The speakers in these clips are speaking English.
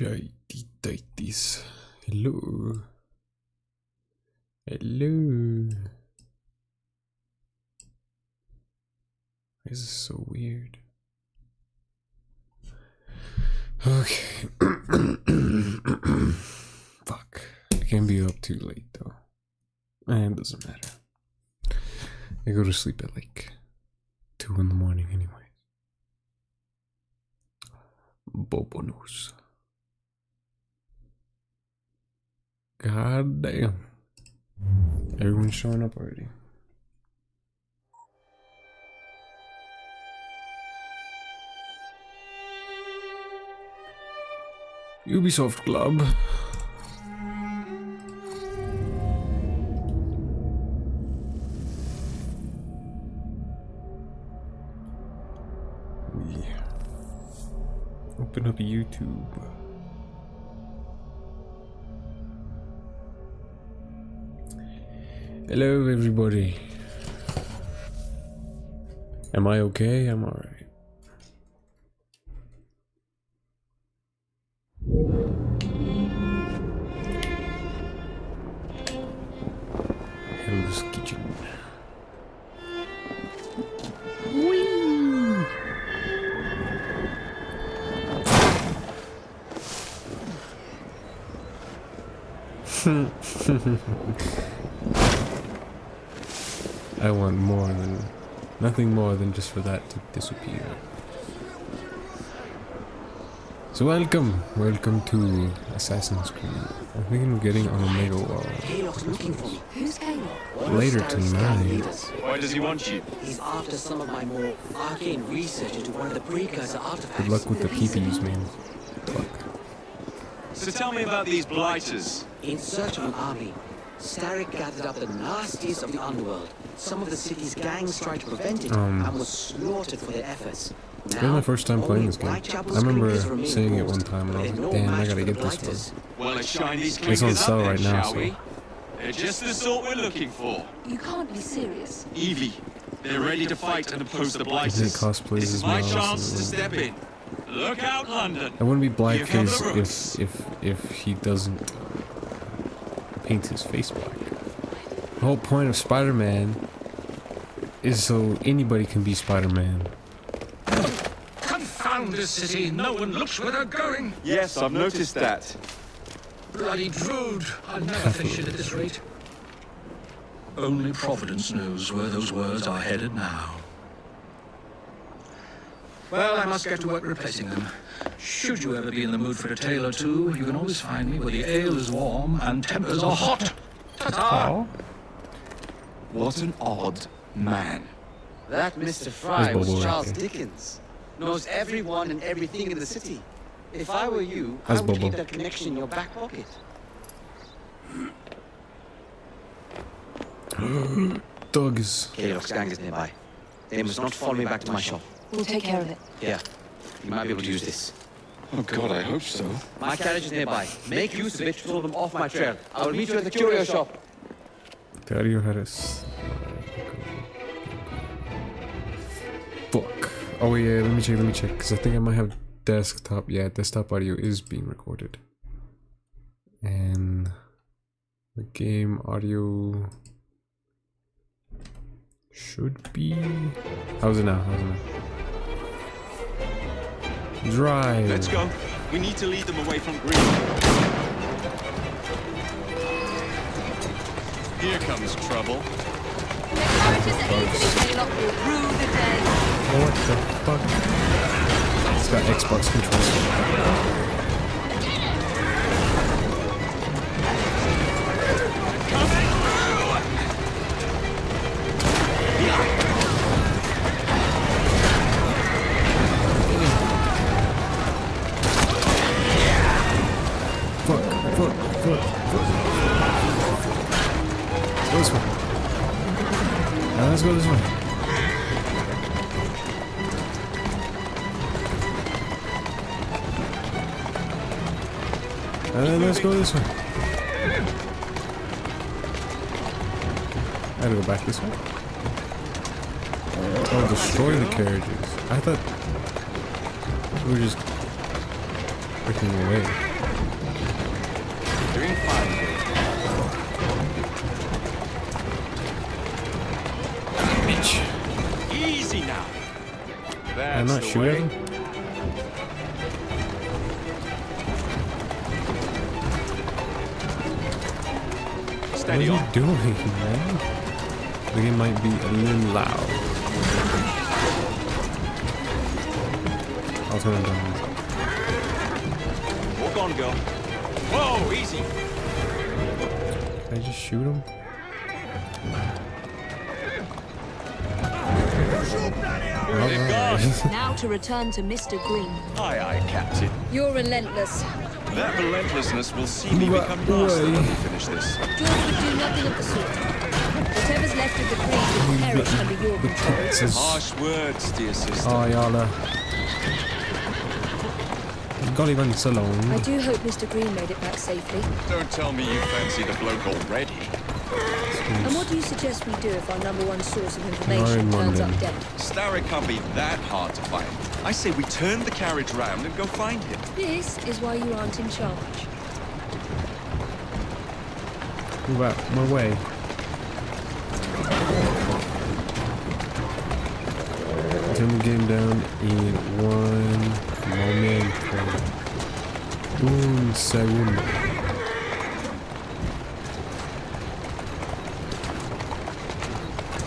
Shitey tighties. Hello. Hello. This is so weird. Okay. Fuck. I can't be up too late though. And it doesn't matter. I go to sleep at like 2 in the morning anyways. Bobo knows. God damn. Everyone's showing up already. Ubisoft Club. Yeah. Open up YouTube. Hello everybody. Am I okay? I'm alright. Hell's Kitchen. Whee! I want nothing more than just for that to disappear. So welcome to Assassin's Creed. I think I'm getting on Omega Wall. Kalok's looking for me. Who's Kalok? Later tonight. Why does he want you? He's after some of my more arcane research into one of the precursor artifacts. Good luck with the PPs, man. Good luck. So tell me about these blighters. In search of an army, Starrick gathered up the nastiest of the underworld. Some of the city's gangs tried to prevent it and was slaughtered for their efforts. It's been my first time playing this game. I remember saying it one time and I was like, damn, I gotta get this one. Well, let's shine these It's on clickers sale up right then, now, shall so. we? They're just the sort we're looking for. You can't be serious. Evie, they're ready to fight and oppose the blighters. Isn't it cosplays This is as my well, chance so- to step in. Look out, London. I wouldn't be Here come the blackface rooks. if he doesn't paint his face black. The whole point of Spider-Man is so anybody can be Spider-Man. Confound this city! No one looks where they're going! Yes, I've noticed that. Bloody Drood! I'll never finish it at this rate. Only Providence knows where those words are headed now. Well, I must get to work replacing them. Should you ever be in the mood for a tale or two, you can always find me where the ale is warm and tempers are hot. Ta-ta! What an odd man. That Mr. Fry Bobo was right Charles there. Dickens. Knows everyone and everything in the city. If I were you, I That's would Bobo. keep that connection in your back pocket. Dog is... Kalok's gang is nearby. They must not follow me back to my shop. We'll take care of it. Here, you might be able to use this. Oh God, I hope so. My carriage is nearby. Make use of it to throw them off my trail. I will meet you at the curio shop. Dario Harris. Fuck. Oh yeah, let me check, because I think I might have desktop. Yeah, desktop audio is being recorded. And the game audio should be... How's it now? Drive. Let's go. We need to lead them away from green. Here comes trouble. Rue the day. What the fuck? It's got Xbox controls. Fuck. Let's go this way. Now let's go this way. And then let's go this way. I gotta go back this way. Oh, destroy the carriages. I thought we were just breaking away. Doing fine, Green. Bitch. Easy now. I'm That's not the sure. way. What Steady are you on. doing, man? The game might be a little loud. I'll turn it down. Walk on, girl. Whoa, easy. Did I just shoot him? Alright. Now to return to Mr. Green. Aye, aye, Captain. You're relentless. That relentlessness will see me Right become master away. when we finish this. George would do nothing of the sort. Whatever's left of the Green will perish under your control. Texas. Harsh words, dear sister. Ja, jävlar. Golly went so long. I do hope Mr. Green made it back safely. Don't tell me you fancy the bloke already. And what do you suggest we do if our number one source of information in turns London. up dead? Starrick can't be that hard to find. I say we turn the carriage round and go find him. This is why you aren't in charge. Move out my way. Turn the game down in 1 momento. Un segundo.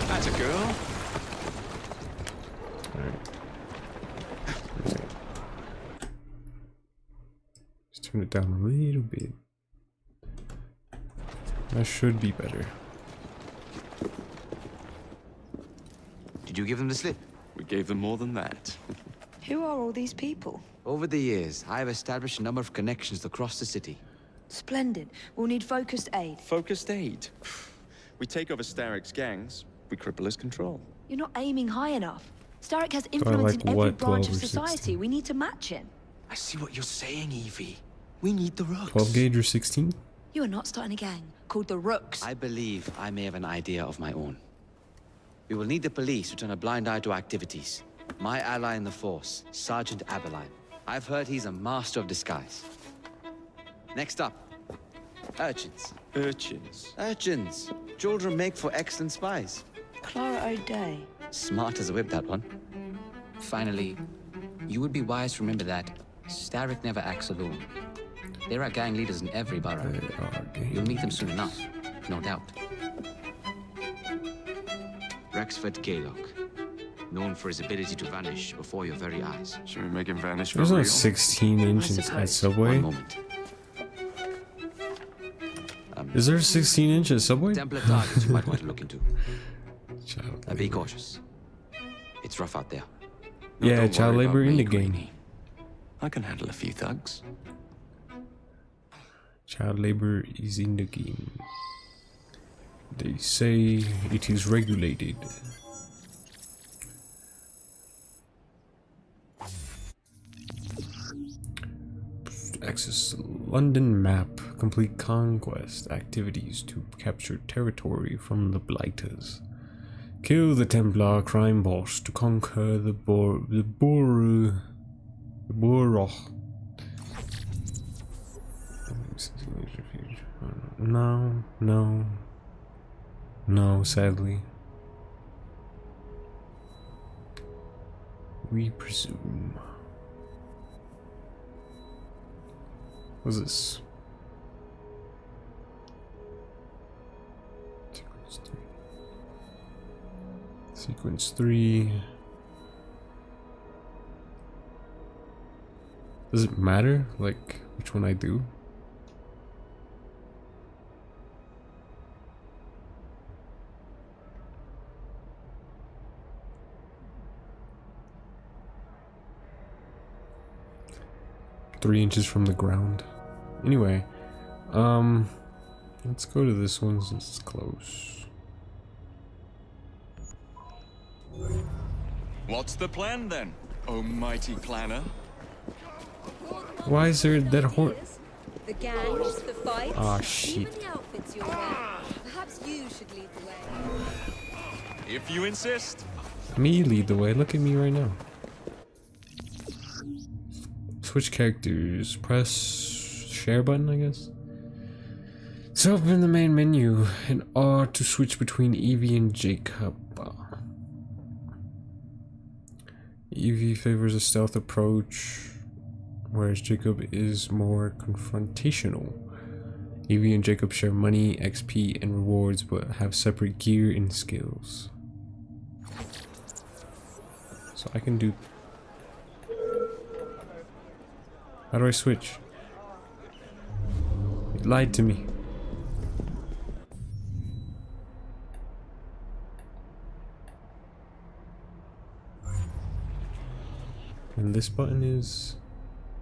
That's a girl. Alright. Just turn it down a little bit. That should be better. Did you give them the slip? We gave them more than that. Who are all these people? Over the years, I have established a number of connections across the city. Splendid. We'll need focused aid. Focused aid. We take over Starrick's gangs, we cripple his control. You're not aiming high enough. Starrick has influence like in every what, branch 12 of or society. 16? We need to match him. I see what you're saying, Evie. We need the rooks. 12 gauge or 16? You are not starting a gang called the Rooks. I believe I may have an idea of my own. We will need the police to turn a blind eye to activities. My ally in the force, Sergeant Aberline. I've heard he's a master of disguise. Next up, urchins. Urchins. Urchins. Children make for excellent spies. Clara O'Day. Smart as a whip, that one. Finally, you would be wise to remember that Starrick never acts alone. There are gang leaders in every borough. You'll meet them soon enough, no doubt. Rexford Gaylock. Known for his ability to vanish before your very eyes. Should we make him vanish for There's no real? 16 inches at Suppose. Subway. One moment. Is there 16 inches Subway? Templar targets you might want to look into. Child Be labor. cautious. It's rough out there. Yeah, Don't child worry labor about in me, the game. Greenie. I can handle a few thugs. Child labor is in the game. They say it is regulated. Access London map. Complete conquest activities to capture territory from the Blighters. Kill the Templar crime boss to conquer the Borough. No, sadly. We presume. What's this? Sequence 3. Does it matter, like, which one I do? Three inches from the ground. Anyway, let's go to this one since it's close. What's the plan then, oh mighty planner? Why is there that horse? The gangs, the fights, Ah, shit. even the outfits you'll wear. Perhaps you should lead the way. If you insist. Me lead the way. Look at me right now. Switch characters. Press share button, I guess. So open the main menu and R to switch between Evie and Jacob. Evie favors a stealth approach, whereas Jacob is more confrontational. Evie and Jacob share money, XP, and rewards, but have separate gear and skills. So I can do... How do I switch? You lied to me. And this button is...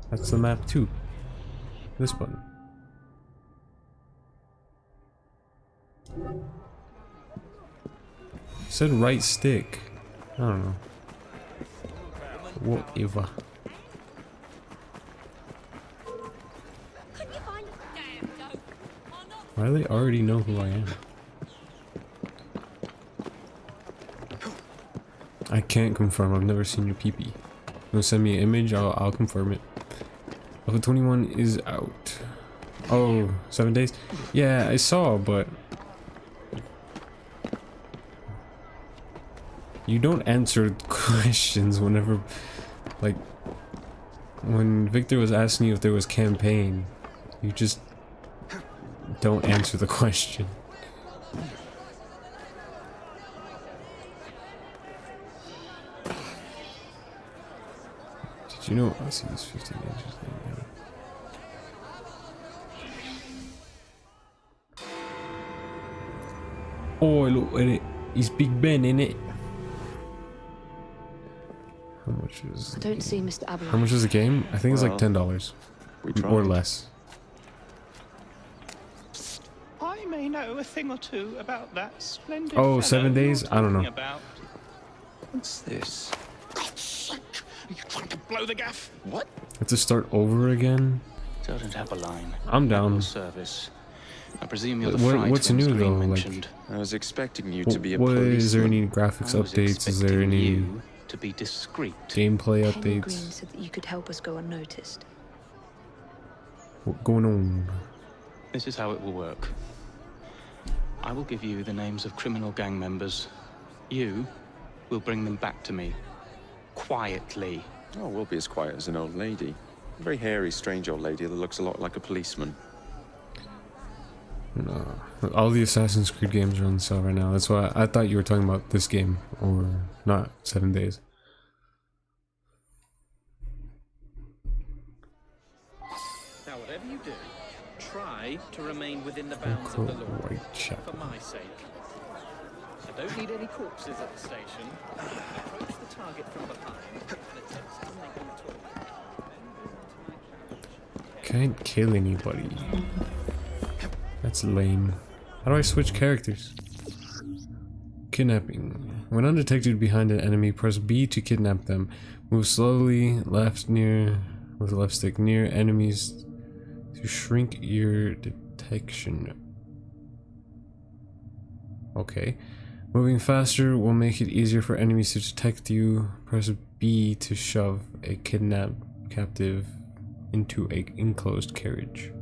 That's the map too. This button. It said right stick. I don't know. Whatever. Why do they already know who I am? I can't confirm. I've never seen your peepee. You'll send me an image. I'll confirm it. Level 21 is out. Oh, 7 days? Yeah, I saw, but you don't answer questions whenever, like, when Victor was asking you if there was campaign, you just don't answer the question. Did you know? I see this 15 inches thing. Oh, look at it. He's Big Ben, innit? How much is? I don't see Mr. Aberline. How much is the game? I think it's like $10 or less. I may know a thing or two about that splendid. Oh, fellow 7 days? you're I don't know. talking about. What's this? God's sake! Are you trying to blow the gaff? What? Have to start over again? Sergeant Aberline. I'm down. Service. I presume you're the What's new though? Like, I was expecting you to be a what is there policeman. any graphics updates? Is there any you to be discreet? gameplay Henry Green updates? said that you could help us go unnoticed. What's going on? This is how it will work. I will give you the names of criminal gang members. You will bring them back to me. Quietly. Oh, we'll be as quiet as an old lady. A very hairy, strange old lady that looks a lot like a policeman. No. All the Assassin's Creed games are on sale right now. That's why I thought you were talking about this game, or not 7 days. Now, whatever you do, try to remain within the bounds of the law. White chap. For my sake. I don't need any corpses at the station. Approach the target from behind and attempt to make them talk. Can't kill anybody. That's lame. How do I switch characters? Kidnapping. When undetected behind an enemy, press B to kidnap them. Move slowly left near with the left stick near enemies to shrink your detection. Okay. Moving faster will make it easier for enemies to detect you. Press B to shove a kidnapped captive into an enclosed carriage.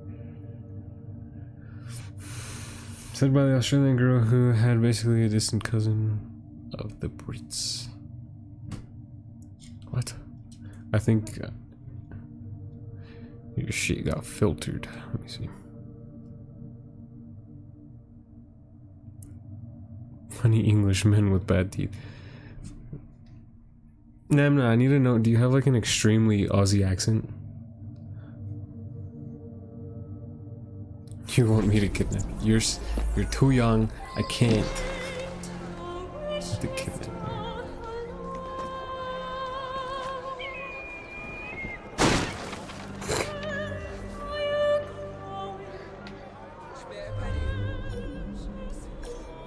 Said by the Australian girl who had basically a distant cousin of the Brits. What? I think your shit got filtered. Let me see. Funny English men with bad teeth. Namna, I need to know, do you have like an extremely Aussie accent? You want me to kidnap you? You're too young. I can't. To kidnap you.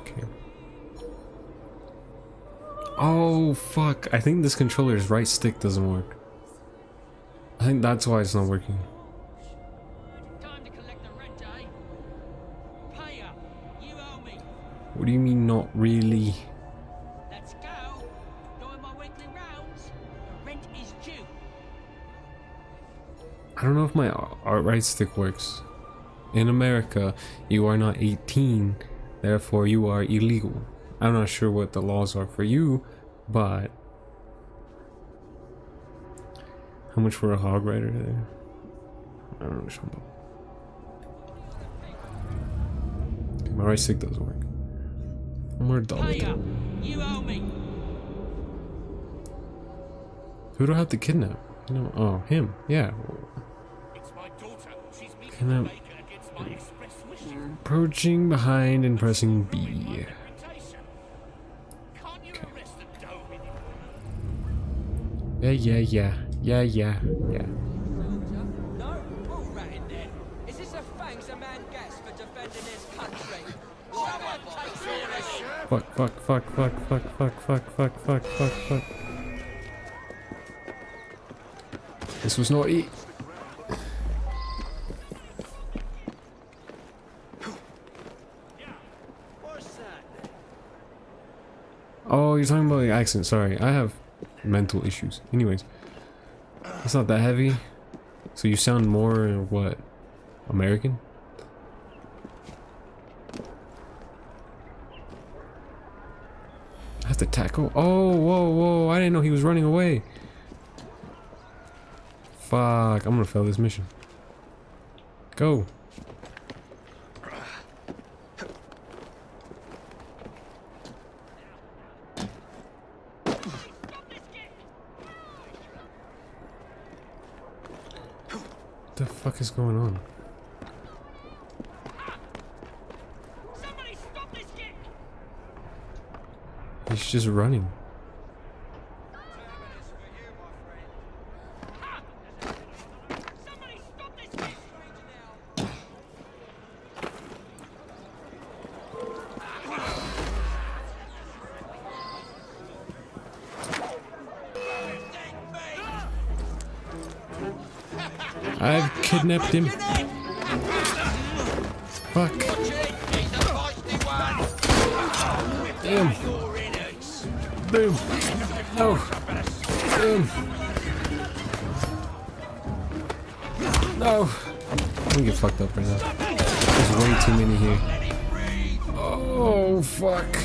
Okay. Oh fuck! I think this controller's right stick doesn't work. I think that's why it's not working. What do you mean, not really? Let's go. Doing my weekly rounds. The rent is due. I don't know if my art right stick works. In America, you are not 18, therefore you are illegal. I'm not sure what the laws are for you, but how much for a hog rider there? I don't know. My right stick doesn't work. More double. You owe me. Who do I have to kidnap? No, oh, him. Yeah. It's my daughter. She's meeting Can the I? Baker against my express wishes. Approaching behind and pressing B. Reputation. Can't you arrest the dough anymore? Yeah. No, bull ratting then. Is this a thanks a man gets for defending his country? Someone take seriously. Fuck. This was naughty. Oh, you're talking about the accent. Sorry, I have mental issues. Anyways, it's not that heavy. So you sound more what? American? I have to tackle. Oh, whoa! I didn't know he was running away. Fuck! I'm gonna fail this mission. Go. What the fuck is going on? Somebody stop this kid! He's just running. Somebody stop this kid! I've kidnapped him. Fuck. Damn. Boom. No. Boom. No. I'm gonna get fucked up right now. There's way too many here. Oh, fuck.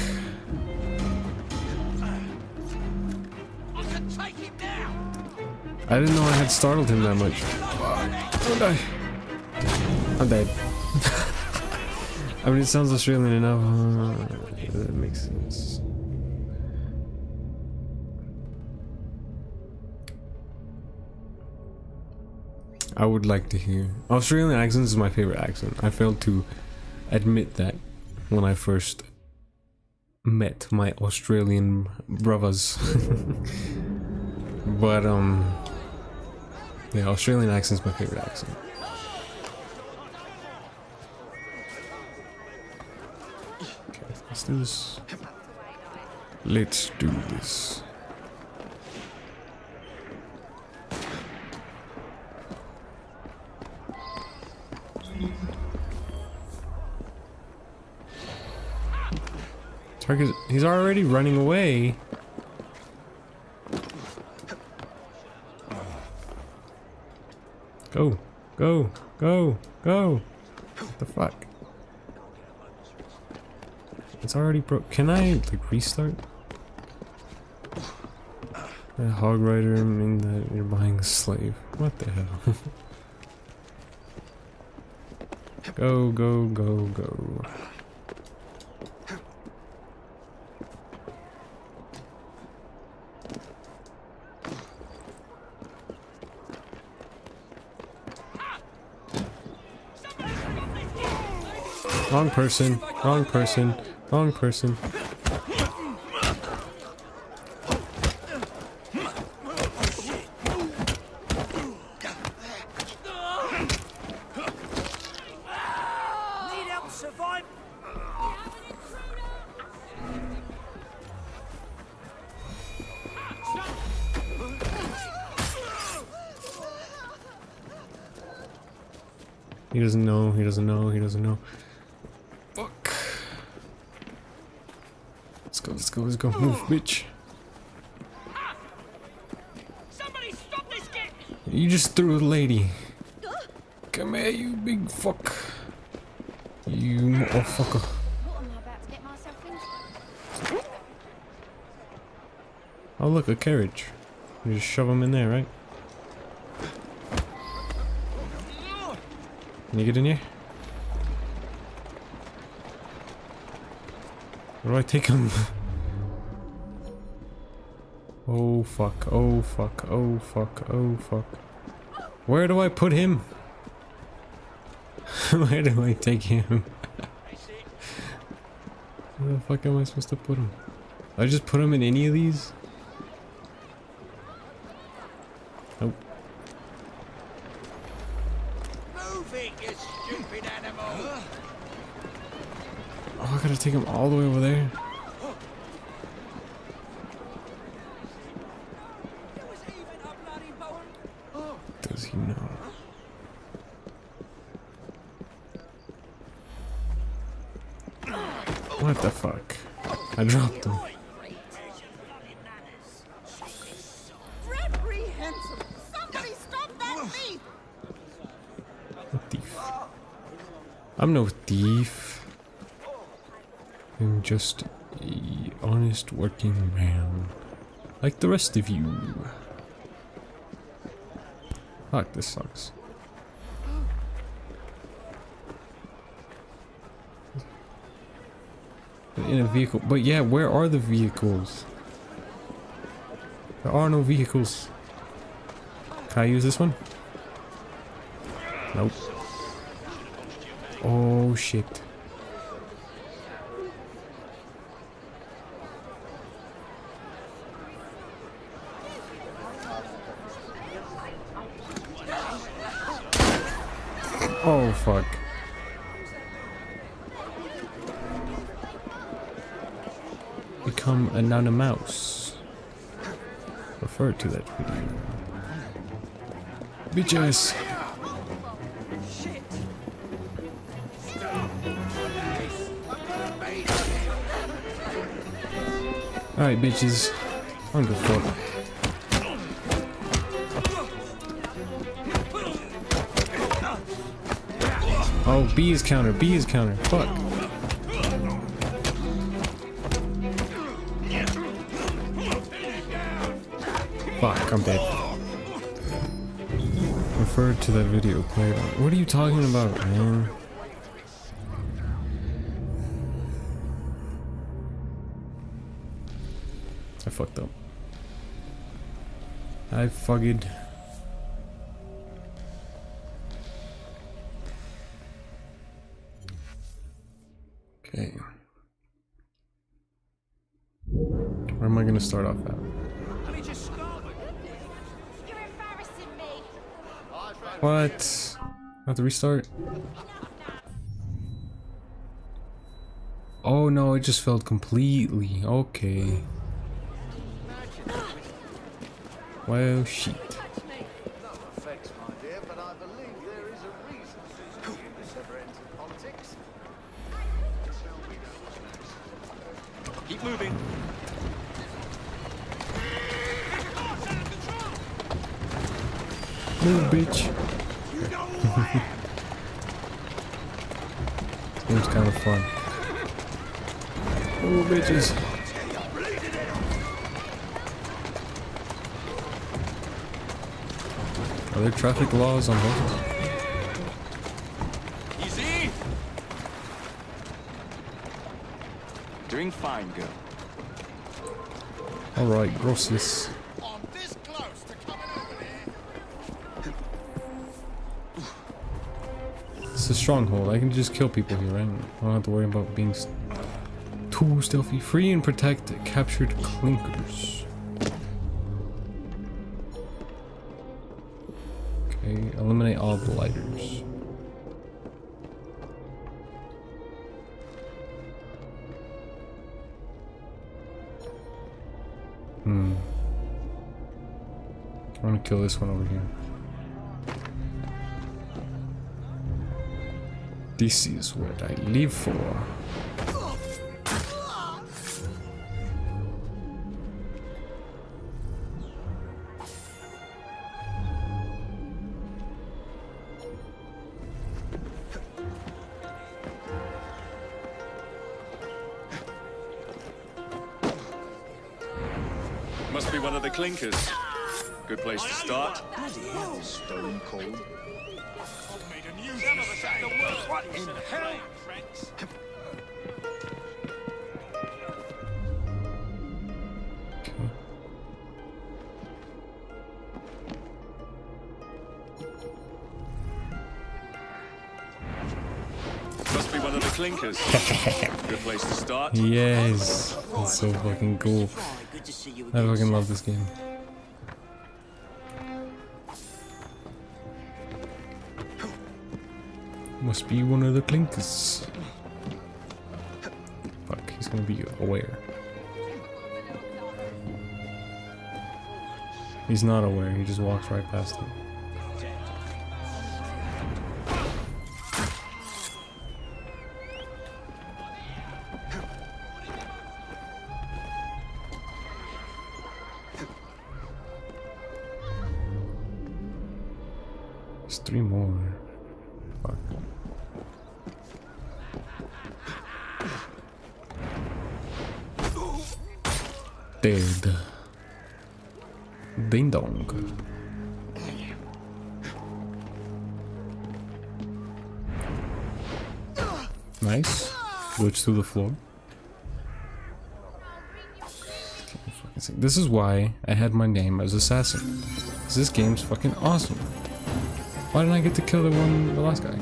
I didn't know I had startled him that much. Don't die. I'm dead. I mean, it sounds Australian enough. That makes sense. I would like to hear. Australian accents is my favorite accent. I failed to admit that when I first met my Australian brothers. But, yeah, Australian accent's my favorite accent. Okay, let's do this. Let's do this. Target, he's already running away. Go, go, go, go. What the fuck? It's already broke. Can I, like, restart? That hog rider mean that you're buying a slave. What the hell? Go, go, go, go. Wrong person, wrong person, wrong person. He doesn't know, he doesn't know, he doesn't know. Fuck. Let's go, let's go, let's go. Move, bitch. Somebody stop this kid! You just threw a lady. Come here, you big fuck. You motherfucker. What am I about to get myself into? Oh look, a carriage. You just shove them in there, right? Can you get in here? Where do I take him? Oh fuck, oh fuck, oh fuck, oh fuck. Where do I put him? Where do I take him? Where the fuck am I supposed to put him? I just put him in any of these? Nope. Move it, you stupid animal! Oh, I gotta take him all the way over there. Does he know? What the fuck? I dropped him. Reprehensible! Somebody stop that thief! A thief. I'm no thief. I'm just a honest working man. Like the rest of you. Fuck, this sucks. In a vehicle. But yeah, where are the vehicles? There are no vehicles. Can I use this one? Nope. Oh shit. Oh fuck. Become a nana mouse. Refer to that video. Bitches. Alright, bitches. I'm good for it. Oh, B is counter, B is counter. Fuck. Fuck, I'm dead. Refer to that video played on. What are you talking about, man? I fucked up. I fucked. Okay. Where am I gonna start off at? What? I have to restart? Oh no, it just failed completely. Okay. Well, shit. Keep moving. Move, bitch. Seems kind of fun. Oh, bitches. Are there traffic laws on horses? Easy. Doing fine, girl. Alright, grosses. It's a stronghold. I can just kill people here, right? I don't have to worry about being too stealthy. Free and protect captured clinkers. Okay, eliminate all blighters. I want to kill this one over here. This is what I live for. be one of the clinkers. Good place to start. Stone cold. What in hell? Must be one of the clinkers. Good place to start. Yes, that's so fucking cool. I fucking love this game. Must be one of the clinkers. Fuck, he's gonna be aware. He's not aware, he just walks right past him. There's 3 more. Fuck. Dead. Ding dong. Nice. Glitch through the floor. This is why I had my name as Assassin. This game's fucking awesome. Why didn't I get to kill the last guy?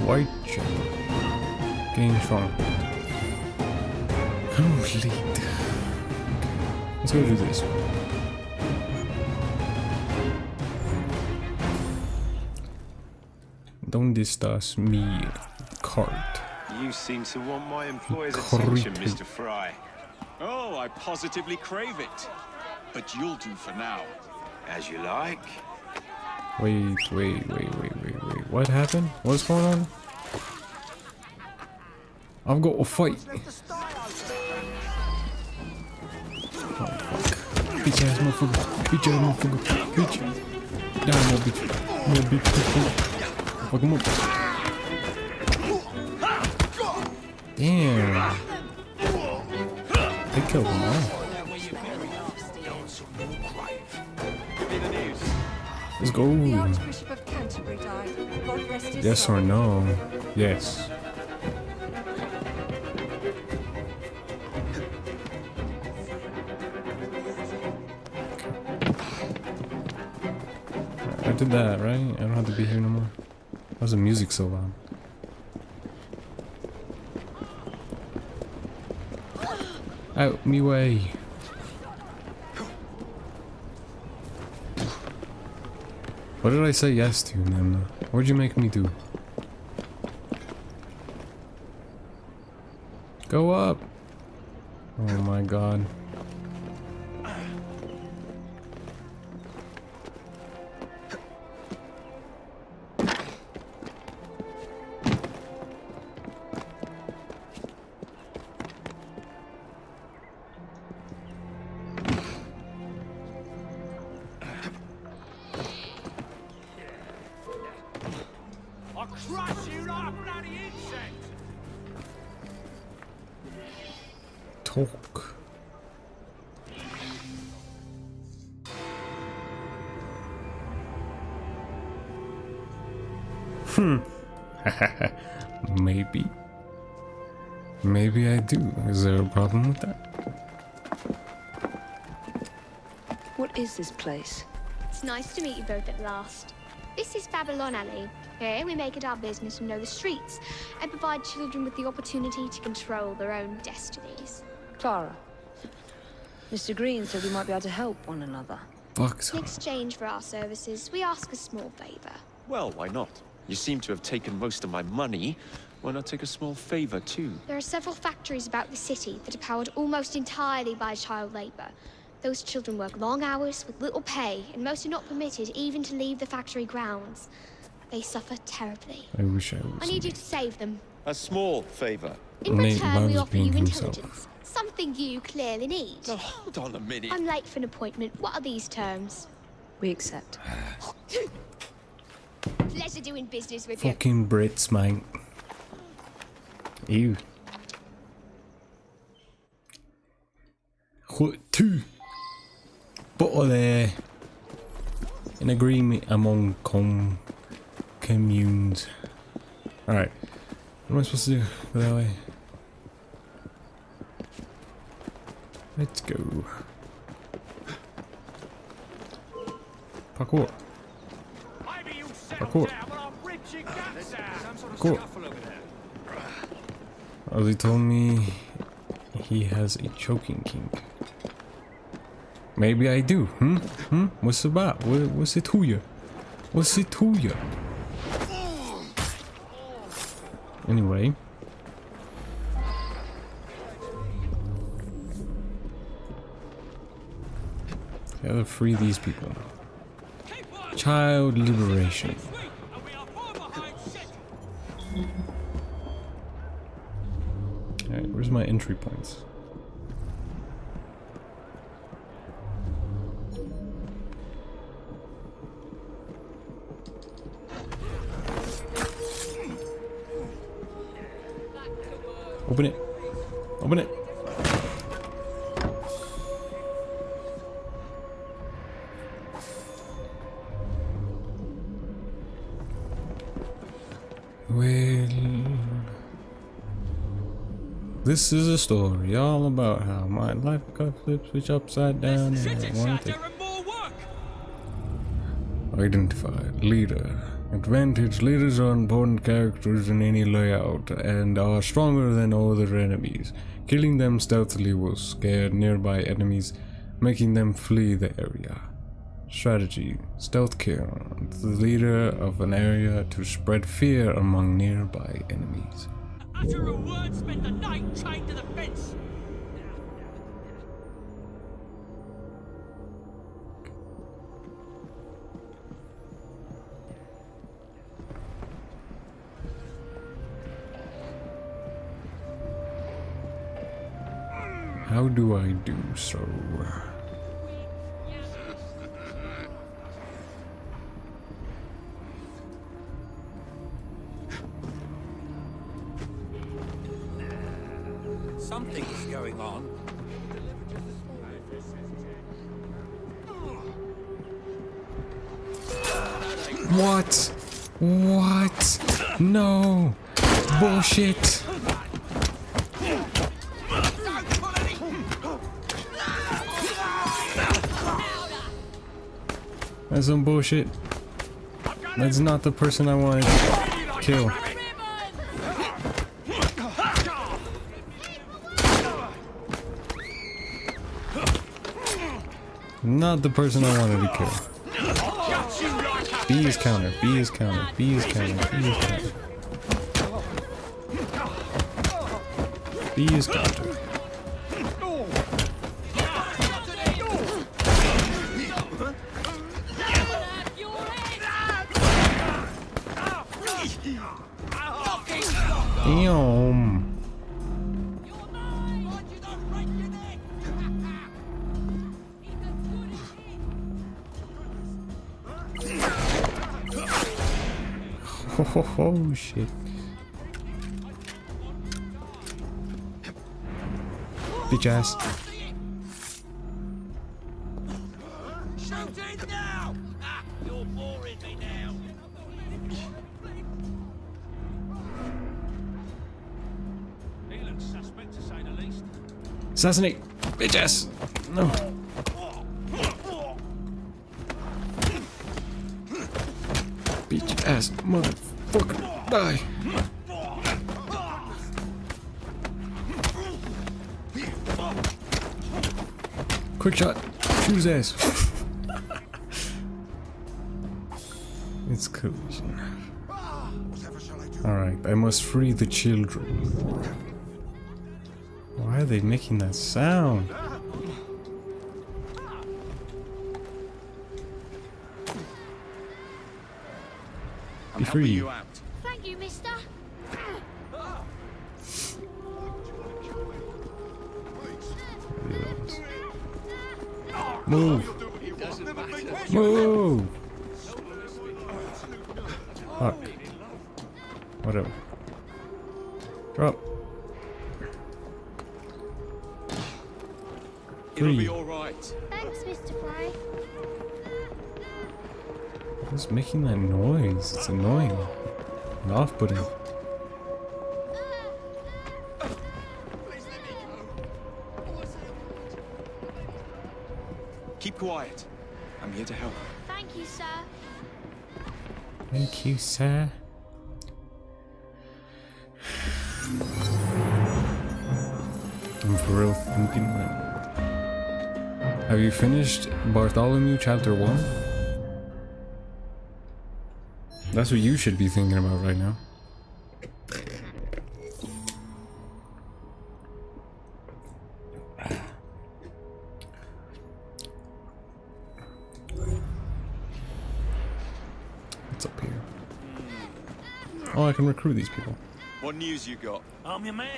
White gem. Gain strong. Complete. Let's go do this. Don't discuss me, cart. You seem to want my employer's attention, Mr. Fry. Oh, I positively crave it. But you'll do for now. As you like. Wait. What happened? What's going on? I've got a fight. Oh, fuck. Bitch ass motherfucker. Bitch ass motherfucker. Bitch. Down, more bitch. More bitch. Fuck him up. Damn. They killed him all. Let's go. Yes or no? Yes. I did that, right? I don't have to be here no more. Why was the music so loud? Out me way. What did I say yes to, Nemna? What'd you make me do? Go up! Oh my god. Talk. Maybe. Maybe I do. Is there a problem with that? What is this place? It's nice to meet you both at last. This is Babylon Alley. Here we make it our business to know the streets and provide children with the opportunity to control their own destinies. Clara. Mr. Green said we might be able to help one another. In exchange for our services, we ask a small favor. Well, why not? You seem to have taken most of my money. Why not take a small favor, too? There are several factories about the city that are powered almost entirely by child labor. Those children work long hours with little pay, and most are not permitted even to leave the factory grounds. They suffer terribly. I wish I was. I need you to save them. A small favor. In return, we offer you intelligence. Something you clearly need. Oh, hold on a minute. I'm late for an appointment. What are these terms? We accept. Pleasure doing business with you. Fucking Brits, man. Ew. Two. But are there an agreement among communes? Alright. What am I supposed to do? Go that way. Let's go. Parkour. Parkour. Parkour. Oh, he told me he has a choking kink. Maybe I do. What's it about? What's it to you? What's it to you? Anyway. Gotta free these people. Child liberation. Alright, where's my entry points? Open it. Open it. Well, this is a story all about how my life got flipped switch upside down and I wanted to identify leader. Advantage leaders are important characters in any layout and are stronger than other enemies. Killing them stealthily will scare nearby enemies, making them flee the area. Strategy: stealth kill the leader of an area to spread fear among nearby enemies. Utter a word, spend the night chained to the fence. How do I do so? Something's going on. What? What? No! Bullshit! That's some bullshit. That's not the person I wanted to kill. Not the person I wanted to kill. B is counter, B is counter, B is counter, B is counter. B is counter. Damn. Oh shit. Bitch ass. Shoot it now! Ah, you're boring me now. He looks suspect to say the least. Assassinate! Bitch ass! No. Bitch ass motherfucker. Die! Quick shot! Shoot his ass! It's collision. Alright, I must free the children. Why are they making that sound? Be free. Thank you, mister. Move! Move! Fuck. Whatever. Drop. It'll be all right. Thanks, Mr. Fry. Who's making that noise? It's annoying and off-putting. Keep quiet. I'm here to help. Thank you, sir. Thank you, sir. I'm for real thinking that. Have you finished Bartholomew chapter 1? That's what you should be thinking about right now. What's up here? Oh, I can recruit these people. What news you got? I'm your man.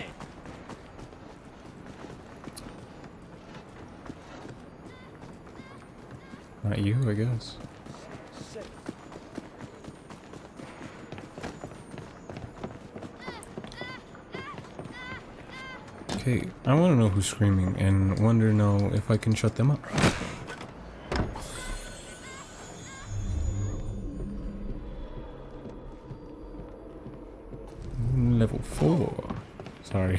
Not you, I guess. Okay, I want to know who's screaming and wonder know if I can shut them up. Level 4. Sorry.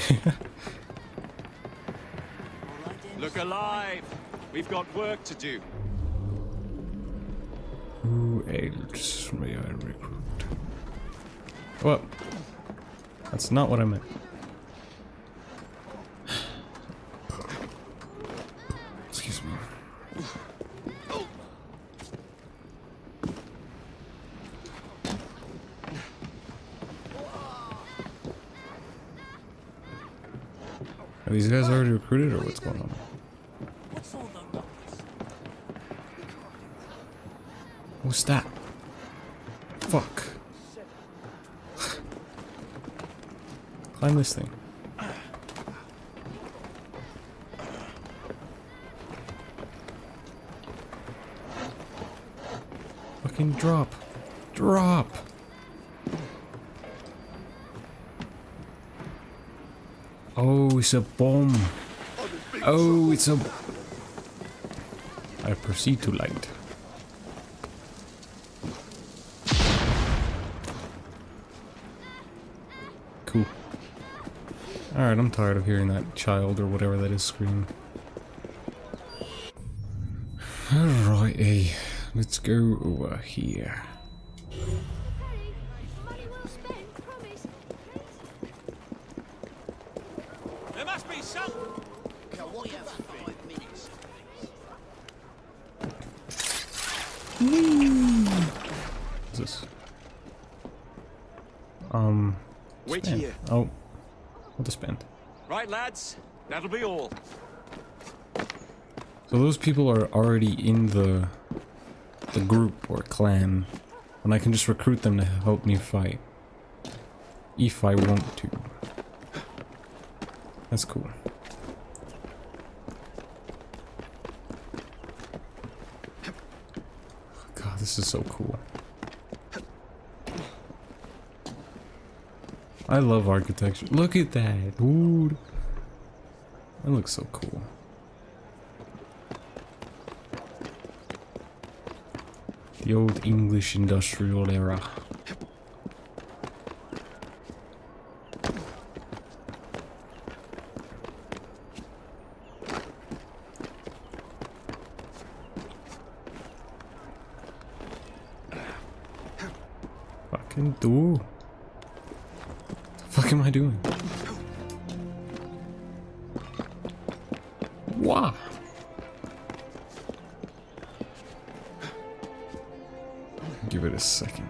Look alive! We've got work to do. Who else may I recruit? Well, that's not what I meant. Excuse me. Are these guys already recruited or what's going on? What's that? Fuck. Climb this thing. Fucking drop. Drop! Oh, it's a bomb. Oh, it's a... I proceed to light. Cool. Alright, I'm tired of hearing that child or whatever that is scream. Alrighty, let's go over here. There must be some. What's this? Wait Spend. here. Oh, what to spend? Right, lads. That'll be all. So those people are already in the group or clan, and I can just recruit them to help me fight. If I want to. That's cool. God, this is so cool. I love architecture. Look at that, dude. That looks so cool. The old English industrial era. Fucking do. What the fuck am I doing? Wow. Give it a second.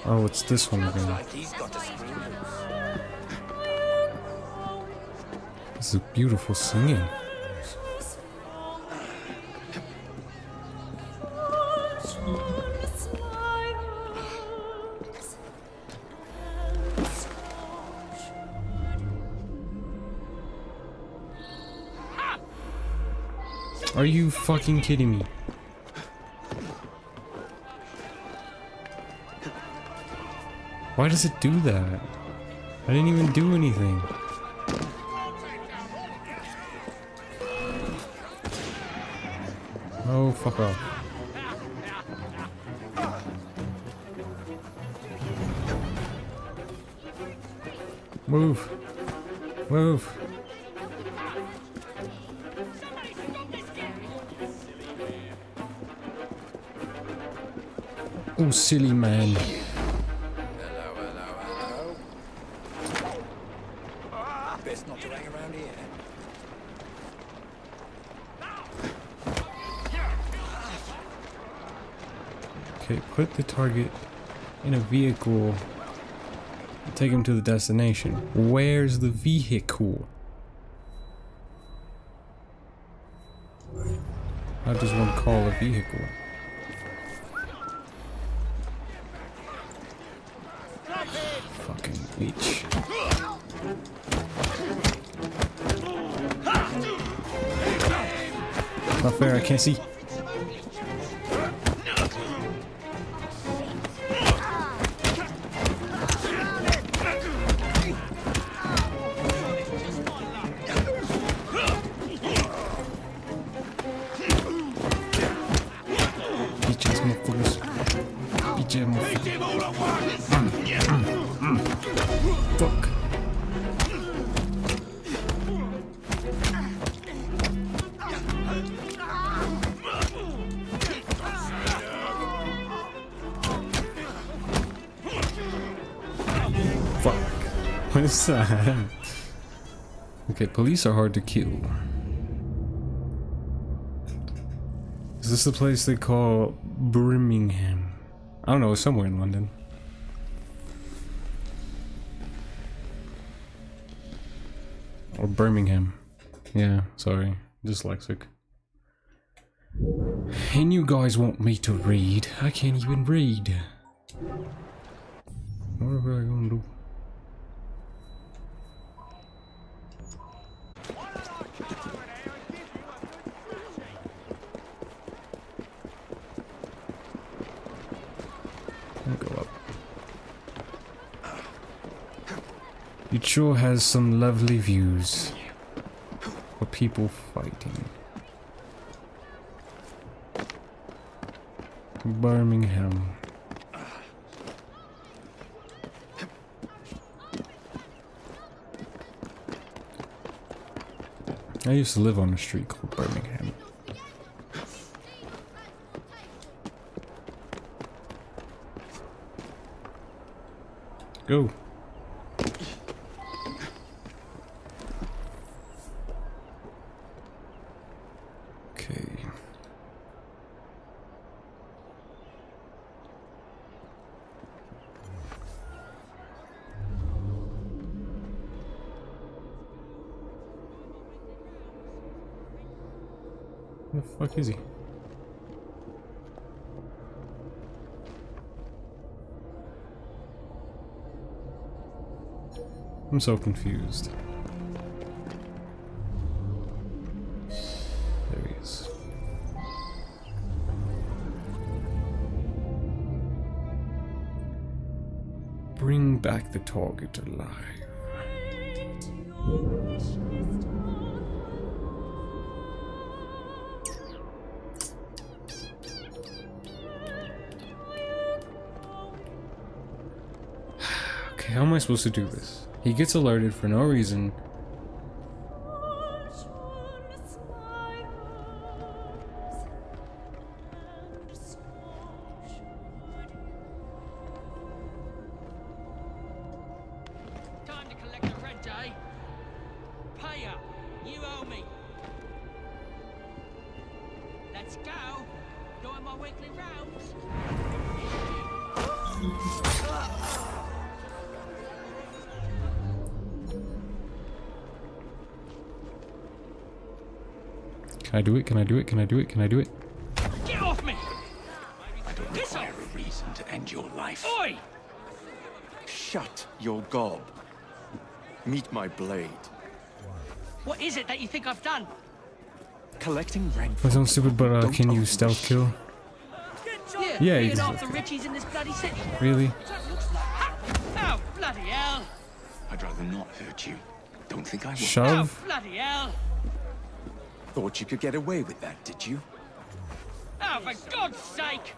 Oh, it's this one again. This is beautiful singing. Are you fucking kidding me? Why does it do that? I didn't even do anything. Oh, fuck off. Move. Move. Oh, silly man. Best not to hang around here. Okay, put the target in a vehicle. Take him to the destination. Where's the vehicle? How does one call a vehicle? Fucking bitch. Not fair, I can't see. Bitches, motherfuckers. Bitches, motherfuckers. Fuck. Fuck. What is that? Okay, police are hard to kill. Is this the place they call Birmingham? I don't know, it's somewhere in London. Or Birmingham. Yeah, sorry. Dyslexic. And you guys want me to read? I can't even read. What are I gonna do? I'll go up. It sure has some lovely views for people fighting. Birmingham. I used to live on a street called Birmingham. Go. Okay. Where the fuck is he? I'm so confused. There he is. Bring back the target alive. Okay, how am I supposed to do this? He gets alerted for no reason. Time to collect the rent, eh? Pay up. You owe me. Let's go. Doing my weekly rounds. Can I do it? Can I do it? Can I do it? Can I do it? Get off me! I don't require a reason to end your life. Oi! Shut your gob. Meet my blade. What is it that you think I've done? Collecting rent. That sounds stupid, but can you stealth kill? Yeah, you can. the riches in this bloody city. Really? Oh, bloody hell. I'd rather not hurt you. Don't think I will. Shove? Oh, bloody hell. Thought you could get away with that, did you? Oh, for God's sake.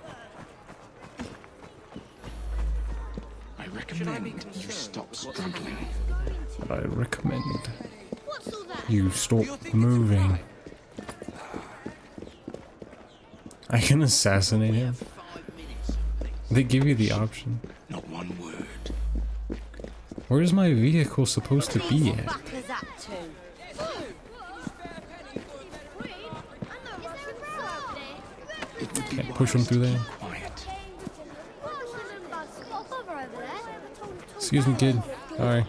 I recommend you stop struggling. I recommend you stop moving. I can assassinate him. They give you the option. Not one word. Where's my vehicle supposed to be at? Can't push him through there. Excuse me, kid. Sorry.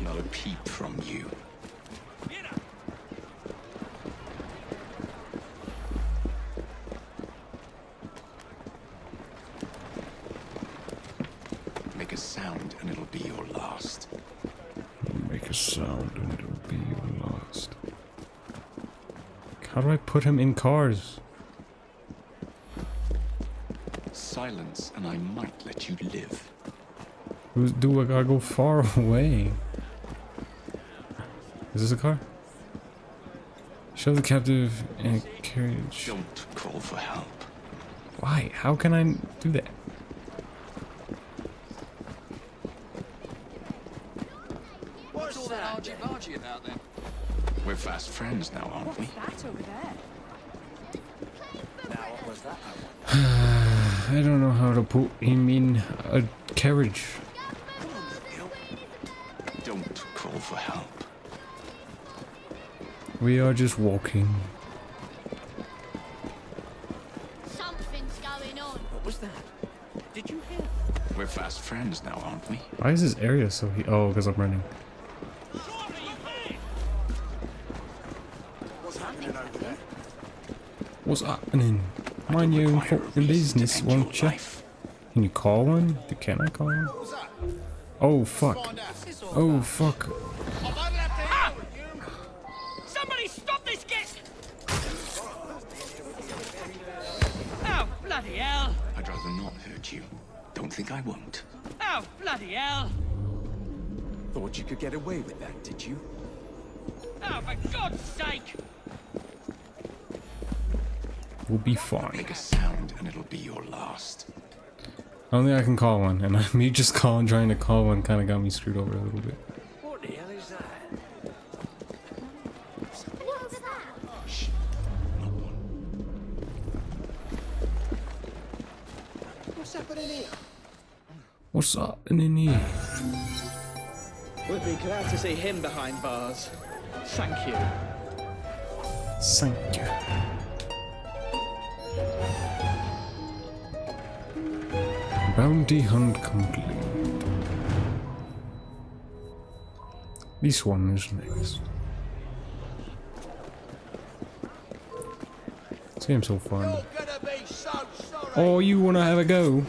Not a peep from you. Make a sound and it'll be your last. Make a sound and it'll be your last. How do I put him in cars? Silence and I might let you live. Do I gotta go far away? Is this a car? Show the captive in a carriage. Don't call for help. Why? How can I do that? What's all that argy-bargy about then? We're fast friends now, aren't we? That over there. Now, what was that? I don't know how to put him in a carriage. Don't call for help. We are just walking. Something's going on. What was that? Did you hear? We're fast friends now, aren't we? Why is this area so oh, because I'm running. What's happening over there? What's happening? Mind your own fucking business, won't you? Can you call one? Can I call one? Oh fuck. Oh fuck. Somebody stop this git! Oh, bloody hell. I'd rather not hurt you. Don't think I won't. Oh, bloody hell. Thought you could get away with that, did you? Oh, for God's sake. We'll be fine. Make a sound and it'll be your last. I don't think I can call one, and me just trying to call one kind of got me screwed over a little bit. What the hell is that? What's that? Shh. Not one. What's happening here? What's happening here? We'd be glad to see him behind bars. Thank you. Thank you. Bounty hunt complete. This one is next. This game's so fun. Oh, you wanna have a go?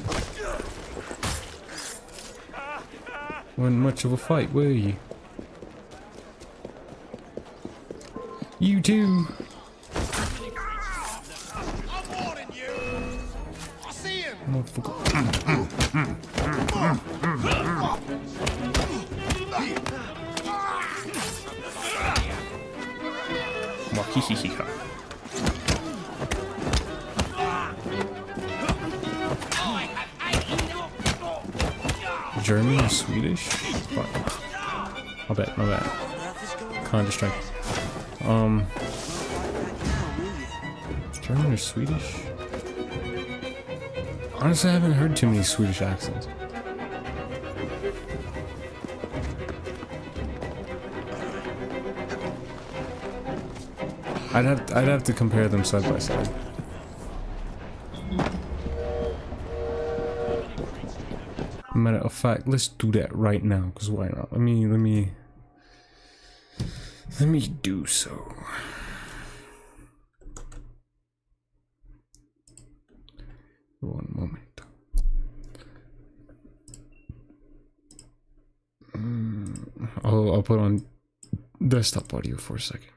Wasn't much of a fight, were you? You too. German or Swedish? Fuck. My bad. Kinda distracted. German or Swedish? Honestly, I haven't heard too many Swedish accents. I'd have to compare them side by side. Matter of fact, let's do that right now, because why not? Let me do so. One moment. I'll put on desktop audio for a second.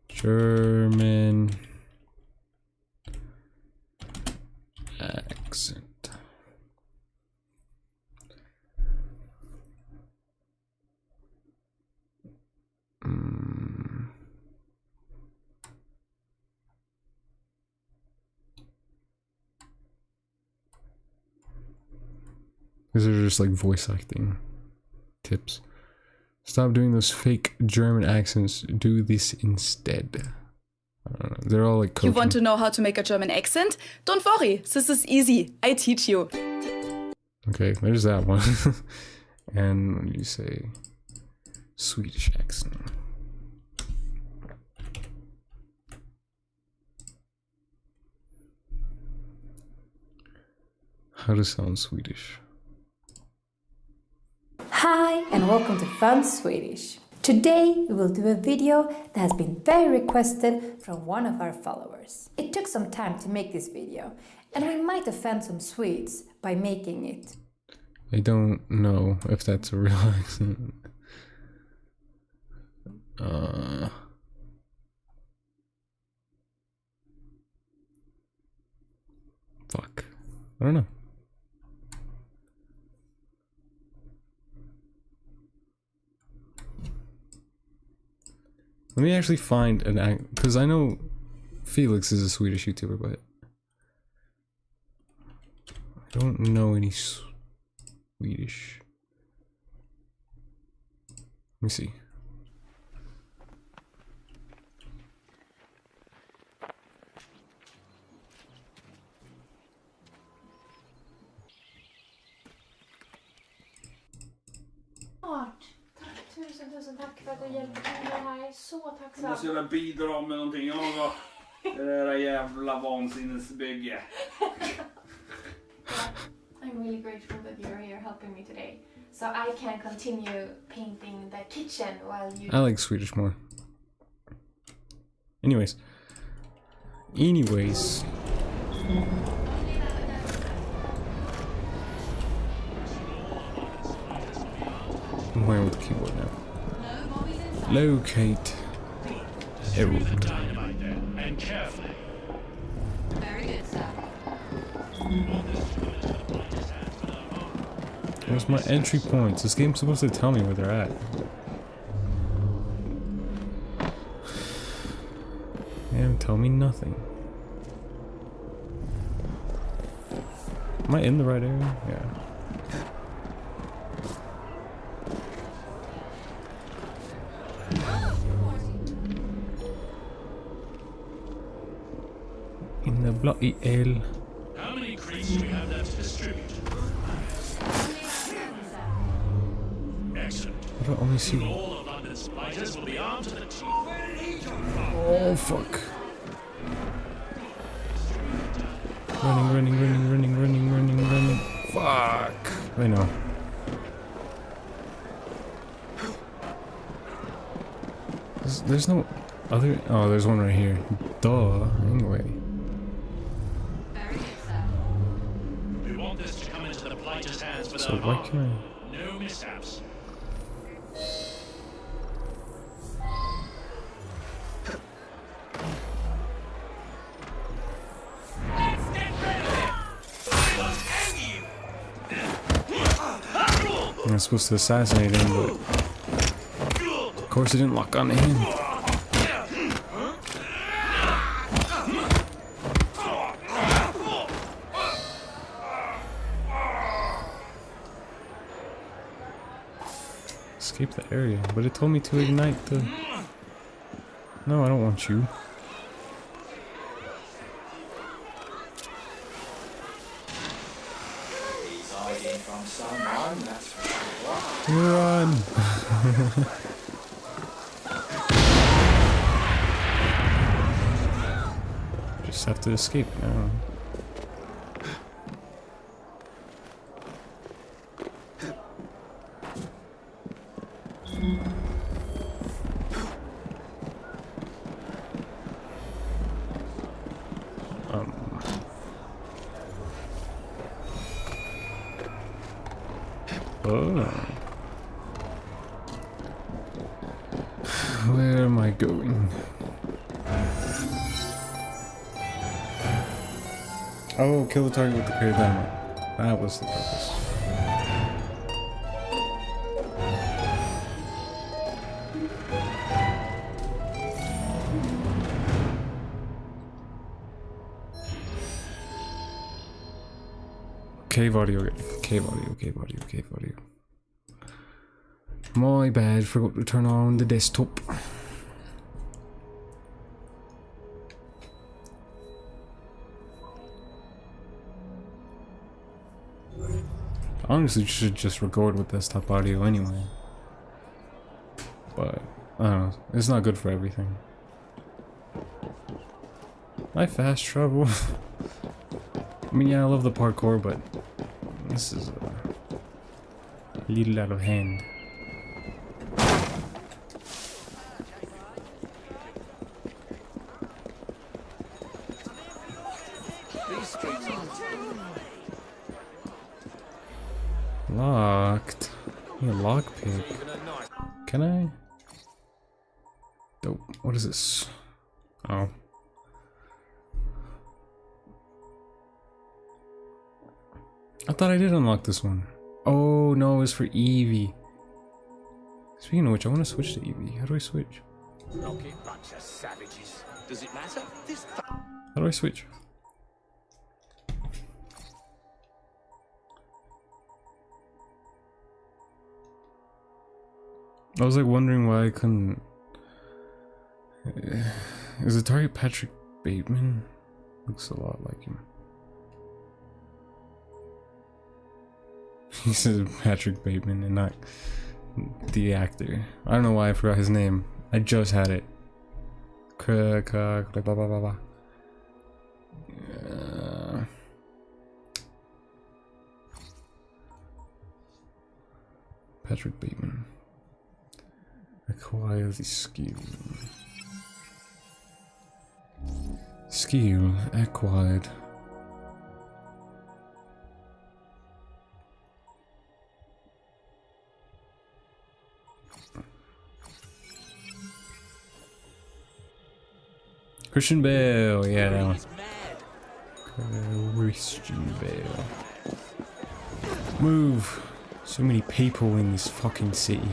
German accent. These are just like voice acting tips. Stop doing those fake German accents. Do this instead. I don't know. They're all like coaching. You want to know how to make a German accent? Don't worry, this is easy. I teach you. Okay, there's that one. And when you say Swedish accent. How to sound Swedish. Hi and welcome to Fun Swedish. Today we will do a video that has been very requested from one of our followers. It took some time to make this video and we might offend some Swedes by making it. I don't know if that's a real accent. Fuck. I don't know. Let me actually find an act, because I know Felix is a Swedish YouTuber, but I don't know any Swedish. Let me see. Tusen tack för att du hjälpte till med det här. Jag är så tacksam. Jag måste göra bidrag med någonting. Det där jävla vansinnesbygge. I'm really grateful that you're here helping me today. So I can continue painting the kitchen while you... I like Swedish more. Anyways. I'm playing with the keyboard now. Locate Herald. And carefully. Very good, sir. Where's my entry points? This game's supposed to tell me where they're at. Damn, tell me nothing. Am I in the right area? Yeah. In the bloody ale. How many crates do we have left to distribute? Excellent. I don't only see. All of London's blighters will be armed to the teeth. Oh fuck. Running. Fuck. I know. There's no other. Oh, there's one right here. Duh. Anyway. We want this to come into the blighter's hands without So why harm. can No mishaps. I'm supposed to assassinate him, but of course it didn't lock onto him. Escape the area, but it told me to ignite the... No, I don't want you. He's hiding from someone, that's for sure. Run! Just have to escape now. Oh. Where am I going? Oh, kill the target with the clear dynamite. That was the purpose. Cave audio, cave audio, cave audio, cave audio. My bad, forgot to turn on the desktop. Honestly, you should just record with desktop audio anyway. But, I don't know, it's not good for everything. I fast travel. I mean, yeah, I love the parkour, but this is a little out of hand. Locked. A lockpick. Can I? Nope. What is this? Oh. I thought I did unlock this one. Oh no, it's for Eevee. Speaking of which, I want to switch to Eevee. How do I switch? Okay, bunch of savages. Does it matter? This How do I switch? I was like wondering why I couldn't. Is the target Patrick Bateman? Looks a lot like him. He says Patrick Bateman and not the actor. I don't know why I forgot his name. I just had it. Patrick Bateman. Acquire the skill. Skill acquired. Christian Bale, yeah, that one. Christian Bale. Move. So many people in this fucking city.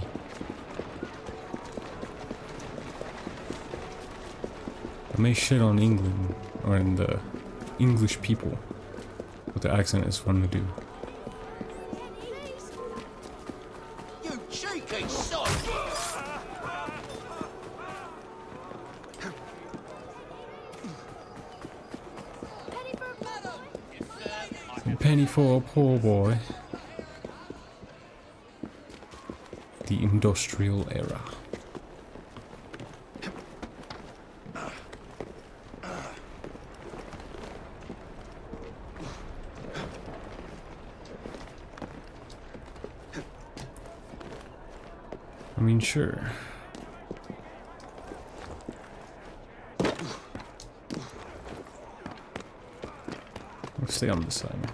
I may shit on England, or in the English people, but the accent is fun to do. You cheeky sod! Penny for a poor boy. The industrial era. I mean, sure. Let's stay on this side.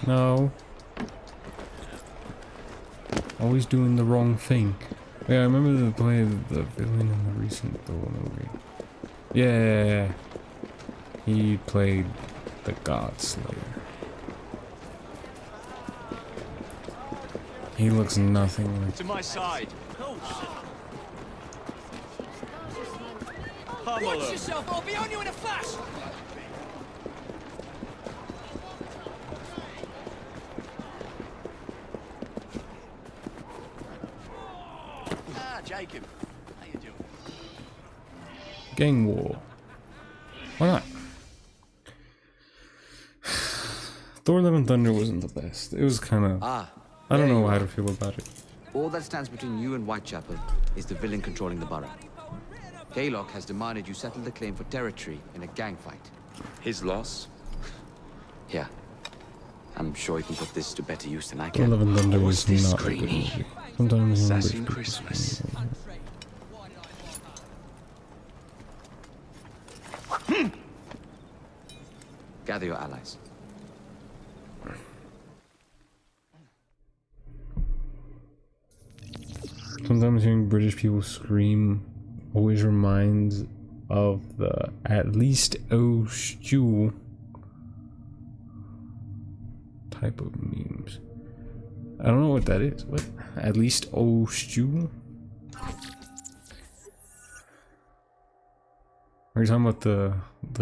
No. Always doing the wrong thing. Yeah, I remember the play of the villain in the recent Thor movie. Yeah. He played the God Slayer. He looks nothing like... To my side. Watch yourself, I'll be on you in a flash! Ah, Jacob. How you doing? Gang war. Why not? Thor Love and Thunder wasn't the best. It was kind of... I don't know how to feel about it. All that stands between you and Whitechapel is the villain controlling the borough. Gaylock has demanded you settle the claim for territory in a gang fight. His loss? Yeah. I'm sure he can put this to better use than I Thor can. Love and Thunder was not a good movie. Sometimes Assassin Christmas. Gather your allies. Sometimes hearing British people scream always reminds of the "at least oh stew" type of memes. I don't know what that is. What? At least oh stew? Are you talking about the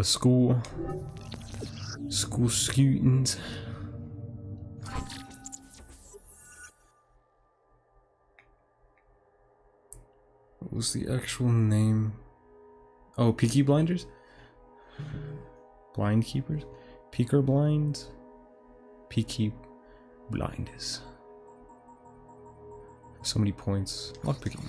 school students? What was the actual name? Oh, Peaky Blinders? Blind Keepers? Peaker Blinds? Peaky Blinders. So many points. Lockpicking.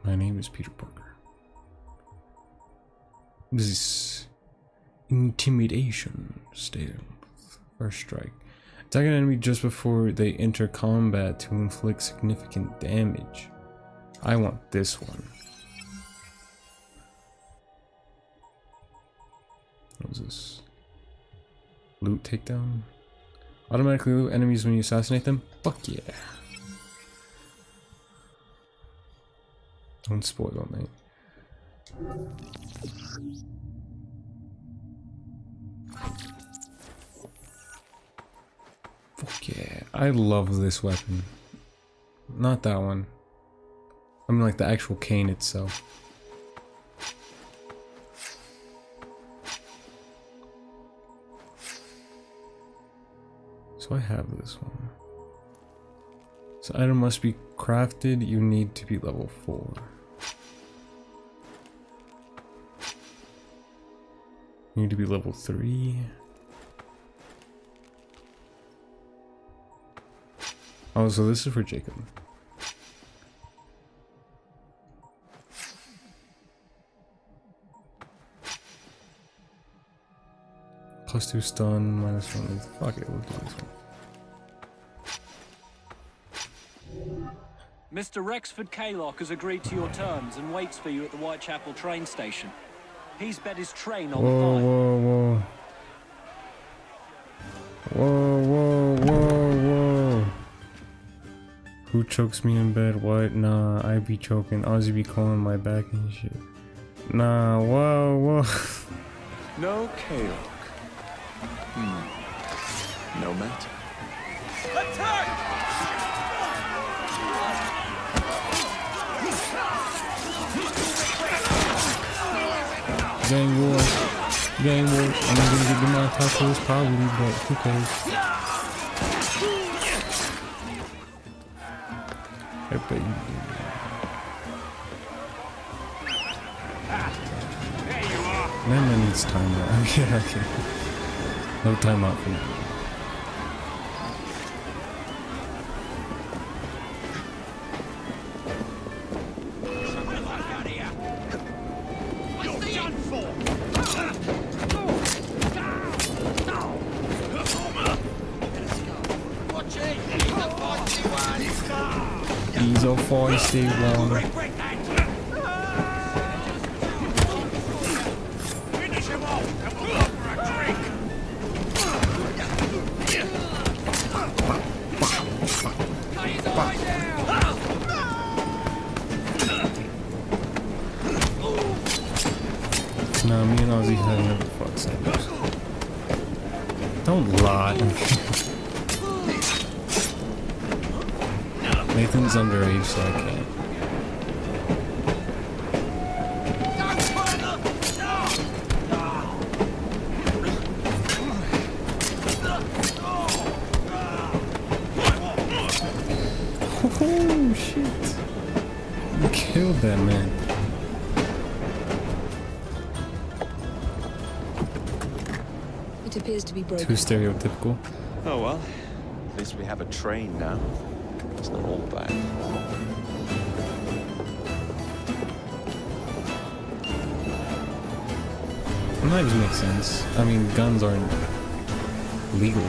My name is Peter Parker. This intimidation stealth. First strike. Attack an enemy just before they enter combat to inflict significant damage. I want this one. What was this? Loot takedown. Automatically loot enemies when you assassinate them? Fuck yeah. Don't spoil it, mate. Fuck yeah. I love this weapon. Not that one. I mean like the actual cane itself. So I have this one. This item must be crafted. You need to be level 4. You need to be level 3. Oh, so this is for Jacob. +2 stun, -1. Fuck it, we'll do this one. Mr. Rexford Kaylock has agreed to your terms and waits for you at the Whitechapel train station. He's bet his train on the fight. Whoa. Who chokes me in bed? What? Nah, I be choking. Ozzy be calling my back and shit. Nah, whoa. No Kaylock. No matter. Attack! Gang war. I'm gonna get my tacos probably, but who cares? Hey, baby. Man needs time now. Yeah, okay. No time out for now. He's a feisty one. Finish him off and we'll go for a drink. Cut his eyes out. Nah, me and Ozzy have never fought Sanders. Don't lie. Nathan's underage, so I can't. Oh shit! You killed that man. It appears to be broken. Too stereotypical. Oh well, at least we have a train now. It's not all bad. Knives make sense. I mean, guns aren't legal.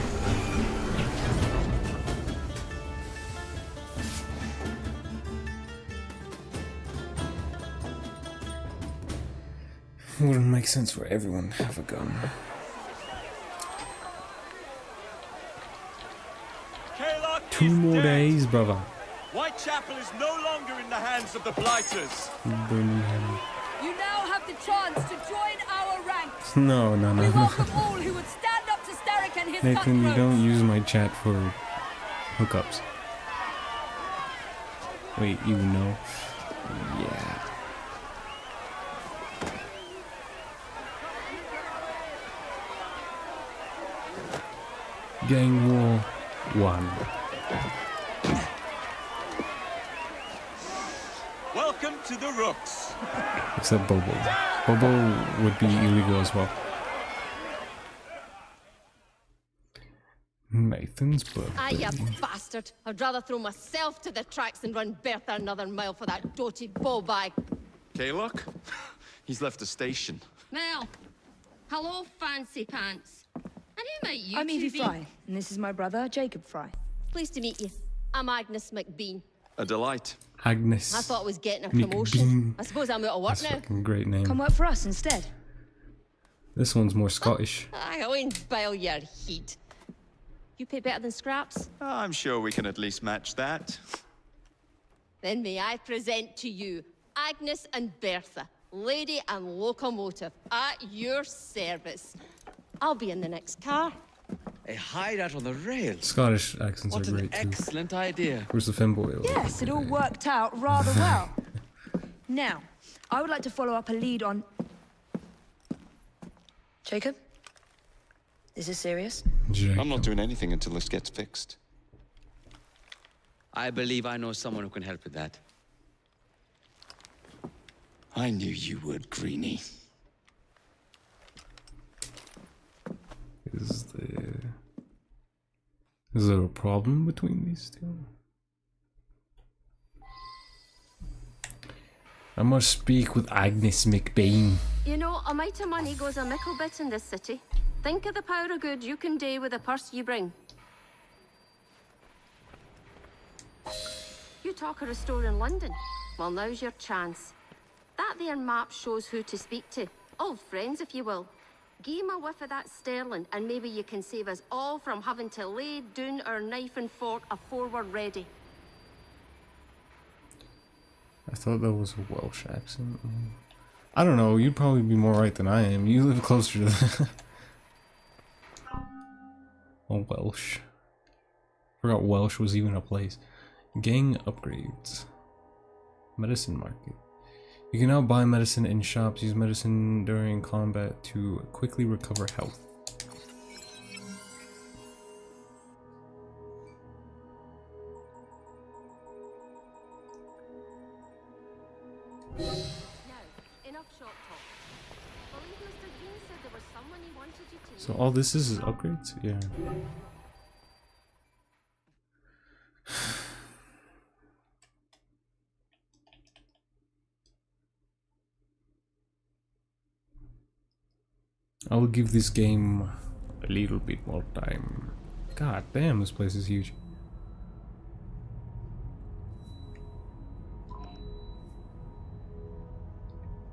Wouldn't make sense for everyone to have a gun. Two more days, brother. Whitechapel is no longer in the hands of the Blighters. Birmingham. You now have the chance to join our ranks. No. We welcome all who would stand up to Starrick and his Nathan, you cutthroats. don't use my chat for hookups. Wait, you know? Yeah. Gang War 1. Welcome to the Rooks. Except Bobo. Bobo would be illegal as well. Nathan's birthday. Ah, you bastard. I'd rather throw myself to the tracks than run Bertha another mile for that doted ball bag. Kaylock? He's left the station. Mel. Hello, fancy pants. And who might you I'm two Evie be? Fry, and this is my brother, Jacob Fry. Pleased to meet you. I'm Agnes McBean. A delight. Agnes. I thought I was getting a McBean. promotion. I suppose I'm out of work That's a now. fucking great name. Come work for us instead. This one's more Scottish. I won't bile your heat. You pay better than scraps? I'm sure we can at least match that. Then may I present to you Agnes and Bertha, lady and locomotive, at your service. I'll be in the next car. A hideout on the rails. Scottish accents What are an great too. excellent idea. Where's the femboy? Yes, it all worked out rather well. Now, I would like to follow up a lead on... Jacob? Is this serious? I'm not doing anything until this gets fixed. I believe I know someone who can help with that. I knew you would, Greenie. Is there a problem between these two? I must speak with Agnes McBean. You know, a mite of money goes a mickle bit in this city. Think of the power of good you can do with the purse you bring. You talk of a store in London. Well, now's your chance. That there map shows who to speak to. Old friends, if you will. Give him a whiff of that sterling, and maybe you can save us all from having to lay down our knife and fork afore we're ready. I thought that was a Welsh accent. I don't know, you'd probably be more right than I am. You live closer to that. Oh, Welsh. Forgot Welsh was even a place. Gang upgrades. Medicine market. You can now buy medicine in shops. Use medicine during combat to quickly recover health. Now, enough short talk. Believe Mr. Green said there was someone he wanted you to So all this is upgrades? Yeah. I'll give this game a little bit more time. God damn, this place is huge.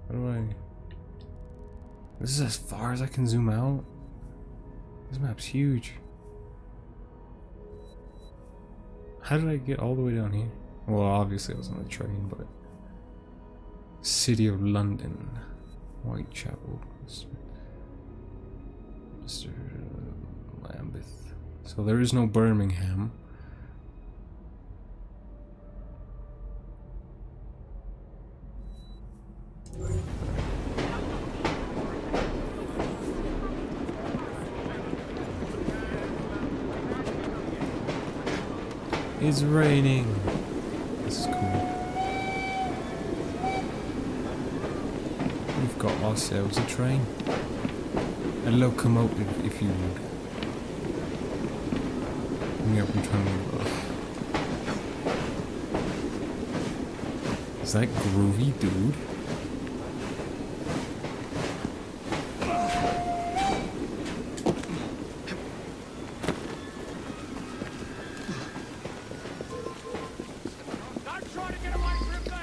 How do I... This is as far as I can zoom out? This map's huge. How did I get all the way down here? Well, obviously I was on the train, but... City of London. Whitechapel. Mr. Lambeth. So there is no Birmingham. It's raining. This is cool. We've got ourselves a train. A locomotive, if you would. Yep, I'm trying to move. Is that groovy, dude?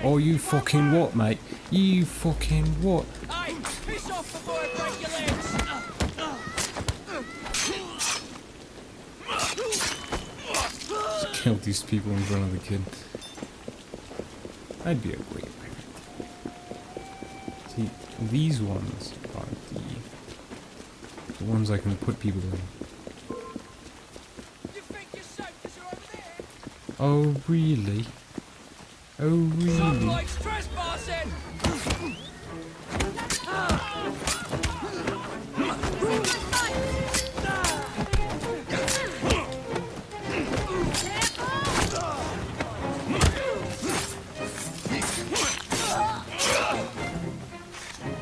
Oh, you fucking what, mate? You fucking what? Hey, piss off before I break your legs! Just kill these people in front of the kid. I'd be a great pirate. See, these ones are the ones I can put people in. Oh really? Oh really? Some likes trespassing!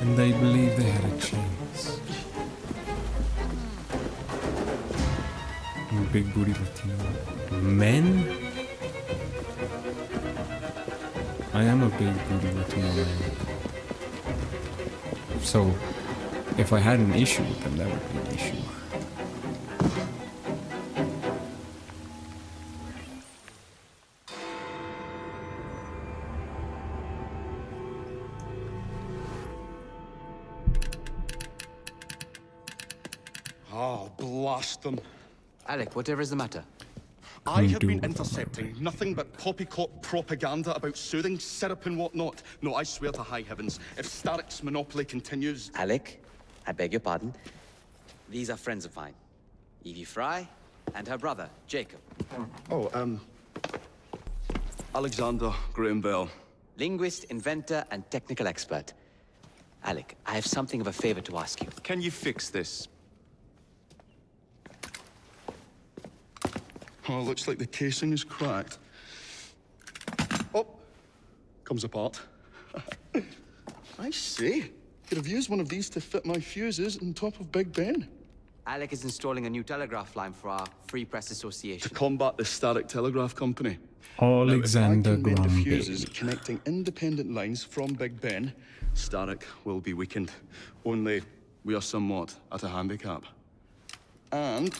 And they believe they had a chance. Big booty Latino men? I am a big booty Latino man. So, if I had an issue with them, that would be an issue. Oh, blast them. Alec, whatever is the matter? I have been intercepting nothing but poppycock propaganda about soothing syrup and whatnot. No, I swear to high heavens, if Starrick's monopoly continues... Alec, I beg your pardon. These are friends of mine. Evie Fry and her brother, Jacob. Oh, Alexander Graham Bell. Linguist, inventor, and technical expert. Alec, I have something of a favor to ask you. Can you fix this? Oh, looks like the casing is cracked. Oh, comes apart. I see. Could have used one of these to fit my fuses on top of Big Ben. Alec is installing a new telegraph line for our Free Press Association. To combat the Starrick Telegraph Company. Alexander Graham Bell. Graham Fuses connecting independent lines from Big Ben, Starrick will be weakened. Only we are somewhat at a handicap. And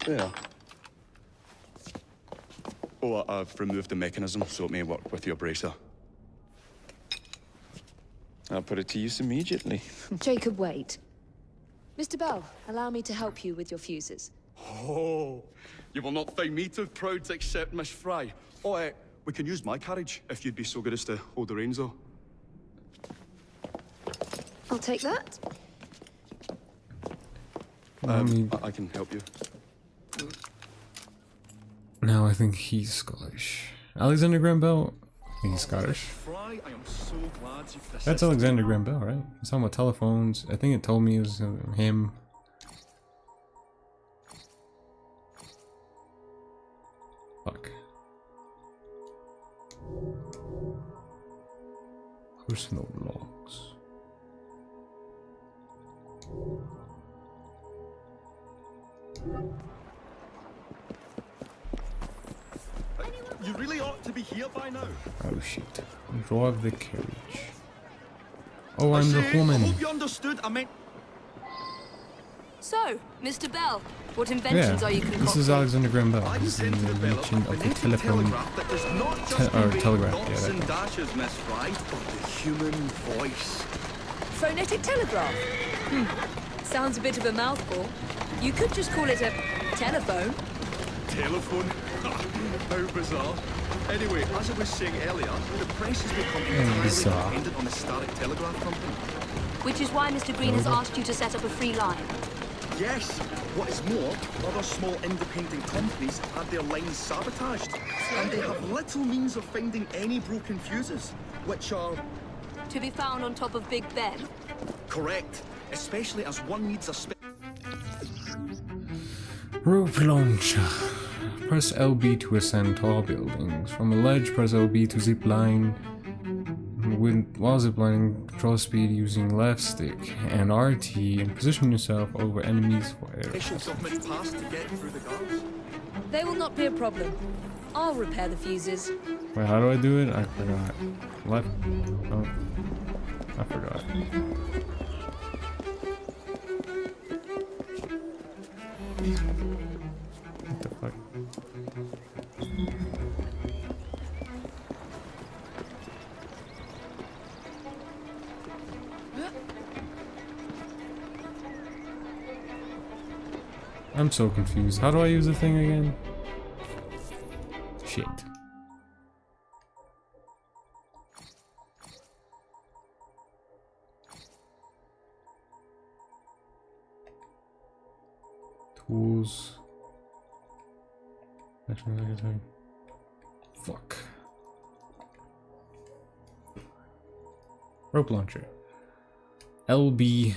there. Oh, I've removed the mechanism so it may work with your bracer. I'll put it to use immediately. Jacob, wait. Mr. Bell, allow me to help you with your fuses. Oh, you will not find me too proud to accept Miss Fry. Oh, we can use my carriage if you'd be so good as to hold the reins, though. I'll take that. I can help you. No, I think he's Scottish. Alexander Graham Bell? He's Scottish. Fry, I am so glad you persisted. That's Alexander Graham Bell, right? He's talking about telephones. I think it told me it was him. Fuck. Personal logs. You really ought to be here by now. Oh shit. Drive the carriage. Oh, I'm the woman. I hope you understood. I meant... So, Mr. Bell, what inventions are you concocting? This is Alexander Graham Bell. He's the invention of the telephone... telegraph, yeah, that dashes, Miss Fry, but the human voice. Phonetic telegraph? Sounds a bit of a mouthful. You could just call it a telephone. Telephone? How bizarre. Anyway, as I was saying earlier, the press has become entirely dependent on the Starrick Telegraph Company. Which is why Mr. Green has asked you to set up a free line. Yes. What is more, other small independent companies have their lines sabotaged, and they have little means of finding any broken fuses, which are... To be found on top of Big Ben? Correct. Especially as one needs a Rope launcher. Press LB to ascend tall buildings. From a ledge, press LB to zip line. While ziplining, control speed using left stick and RT, and position yourself over enemies for air. They will not be a problem. I'll repair the fuses. Wait, how do I do it? I forgot. Left. Oh, I forgot. What the fuck? I'm so confused. How do I use the thing again? Shit. Tools. Fuck. Rope launcher. LB.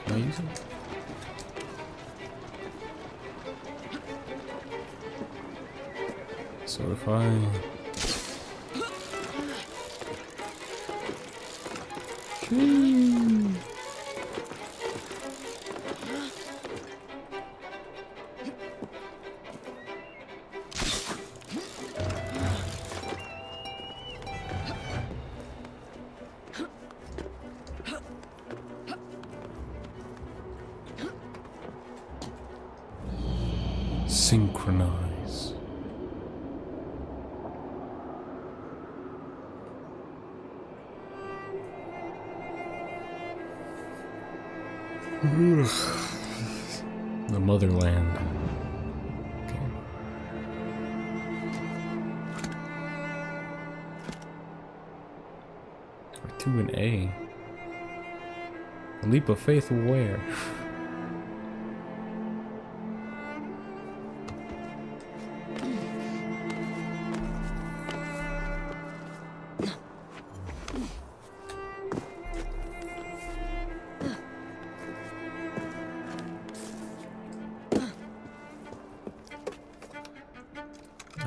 Can I use it? So if I... Synchronize. The motherland. Okay. To an A. A leap of faith where?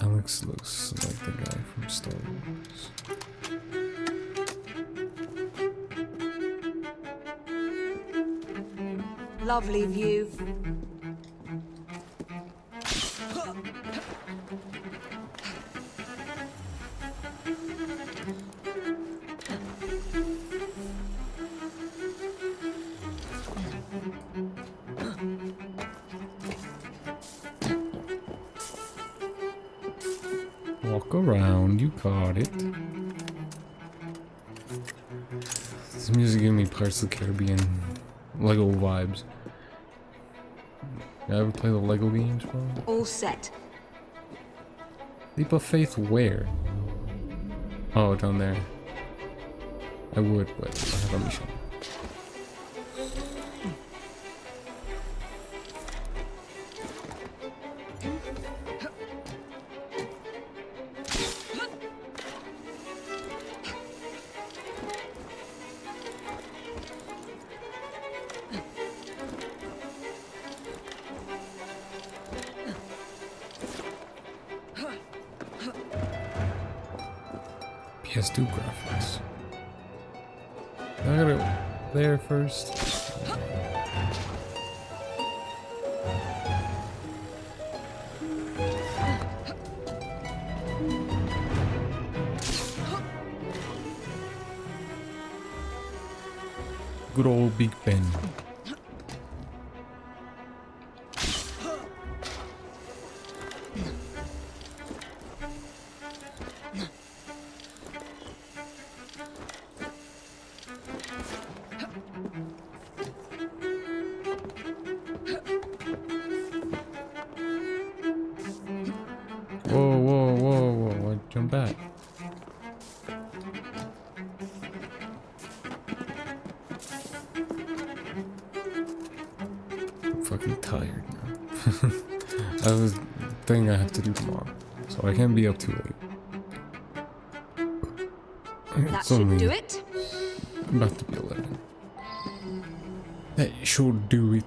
Alex looks like the guy from Star Wars. Lovely view. Walk around, you got it. This music giving me Pirates of the Caribbean Lego vibes. You ever play the Lego games, bro? All set. Leap of faith where? Oh, down there. I would, but I have a mission. PS2 graphics. I gotta go there first. Good old Big Ben. Whoa, whoa, whoa, whoa, I jump back. I'm fucking tired now. I have a thing I have to do tomorrow, so I can't be up too late. That It's should only do it. about to be 11. That should do it.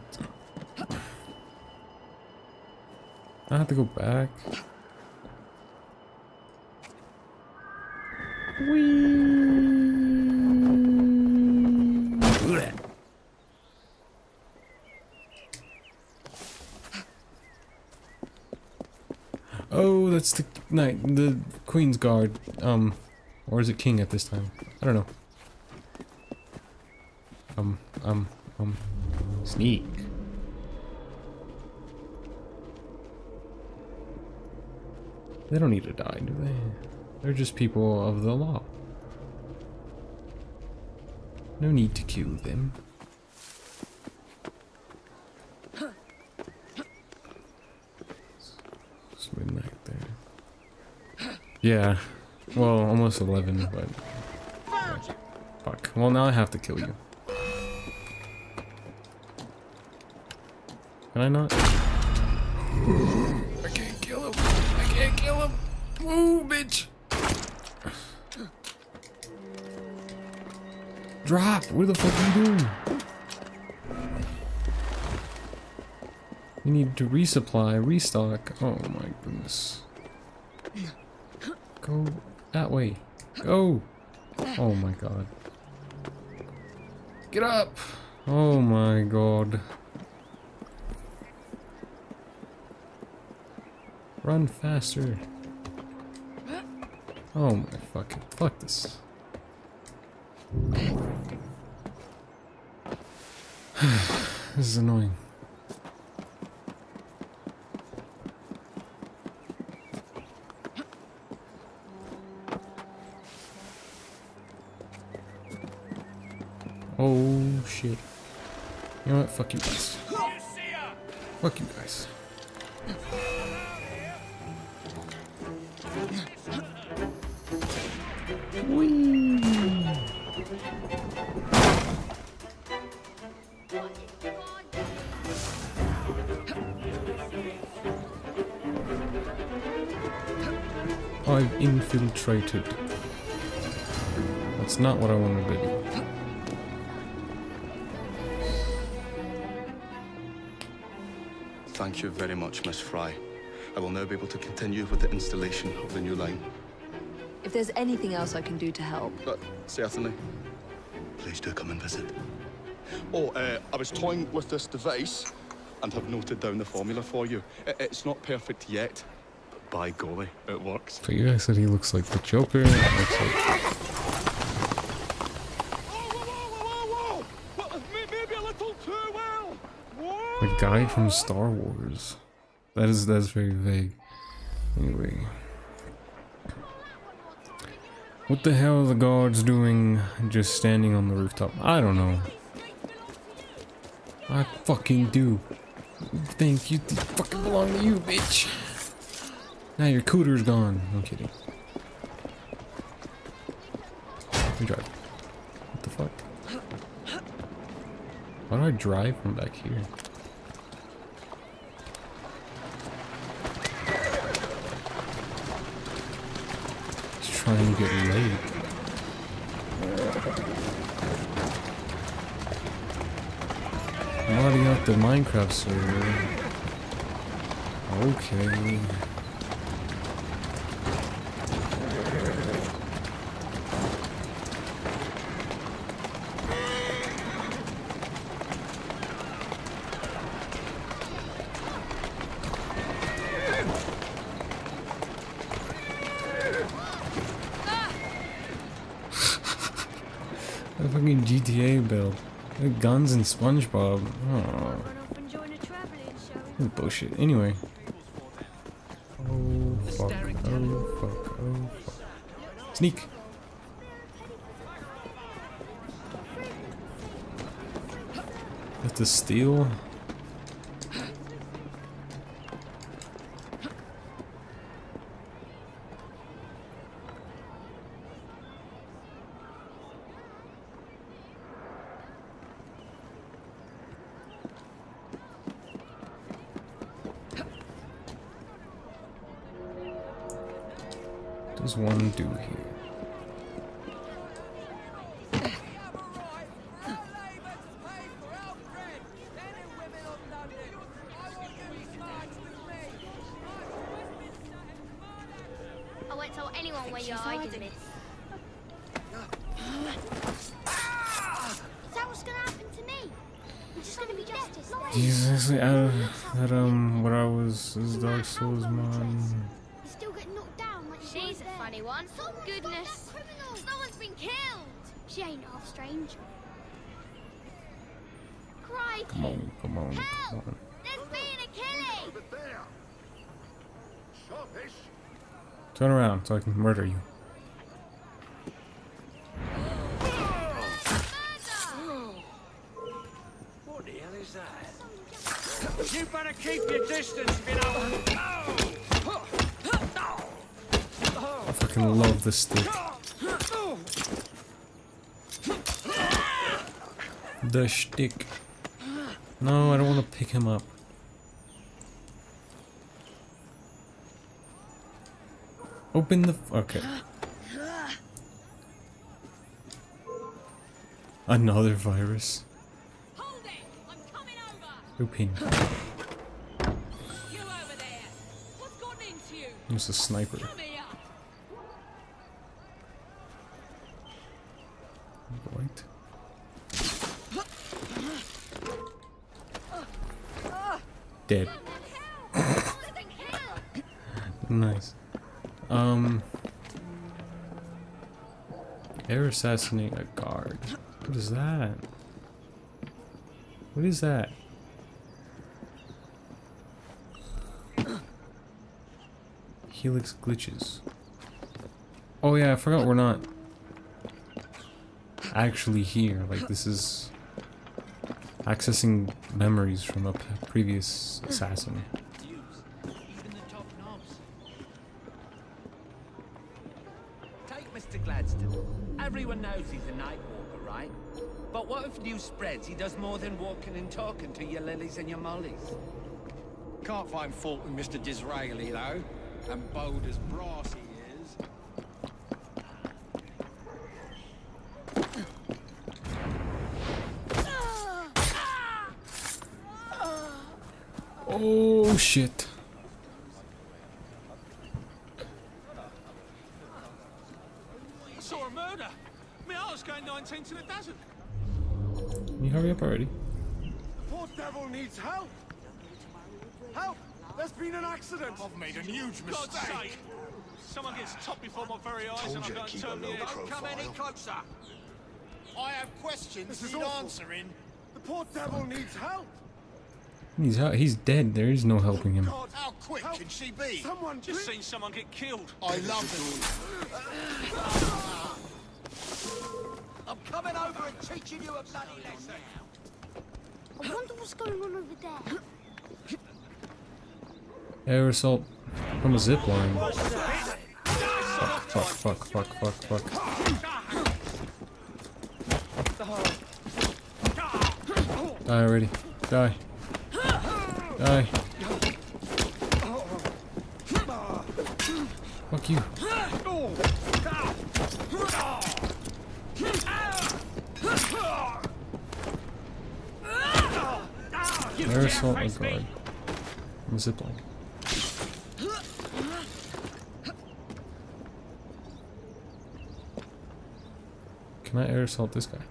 I have to go back. Oh, that's the knight, the Queen's Guard. Or is it King at this time? I don't know. Sneak. They don't need to die, do they? They're just people of the law. No need to kill them. It's midnight there. Yeah. Well, almost 11, but... Fuck. Well, now I have to kill you. Can I not? I can't kill him. I can't kill him. Move, bitch. Drop. What the fuck are you doing? You need to resupply, restock. Oh my goodness. Go that way. Go. Oh my god. Get up. Oh my god. Run faster. Oh my fucking fuck this. This is annoying. Oh shit. You know what? Fuck you guys. Fuck you guys. Whee! I've infiltrated. That's not what I wanted to do. Thank you very much, Miss Fry. I will now be able to continue with the installation of the new line. If there's anything else I can do to help. Certainly. Please do come and visit. Oh, I was toying with this device and have noted down the formula for you. It's not perfect yet, but by golly, it works. So you guys said he looks like the Joker. It looks like... Maybe a little too well. The guy from Star Wars. That's very vague. Anyway. What the hell are the guards doing just standing on the rooftop? I don't know. I fucking do. Think you fucking belong to you, bitch. Now your cooter's gone. I'm kidding. We drive. What the fuck? Why do I drive from back here? Trying to get laid. I'm already out the Minecraft server. Okay. A fucking GTA build. Like guns and SpongeBob. Oh. Bullshit. Anyway. Oh fuck. Oh fuck. Oh fuck. Sneak. Have to steal. What does one do here? I won't tell anyone where you're hiding this. Is that what's gonna happen to me? I'm just gonna be justice. Jesus, that what I was is Dark Souls man. You still get knocked down like she's a funny one. Goodness. No one's been killed. She ain't half strange. Crikey. Come on, come on, come on. There's been a killing. Over there. Sharpish. Turn around so I can murder you. the hell is that? You better keep your distance, if you know. I fucking love this stick. The stick. No, I don't want to pick him up. Open the... okay. Another virus. Open. You over there. What's gotten into you? There's a sniper. Come here. Right. Dead. Nice. Air assassinate a guard. What is that? What is that? Helix glitches. Oh yeah, I forgot we're not actually here. Like, this is accessing memories from a previous assassin. Take Mr. Gladstone. Everyone knows he's a night walker, right? But what if news spreads he does more than walking and talking to your lilies and your mollies? Can't find fault with Mr. Disraeli, though. And bold as brass he is. Oh shit. I saw a murder. My heart's going 19 to the dozen. Can you hurry up already? The poor devil needs help. Help! There's been an accident. I've made a huge God's mistake. sake! Someone gets chopped before my very eyes and I'm going to turn the head. Don't come any closer. I have questions need answering. The poor devil needs help. He's dead. There is no helping him. God, how quick can she be? Someone Just seen someone get killed. I love it. I'm coming over and teaching you a bloody lesson. I wonder what's going on over there. Air assault from a zip line. Fuck. Die already. Die. Die. Fuck you. Air assault a guard. From a zip line. Can I air assault this guy?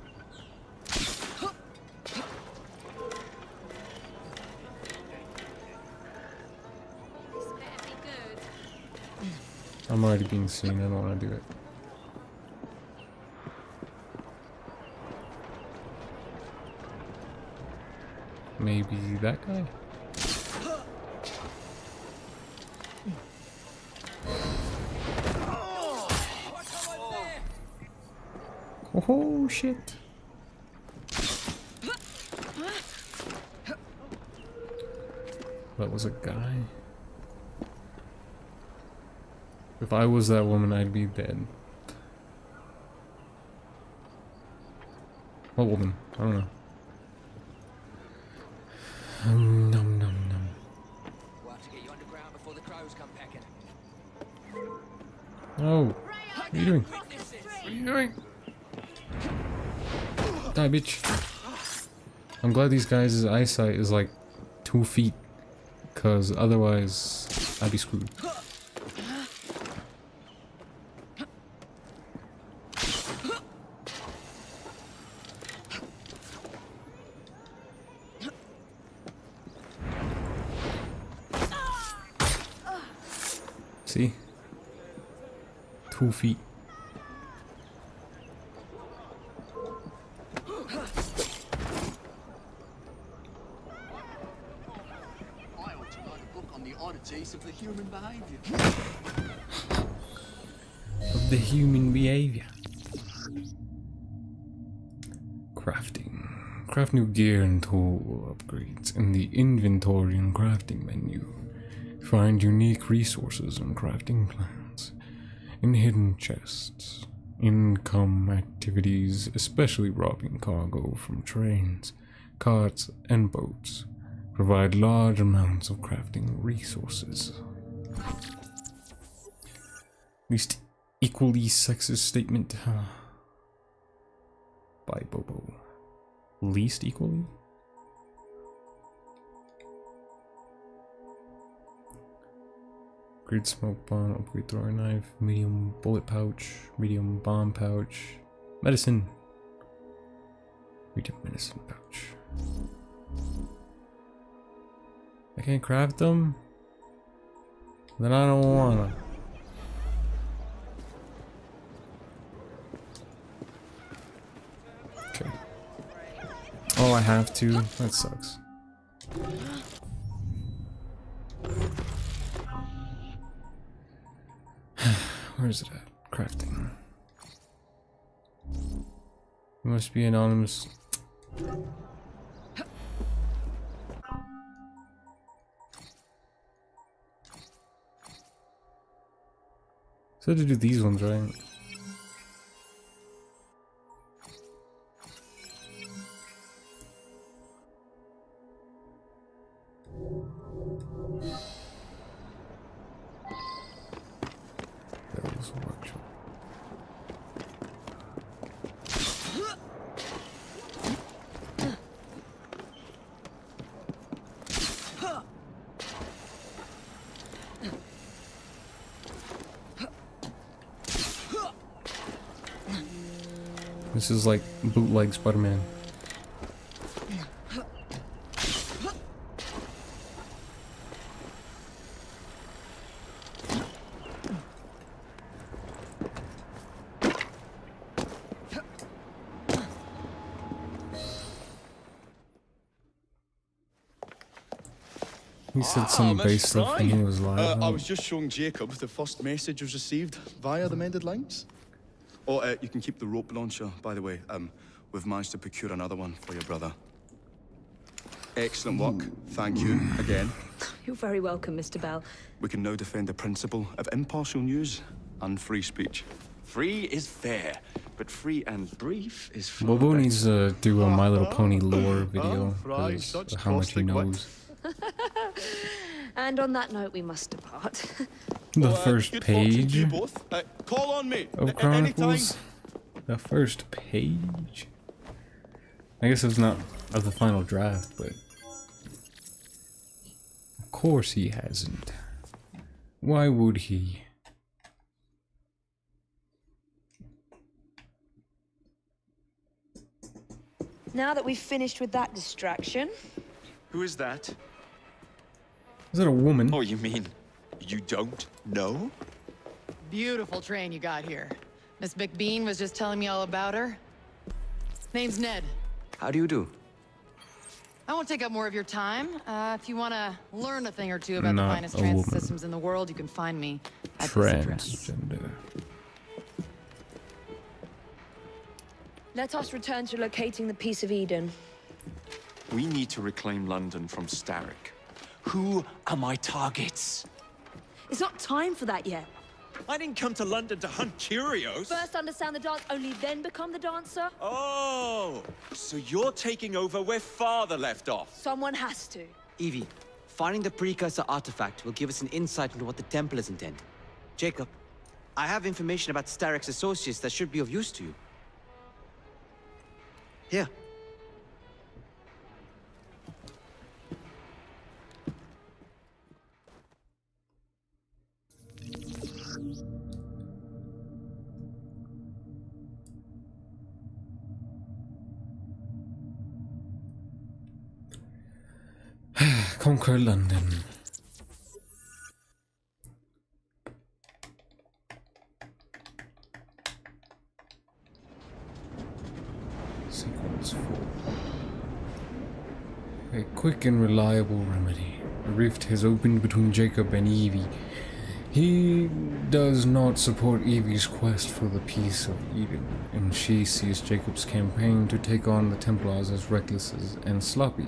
I'm already being seen, I don't want to do it. Maybe that guy? Oh shit. That was a guy. If I was that woman, I'd be dead. What woman? I don't know. Nom. We'll have to get you underground before the crows come pecking. Oh, what are you doing? What are you doing? Die, bitch. I'm glad these guys' eyesight is like 2 feet, cause otherwise I'd be screwed. See? 2 feet. Of the human behavior. Of the human behavior. Crafting. Craft new gear and tool upgrades in the inventory and crafting menu. Find unique resources and crafting plans in hidden chests. Income activities, especially robbing cargo from trains, carts, and boats, provide large amounts of crafting resources. Least equally sexist statement by Bobo. Least equally? Upgrade smoke bomb, upgrade throwing knife, medium bullet pouch, medium bomb pouch, medicine, medium medicine pouch. I can't craft them? Then I don't wanna. Okay. Oh, I have to? That sucks. Where is it at? Crafting. You must be anonymous. So to do these ones, right? Devil's Workshop. This is like bootleg Spider-Man. He said some base stuff when he was live. I was just showing Jacob the first message was received via the mended lines. Oh, you can keep the rope launcher, by the way. We've managed to procure another one for your brother. Excellent work. Thank you again. You're very welcome, Mr. Bell. We can now defend the principle of impartial news and free speech. Free is fair, but free and brief is far Bobo better. needs to do a My Little Pony lore video because of how much he knows. And on that note, we must depart. The first page Call on me of Chronicles. The first page. I guess it's not of the final draft, but of course he hasn't. Why would he? Now that we've finished with that distraction. Who is that? Is that a woman? Oh, you mean you don't know? Beautiful train you got here. Miss McBean was just telling me all about her. Name's Ned. How do you do? I won't take up more of your time. If you want to learn a thing or two about the Not finest a transit woman. systems in the world, you can find me at this address. Transgender. Let us return to locating the Piece of Eden. We need to reclaim London from Starrick. Who are my targets? It's not time for that yet. I didn't come to London to hunt curios. First understand the dance, only then become the dancer. Oh, so you're taking over where Father left off. Someone has to. Evie, finding the precursor artifact will give us an insight into what the Templars intend. Jacob, I have information about Starrick's associates that should be of use to you. Here. Conquer London. Sequence 4. A quick and reliable remedy. A rift has opened between Jacob and Evie. He does not support Evie's quest for the Peace of Eden, and she sees Jacob's campaign to take on the Templars as reckless and sloppy.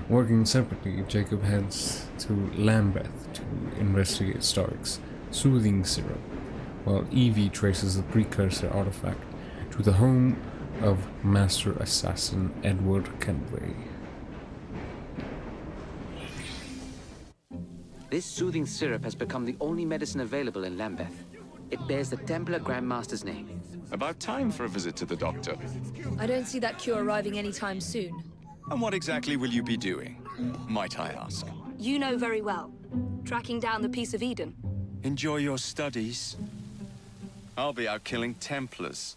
Working separately, Jacob heads to Lambeth to investigate Stark's soothing syrup, while Evie traces the precursor artifact to the home of Master Assassin Edward Kenway. This soothing syrup has become the only medicine available in Lambeth. It bears the Templar Grandmaster's name. About time for a visit to the doctor. I don't see that cure arriving anytime soon. And what exactly will you be doing, might I ask? You know very well. Tracking down the Peace of Eden. Enjoy your studies. I'll be out killing Templars.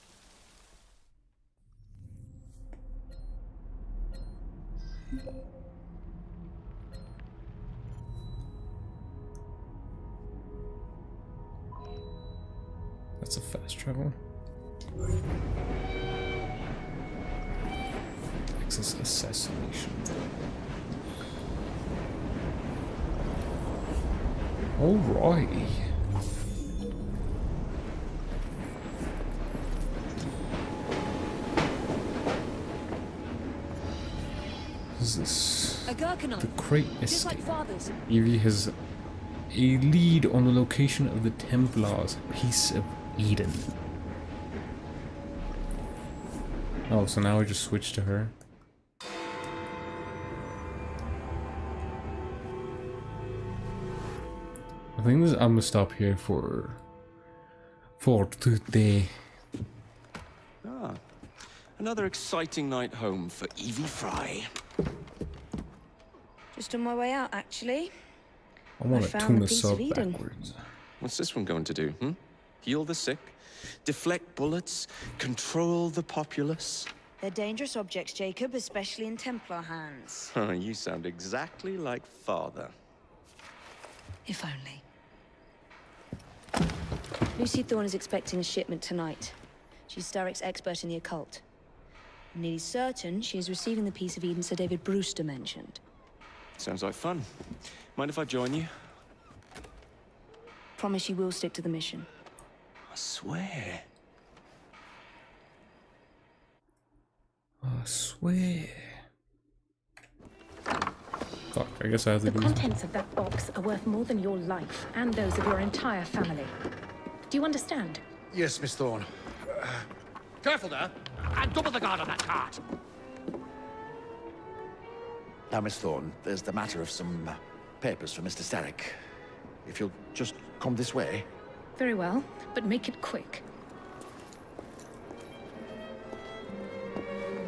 That's a fast travel. Access assassination. Alrighty. What is this? A Gurkhanite. The Great Just Escape. like father's. Evie has a lead on the location of the Templars' Peace of Eden. Oh, so now we just switch to her. I think I'm gonna stop here for today. Ah, another exciting night home for Evie Fry. Just on my way out, actually. I want to found tune the the Peace sub of Eden. backwards. What's this one going to do, Heal the sick, deflect bullets, control the populace? They're dangerous objects, Jacob, especially in Templar hands. You sound exactly like father. If only. Lucy Thorne is expecting a shipment tonight. She's Starrick's expert in the occult. I'm nearly certain she is receiving the Peace of Eden Sir David Brewster mentioned. Sounds like fun. Mind if I join you? Promise you will stick to the mission. I swear. I swear. Fuck, I guess I have to The do this. contents of that box are worth more than your life and those of your entire family. Do you understand? Yes, Miss Thorne. Careful there! And double the guard on that cart! Now, Miss Thorne, there's the matter of some papers for Mr. Starrick. If you'll just come this way. Very well, but make it quick.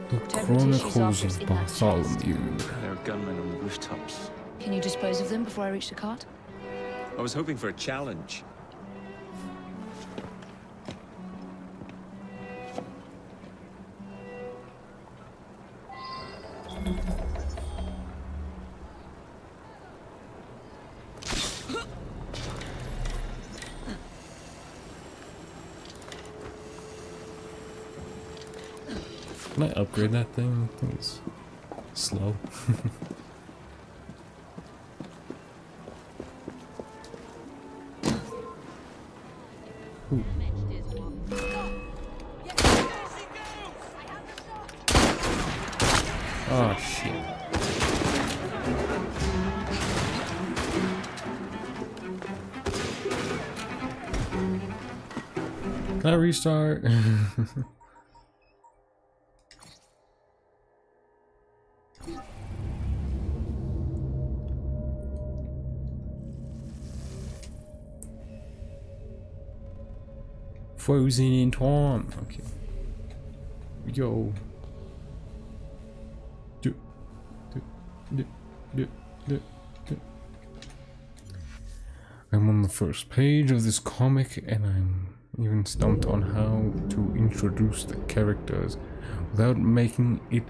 The Chronicles of Bartholomew. There are gunmen on the rooftops. Can you dispose of them before I reach the cart? I was hoping for a challenge. Can I upgrade that thing? I think it's slow. Ooh. Oh shit. Can I restart? Frozen in time. Okay. Yo. I'm on the first page of this comic and I'm even stumped on how to introduce the characters without making it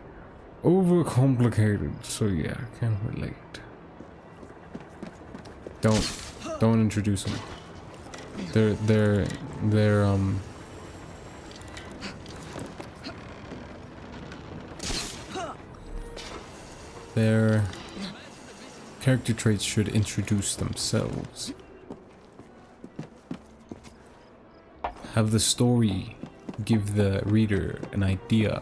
overcomplicated. So yeah, I can relate. Don't introduce them. Their character traits should introduce themselves. Have the story give the reader an idea.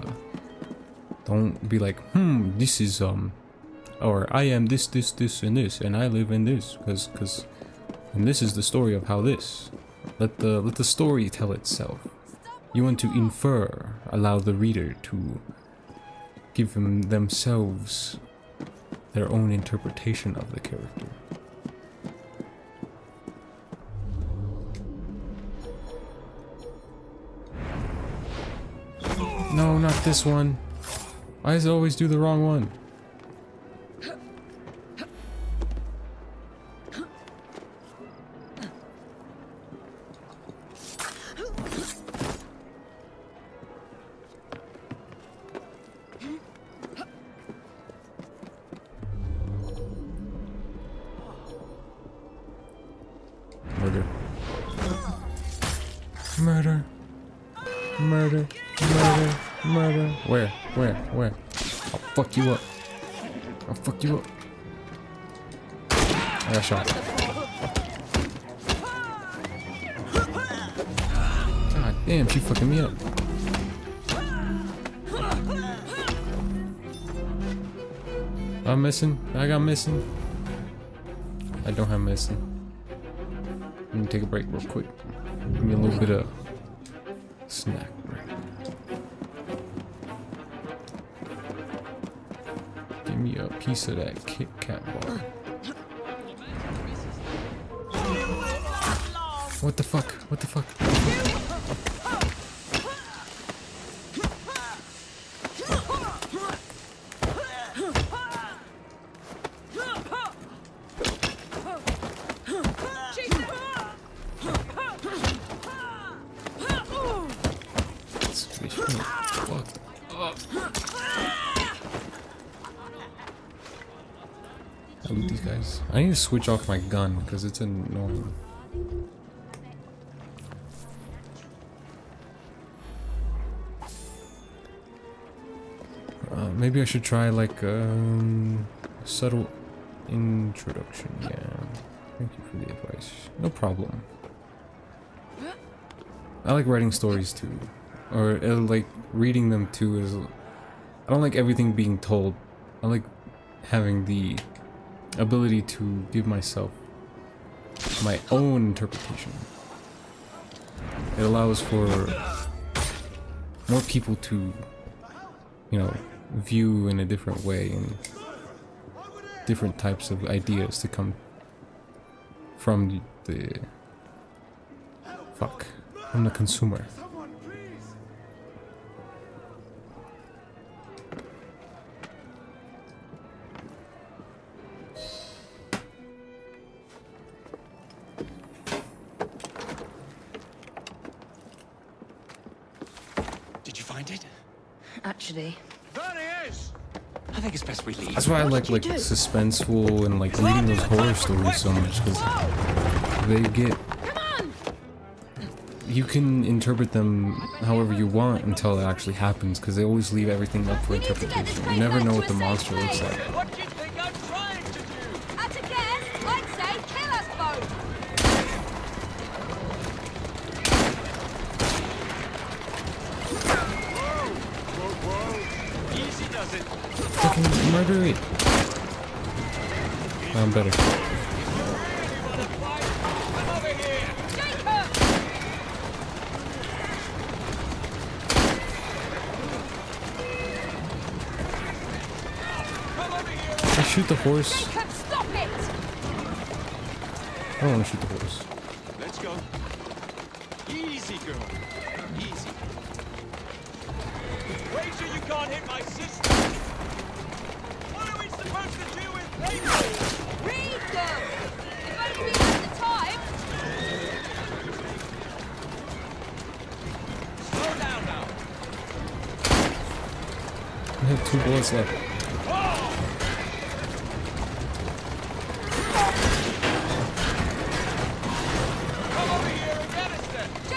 Don't be like, this is or I am this, and this, and I live in this, because, and this is the story of how this. Let the story tell itself. You want to infer, allow the reader to give themselves their own interpretation of the character. No, not this one. Why does it always do the wrong one? Murder. Murder. Murder. Murder. Murder. Where? I'll fuck you up. I'll fuck you up. I got shot. God damn, she fucking me up. I'm missing. I got missing. I don't have missing. Let me take a break real quick. Give me a little bit of snack break. Give me a piece of that Kit Kat bar. What the fuck? What the fuck? I loot these guys. I need to switch off my gun because it's annoying. Maybe I should try like subtle introduction. Yeah. Thank you for the advice. No problem. I like writing stories too, or like reading them too. I don't like everything being told. I like having the ability to give myself my own interpretation. It allows for more people to, you know, view in a different way, and different types of ideas to come from the consumer. Did you find it? Actually. There he is! I think it's best we leave. That's why I like suspenseful and like reading those horror stories so much, because they get. You can interpret them however you want until it actually happens, because they always leave everything up for interpretation. You never know what the monster looks like. What do you think I'm trying to do? At a guess, I'd say kill us both. Whoa. Easy does it. Fucking murder it. I'm better. Shoot the horse. Stop it! I don't want to shoot the horse. Let's go. Easy, girl. Easy. Wager you can't hit my sister. What are we supposed to do with papers? Read them! If only we had the time! Slow down now. I have 2 bullets left.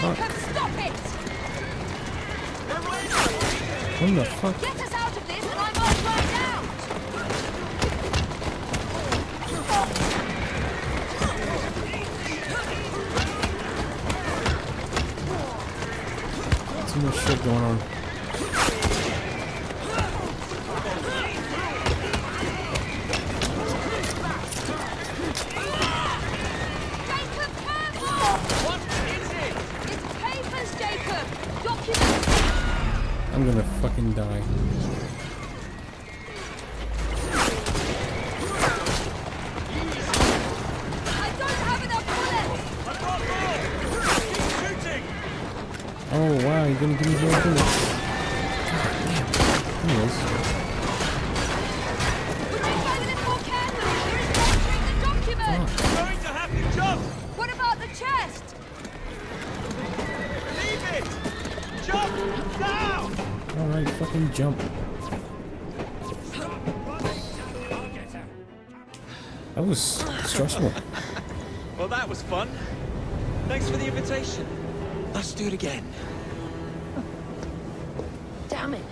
Stop it! What the fuck? Get us out of this and I'm all right out! shit going on. I'm gonna fucking die. Oh wow, you're gonna give me more bullets. Anyways. Going to have to jump! What about the chest? Leave it! Jump! Now! Alright, fucking jump. That was stressful. Well, that was fun. Thanks for the invitation. Let's do it again. Damn it.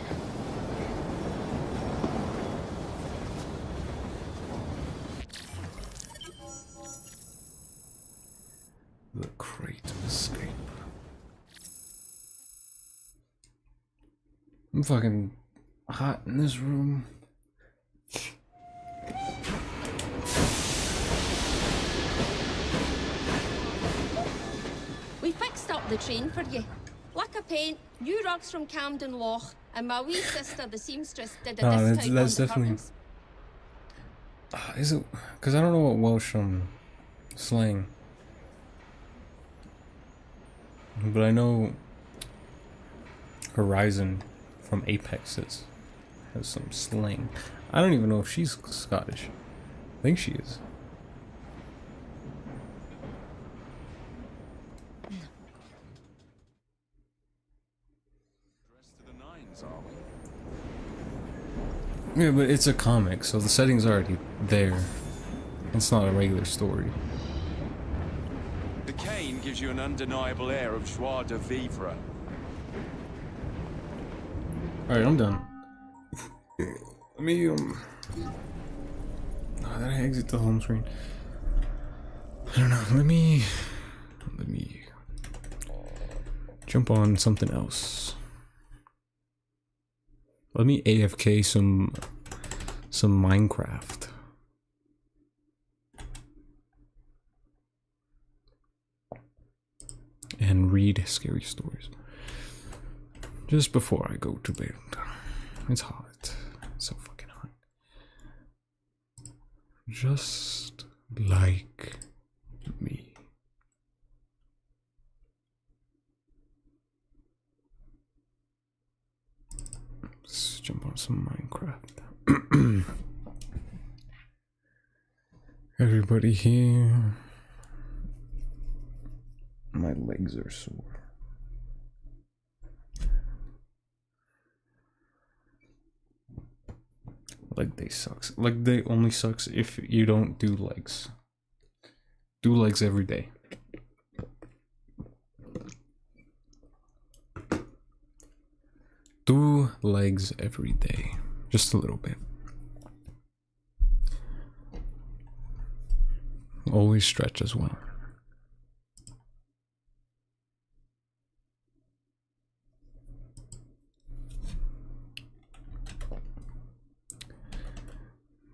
The crate of escape. I'm fucking hot in this room. We fixed up the train for you. Lack of paint, new rugs from Camden Loch, and my wee sister, the seamstress, did a discount that's on the definitely. curtains. Is it? Because I don't know what Welsh slang. But I know Horizon from Apex has some slang. I don't even know if she's Scottish. I think she is. Yeah, but it's a comic, so the setting's already there. It's not a regular story. The cane gives you an undeniable air of joie de vivre. Alright, I'm done. Let me, then I exit the home screen. I don't know, let me jump on something else. Let me AFK some Minecraft. And read scary stories. Just before I go to bed. It's hot. It's so fucking hot. Just like me. Let's jump on some Minecraft. Everybody here. My legs are sore. Leg day sucks. Leg day only sucks if you don't do legs. Do legs every day. Do legs every day. Just a little bit. Always stretch as well.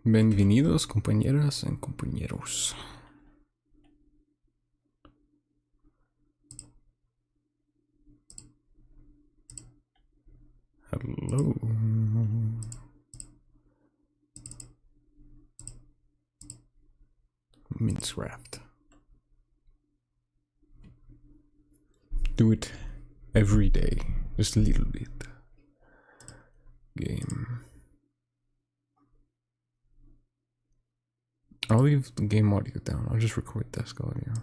Bienvenidos, compañeras and compañeros. Hello. Minecraft. Do it every day, just a little bit. Game. I'll leave the game audio down. I'll just record desk audio.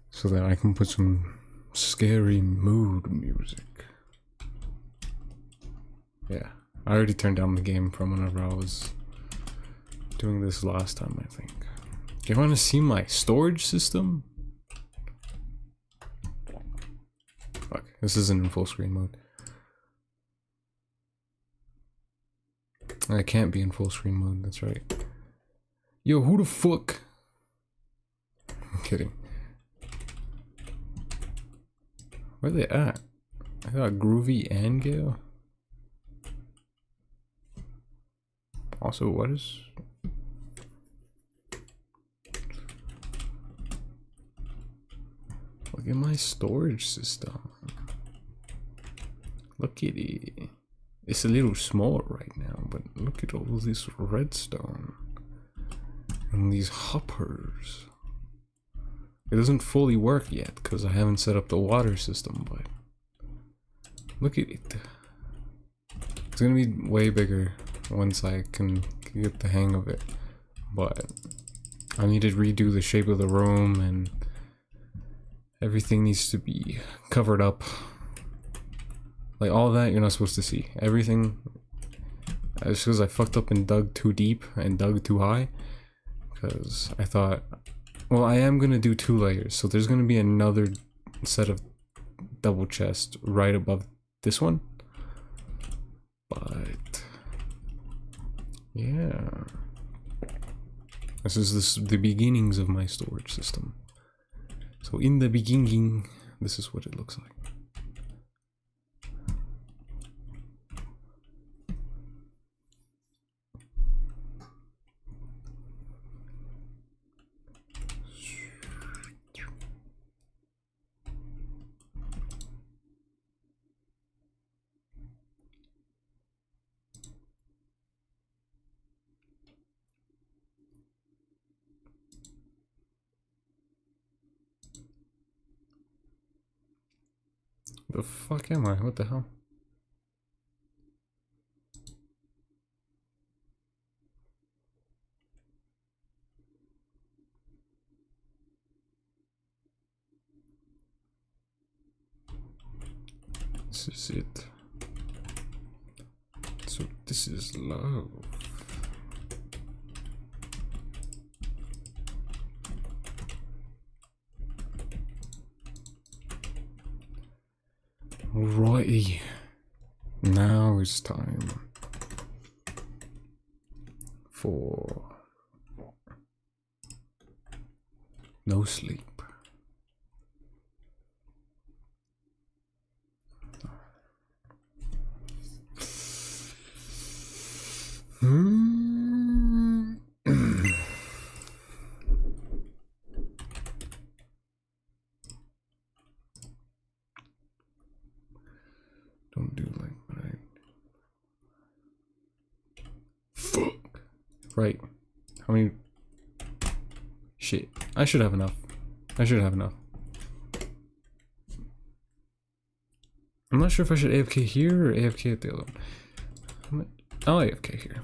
So that I can put some scary mood music. Yeah, I already turned down the game from whenever I was doing this last time, I think. Do you want to see my storage system? Fuck, this isn't in full screen mode. I can't be in full screen mode, that's right. Yo, who the fuck? I'm kidding. Where they at? I got Groovy and Gale. Also, what is... Look at my storage system. Look at it. It's a little small right now, but look at all this redstone. And these hoppers. It doesn't fully work yet, because I haven't set up the water system, but... Look at it. It's gonna be way bigger once I can get the hang of it. But I need to redo the shape of the room, and everything needs to be covered up. Like all that you're not supposed to see. Everything. It's because I fucked up and dug too deep and dug too high. Because I thought, well, I am gonna do 2 layers, so there's gonna be another set of double chests right above this one. But yeah, this is the beginnings of my storage system. So in the beginning, this is what it looks like. The fuck am I? What the hell? This is it. So this is love. Alrighty, now it's time for no sleep. Don't do like what I... Fuck. Right. How many... Shit. I should have enough. I should have enough. I'm not sure if I should AFK here or AFK at the other one. I'll AFK here.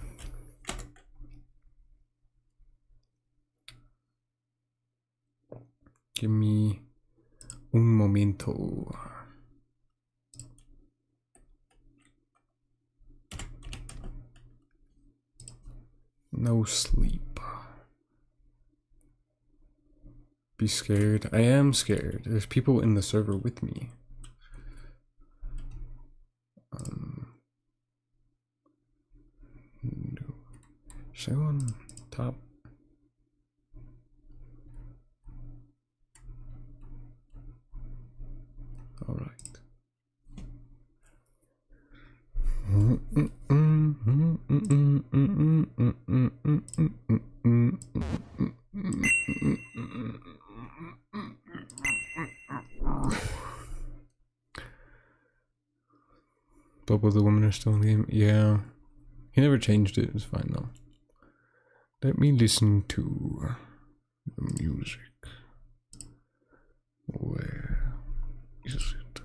Give me un momento. No sleep. Be scared. I am scared. There's people in the server with me. No. Should I go on top? All right. Bubble the women are still in the game. Yeah. He never changed it. It's fine though. Let me listen to the music. Where is it?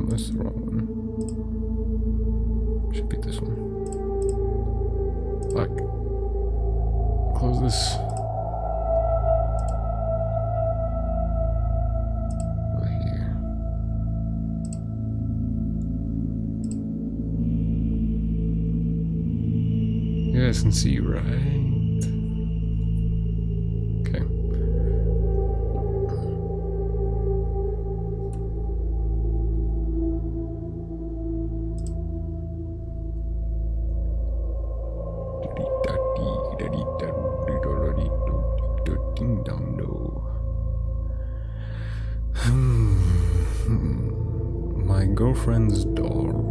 That's the wrong one. Should be this one. this? Yes, and see, right? Okay. My girlfriend's doll.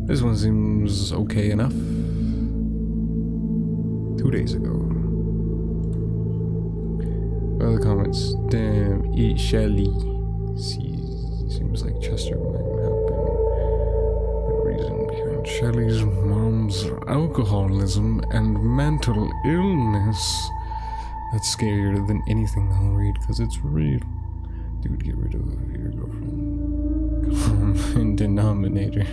This one seems okay enough. 2 days ago. Other comments. Damn, eat Shelly. Seems like Chester might have been the reason behind Shelly's mom's alcoholism and mental illness. That's scarier than anything I'll read because it's real. Dude, get rid of your girlfriend. Common denominator.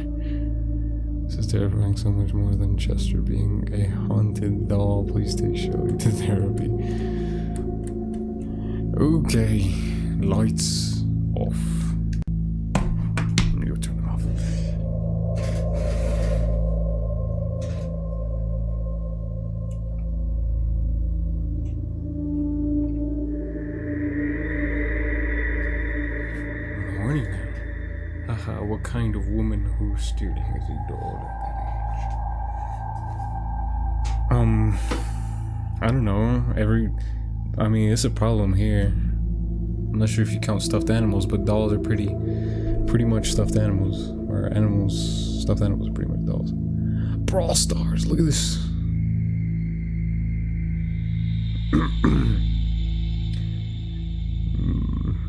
This is terrifying so much more than Chester being a haunted doll. Please take Shelly to therapy. Okay, lights off. I'm gonna turn them off. Morning. Haha, what kind of woman who still has a doll at that age? I don't know. I mean, it's a problem here. I'm not sure if you count stuffed animals, but dolls are pretty much stuffed animals. Or stuffed animals are pretty much dolls. Brawl Stars, look at this.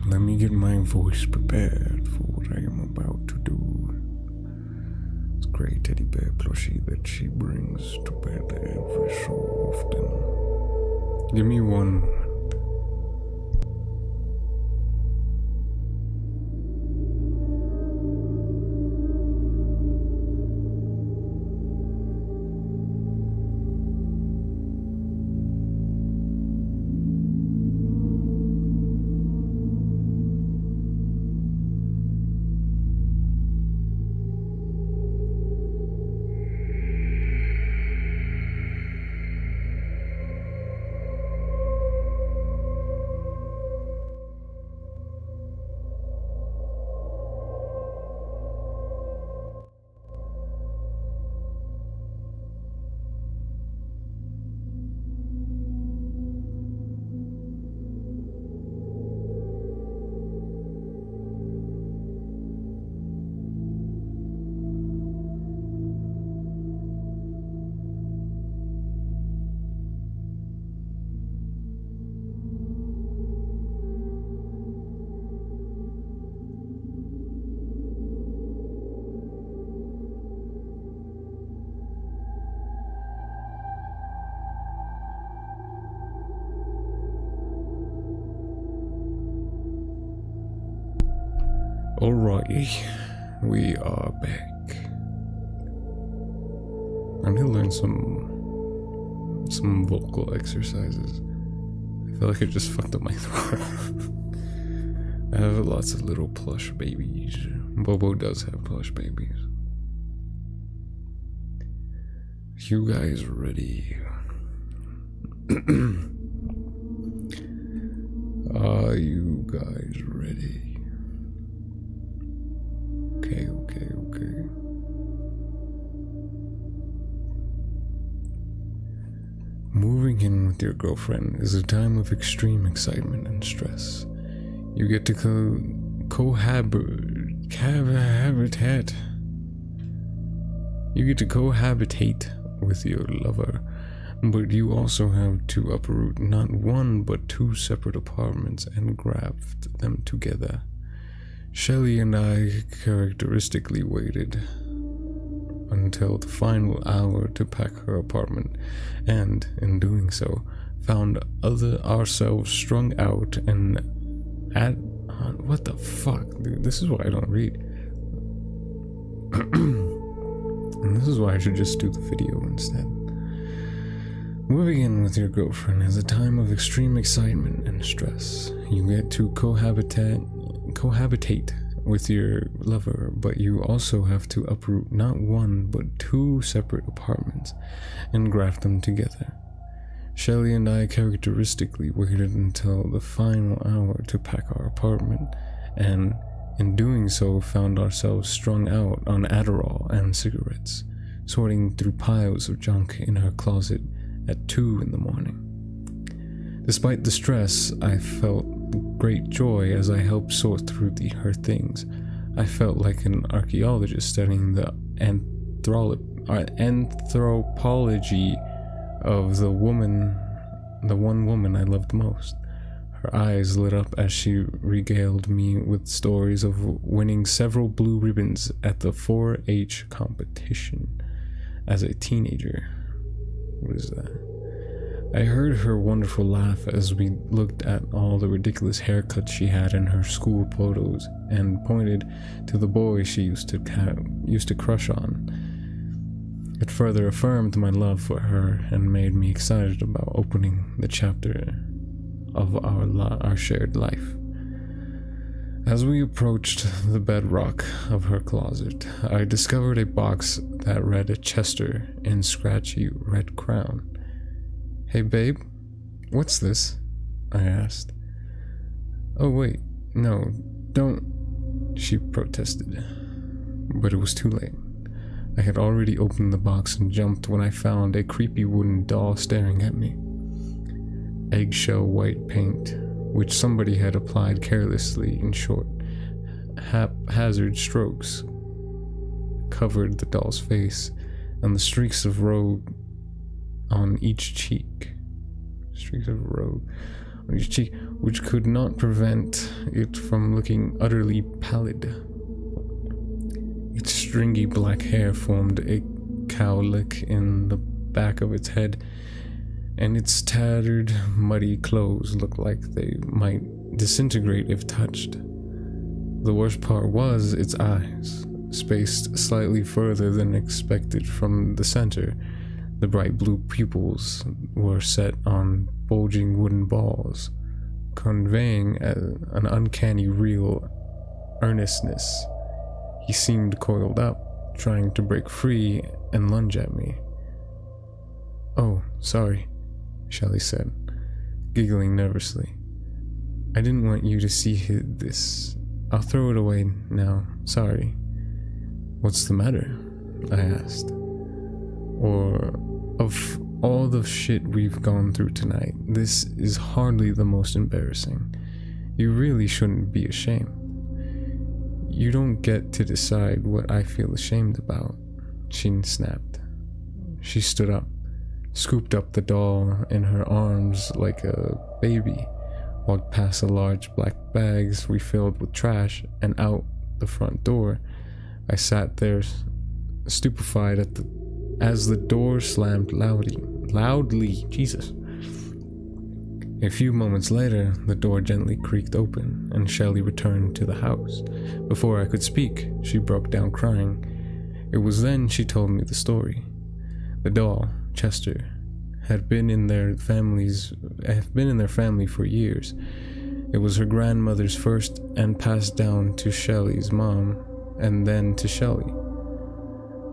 Let me get my voice prepared for what I am about to do. It's a great teddy bear plushie that she brings to bed every so often. Give me one moment. Alrighty, we are back. I'm gonna learn some vocal exercises. I feel like I just fucked up my throat. I have lots of little plush babies. Bobo does have plush babies. You guys ready? Are you guys ready? Okay. Moving in with your girlfriend is a time of extreme excitement and stress. You get to cohabitate. You get to cohabitate with your lover, but you also have to uproot not one but two separate apartments and graft them together. Shelley and I characteristically waited until the final hour to pack her apartment, and in doing so, found ourselves strung out and at what the fuck, dude? This is why I don't read. And this is why I should just do the video instead. Moving in with your girlfriend is a time of extreme excitement and stress. You get to cohabitate with your lover, but you also have to uproot not one but 2 separate apartments and graft them together. Shelley and I characteristically waited until the final hour to pack our apartment, and in doing so found ourselves strung out on Adderall and cigarettes, sorting through piles of junk in her closet at 2 in the morning. Despite the stress, I felt great joy as I helped sort through her things. I felt like an archaeologist studying the anthropology of the one woman I loved most. Her eyes lit up as she regaled me with stories of winning several blue ribbons at the 4-H competition as a teenager. What is that? I heard her wonderful laugh as we looked at all the ridiculous haircuts she had in her school photos and pointed to the boy she used to crush on. It further affirmed my love for her and made me excited about opening the chapter of our shared life. As we approached the bedrock of her closet, I discovered a box that read a Chester in scratchy red crown. "Hey babe, what's this?" I asked. "Oh wait, no, don't," she protested. But it was too late. I had already opened the box and jumped when I found a creepy wooden doll staring at me. Eggshell white paint, which somebody had applied carelessly in short, haphazard strokes, covered the doll's face, and the streaks of rogue on each cheek, which could not prevent it from looking utterly pallid. Its stringy black hair formed a cowlick in the back of its head, and its tattered, muddy clothes looked like they might disintegrate if touched. The worst part was its eyes, spaced slightly further than expected from the center. The bright blue pupils were set on bulging wooden balls, conveying an uncanny real earnestness. He seemed coiled up, trying to break free and lunge at me. "Oh, sorry," Shelley said, giggling nervously. "I didn't want you to see this. I'll throw it away now. Sorry." "What's the matter?" I asked. "Or, of all the shit we've gone through tonight, this is hardly the most embarrassing. You really shouldn't be ashamed. You don't get to decide what I feel ashamed about," she snapped. She stood up, scooped up the doll in her arms like a baby, walked past the large black bags refilled with trash and out the front door. I sat there, stupefied as the door slammed loudly. Jesus. A few moments later, the door gently creaked open, and Shelley returned to the house. Before I could speak, she broke down crying. It was then she told me the story. The doll, Chester, had been in their family for years. It was her grandmother's first and passed down to Shelley's mom, and then to Shelley.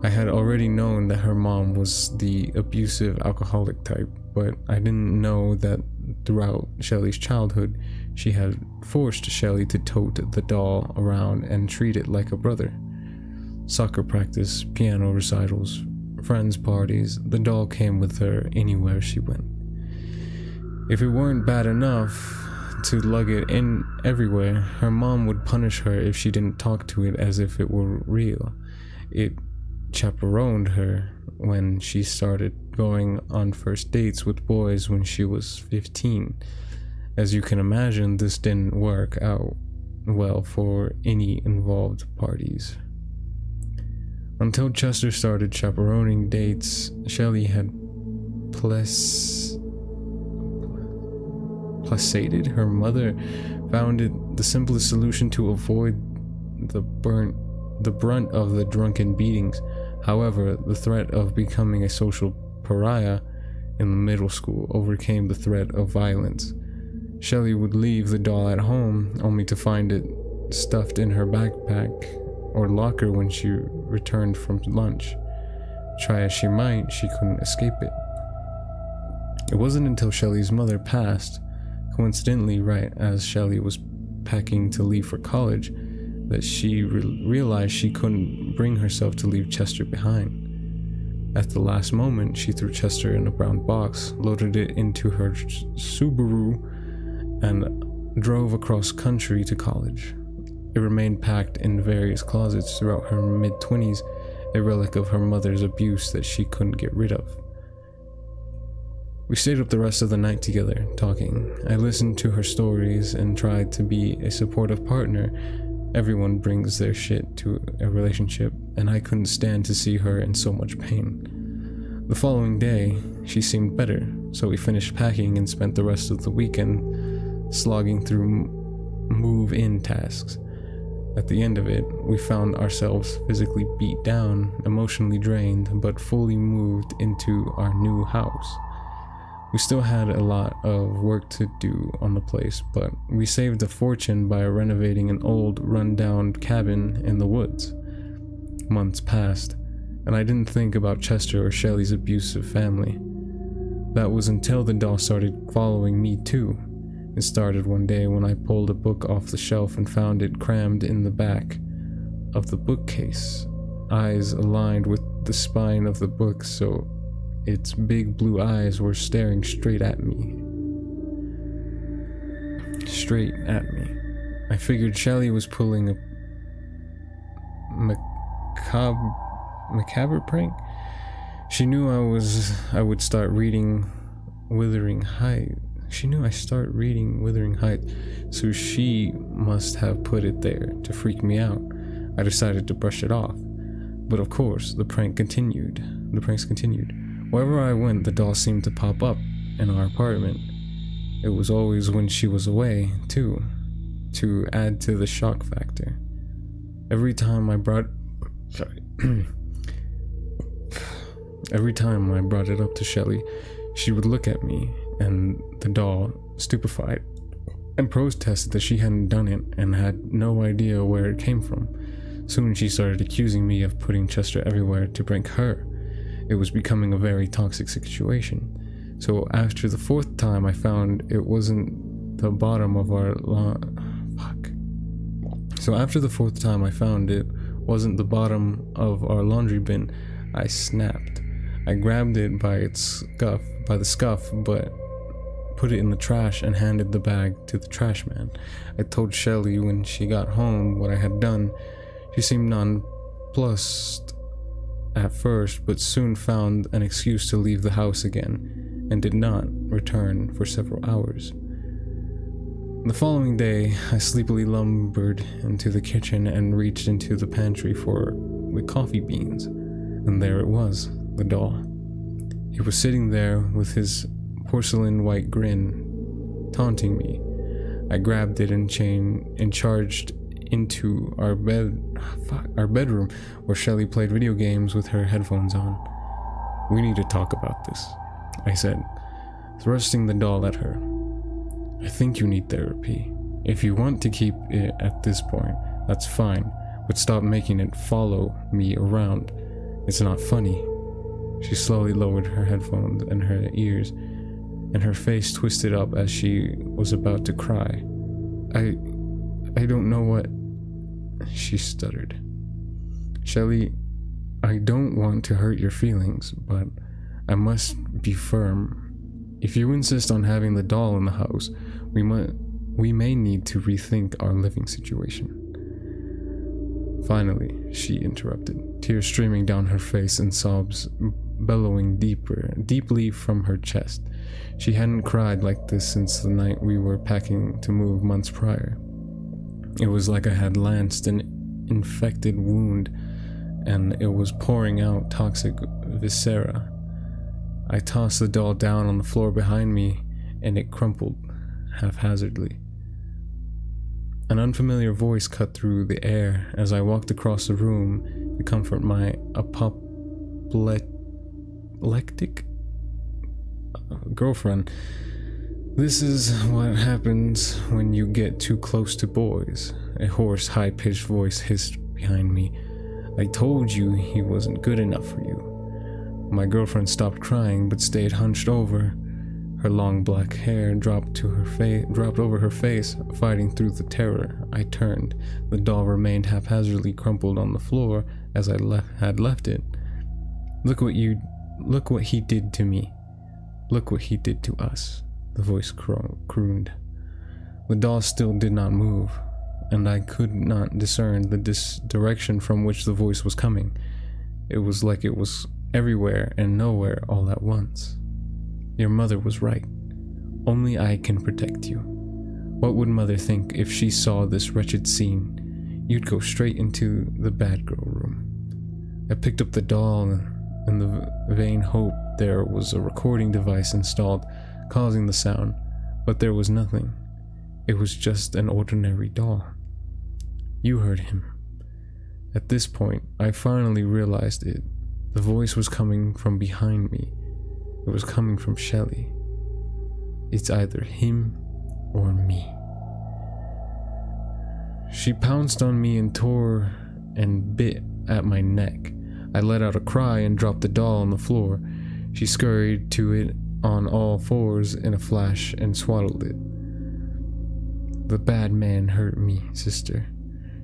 I had already known that her mom was the abusive alcoholic type, but I didn't know that throughout Shelley's childhood, she had forced Shelley to tote the doll around and treat it like a brother. Soccer practice, piano recitals, friends' parties, the doll came with her anywhere she went. If it weren't bad enough to lug it in everywhere, her mom would punish her if she didn't talk to it as if it were real. It chaperoned her when she started going on first dates with boys when she was 15. As you can imagine, this didn't work out well for any involved parties. Until Chester started chaperoning dates, Shelley had placated her mother, found it the simplest solution to avoid the brunt of the drunken beatings. However, the threat of becoming a social pariah in the middle school overcame the threat of violence. Shelley would leave the doll at home only to find it stuffed in her backpack or locker when she returned from lunch. Try as she might, she couldn't escape it. It wasn't until Shelley's mother passed, coincidentally right as Shelley was packing to leave for college, that she realized she couldn't bring herself to leave Chester behind. At the last moment, she threw Chester in a brown box, loaded it into her Subaru, and drove across country to college. It remained packed in various closets throughout her mid-20s, a relic of her mother's abuse that she couldn't get rid of. We stayed up the rest of the night together, talking. I listened to her stories and tried to be a supportive partner. Everyone brings their shit to a relationship, and I couldn't stand to see her in so much pain. The following day, she seemed better, so we finished packing and spent the rest of the weekend slogging through move-in tasks. At the end of it, we found ourselves physically beat down, emotionally drained, but fully moved into our new house. We still had a lot of work to do on the place, but we saved a fortune by renovating an old, run-down cabin in the woods. Months passed, and I didn't think about Chester or Shelley's abusive family. That was until the doll started following me too. It started one day when I pulled a book off the shelf and found it crammed in the back of the bookcase, eyes aligned with the spine of the book so its big blue eyes were staring straight at me. I figured Shelley was pulling a macabre prank. She knew I would start reading Wuthering Heights. She knew I start reading Wuthering Heights, so she must have put it there to freak me out. I decided to brush it off. But of course, the pranks continued. Wherever I went, the doll seemed to pop up in our apartment. It was always when she was away, too, to add to the shock factor. Every time I brought it up to Shelley, she would look at me and the doll, stupefied, and protested that she hadn't done it and had no idea where it came from. Soon she started accusing me of putting Chester everywhere to prank her. It was becoming a very toxic situation. So after the fourth time I found it wasn't the bottom of our laundry bin, I snapped. I grabbed it by the scuff, but put it in the trash and handed the bag to the trash man. I told Shelley when she got home what I had done. She seemed nonplussed at first, but soon found an excuse to leave the house again, and did not return for several hours. The following day, I sleepily lumbered into the kitchen and reached into the pantry for the coffee beans, and there it was, the doll. He was sitting there with his porcelain white grin, taunting me. I grabbed it and charged into our bedroom where Shelley played video games with her headphones on. "We need to talk about this," I said, thrusting the doll at her. "I think you need therapy. If you want to keep it at this point, that's fine, but stop making it follow me around. It's not funny." She slowly lowered her headphones and her ears, and her face twisted up as she was about to cry. I don't know what," she stuttered. "Shelley, I don't want to hurt your feelings, but I must be firm. If you insist on having the doll in the house, we may need to rethink our living situation." Finally, she interrupted, tears streaming down her face and sobs bellowing deeply from her chest. She hadn't cried like this since the night we were packing to move months prior. It was like I had lanced an infected wound, and it was pouring out toxic viscera. I tossed the doll down on the floor behind me, and it crumpled haphazardly. An unfamiliar voice cut through the air as I walked across the room to comfort my epileptic girlfriend. This is what happens when you get too close to boys. A hoarse, high-pitched voice hissed behind me. I told you he wasn't good enough for you. My girlfriend stopped crying but stayed hunched over. Her long black hair dropped over her face, fighting through the terror. I turned. The doll remained haphazardly crumpled on the floor as I had left it. Look what he did to me. Look what he did to us, the voice crooned. The doll still did not move, and I could not discern the direction from which the voice was coming. It was like it was everywhere and nowhere all at once. Your mother was right. Only I can protect you. What would Mother think if she saw this wretched scene? You'd go straight into the bad girl room. I picked up the doll in the vain hope there was a recording device installed, causing the sound, but there was nothing. It was just an ordinary doll. You heard him. At this point, I finally realized it. The voice was coming from behind me. It was coming from Shelley. It's either him or me. She pounced on me and tore and bit at my neck. I let out a cry and dropped the doll on the floor. She scurried to it on all fours in a flash and swaddled it. The bad man hurt me, sister,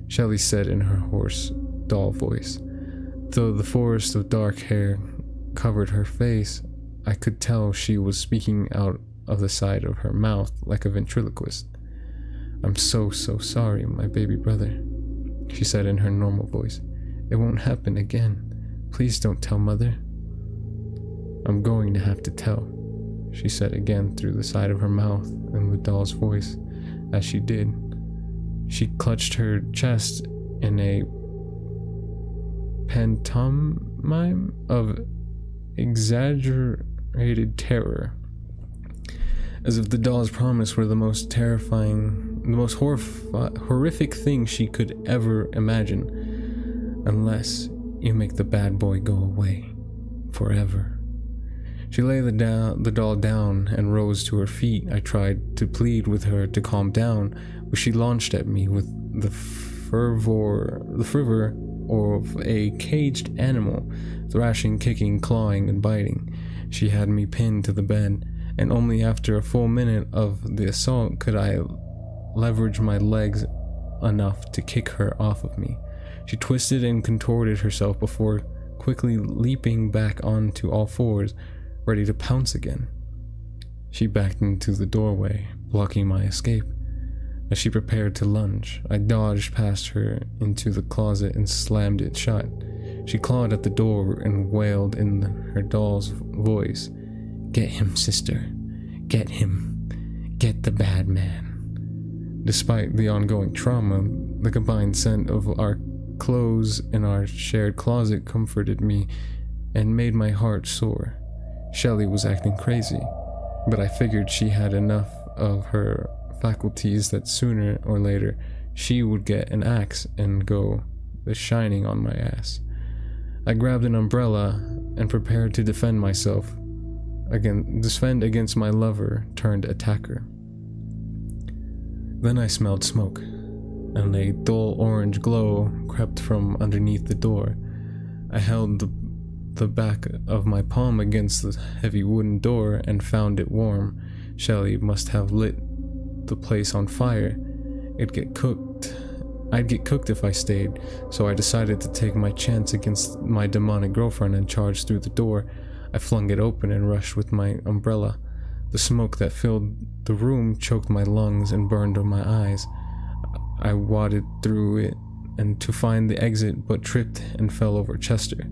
Shelley said in her hoarse, doll voice. Though the forest of dark hair covered her face, I could tell she was speaking out of the side of her mouth like a ventriloquist. I'm so sorry, my baby brother, she said in her normal voice. It won't happen again. Please don't tell Mother. I'm going to have to tell, she said again through the side of her mouth in the doll's voice. As she did, she clutched her chest in a pantomime of exaggerated terror, as if the doll's promise were the most terrifying, the most horrific thing she could ever imagine, unless you make the bad boy go away forever. She lay the doll down and rose to her feet. I tried to plead with her to calm down, but she launched at me with the fervor of a caged animal, thrashing, kicking, clawing, and biting. She had me pinned to the bed, and only after a full minute of the assault could I leverage my legs enough to kick her off of me. She twisted and contorted herself before quickly leaping back onto all fours, ready to pounce again. She backed into the doorway, blocking my escape. As she prepared to lunge, I dodged past her into the closet and slammed it shut. She clawed at the door and wailed in her doll's voice, "Get him, sister. Get him. Get the bad man." Despite the ongoing trauma, the combined scent of our clothes in our shared closet comforted me and made my heart soar. Shelley was acting crazy, but I figured she had enough of her faculties that sooner or later she would get an axe and go the shining on my ass. I grabbed an umbrella and prepared to defend against my lover turned attacker. Then I smelled smoke, and a dull orange glow crept from underneath the door. I held the back of my palm against the heavy wooden door and found it warm. Shelley must have lit the place on fire. I'd get cooked if I stayed, so I decided to take my chance against my demonic girlfriend and charged through the door. I flung it open and rushed with my umbrella. The smoke that filled the room choked my lungs and burned my eyes. I waded through it and to find the exit, but tripped and fell over Chester.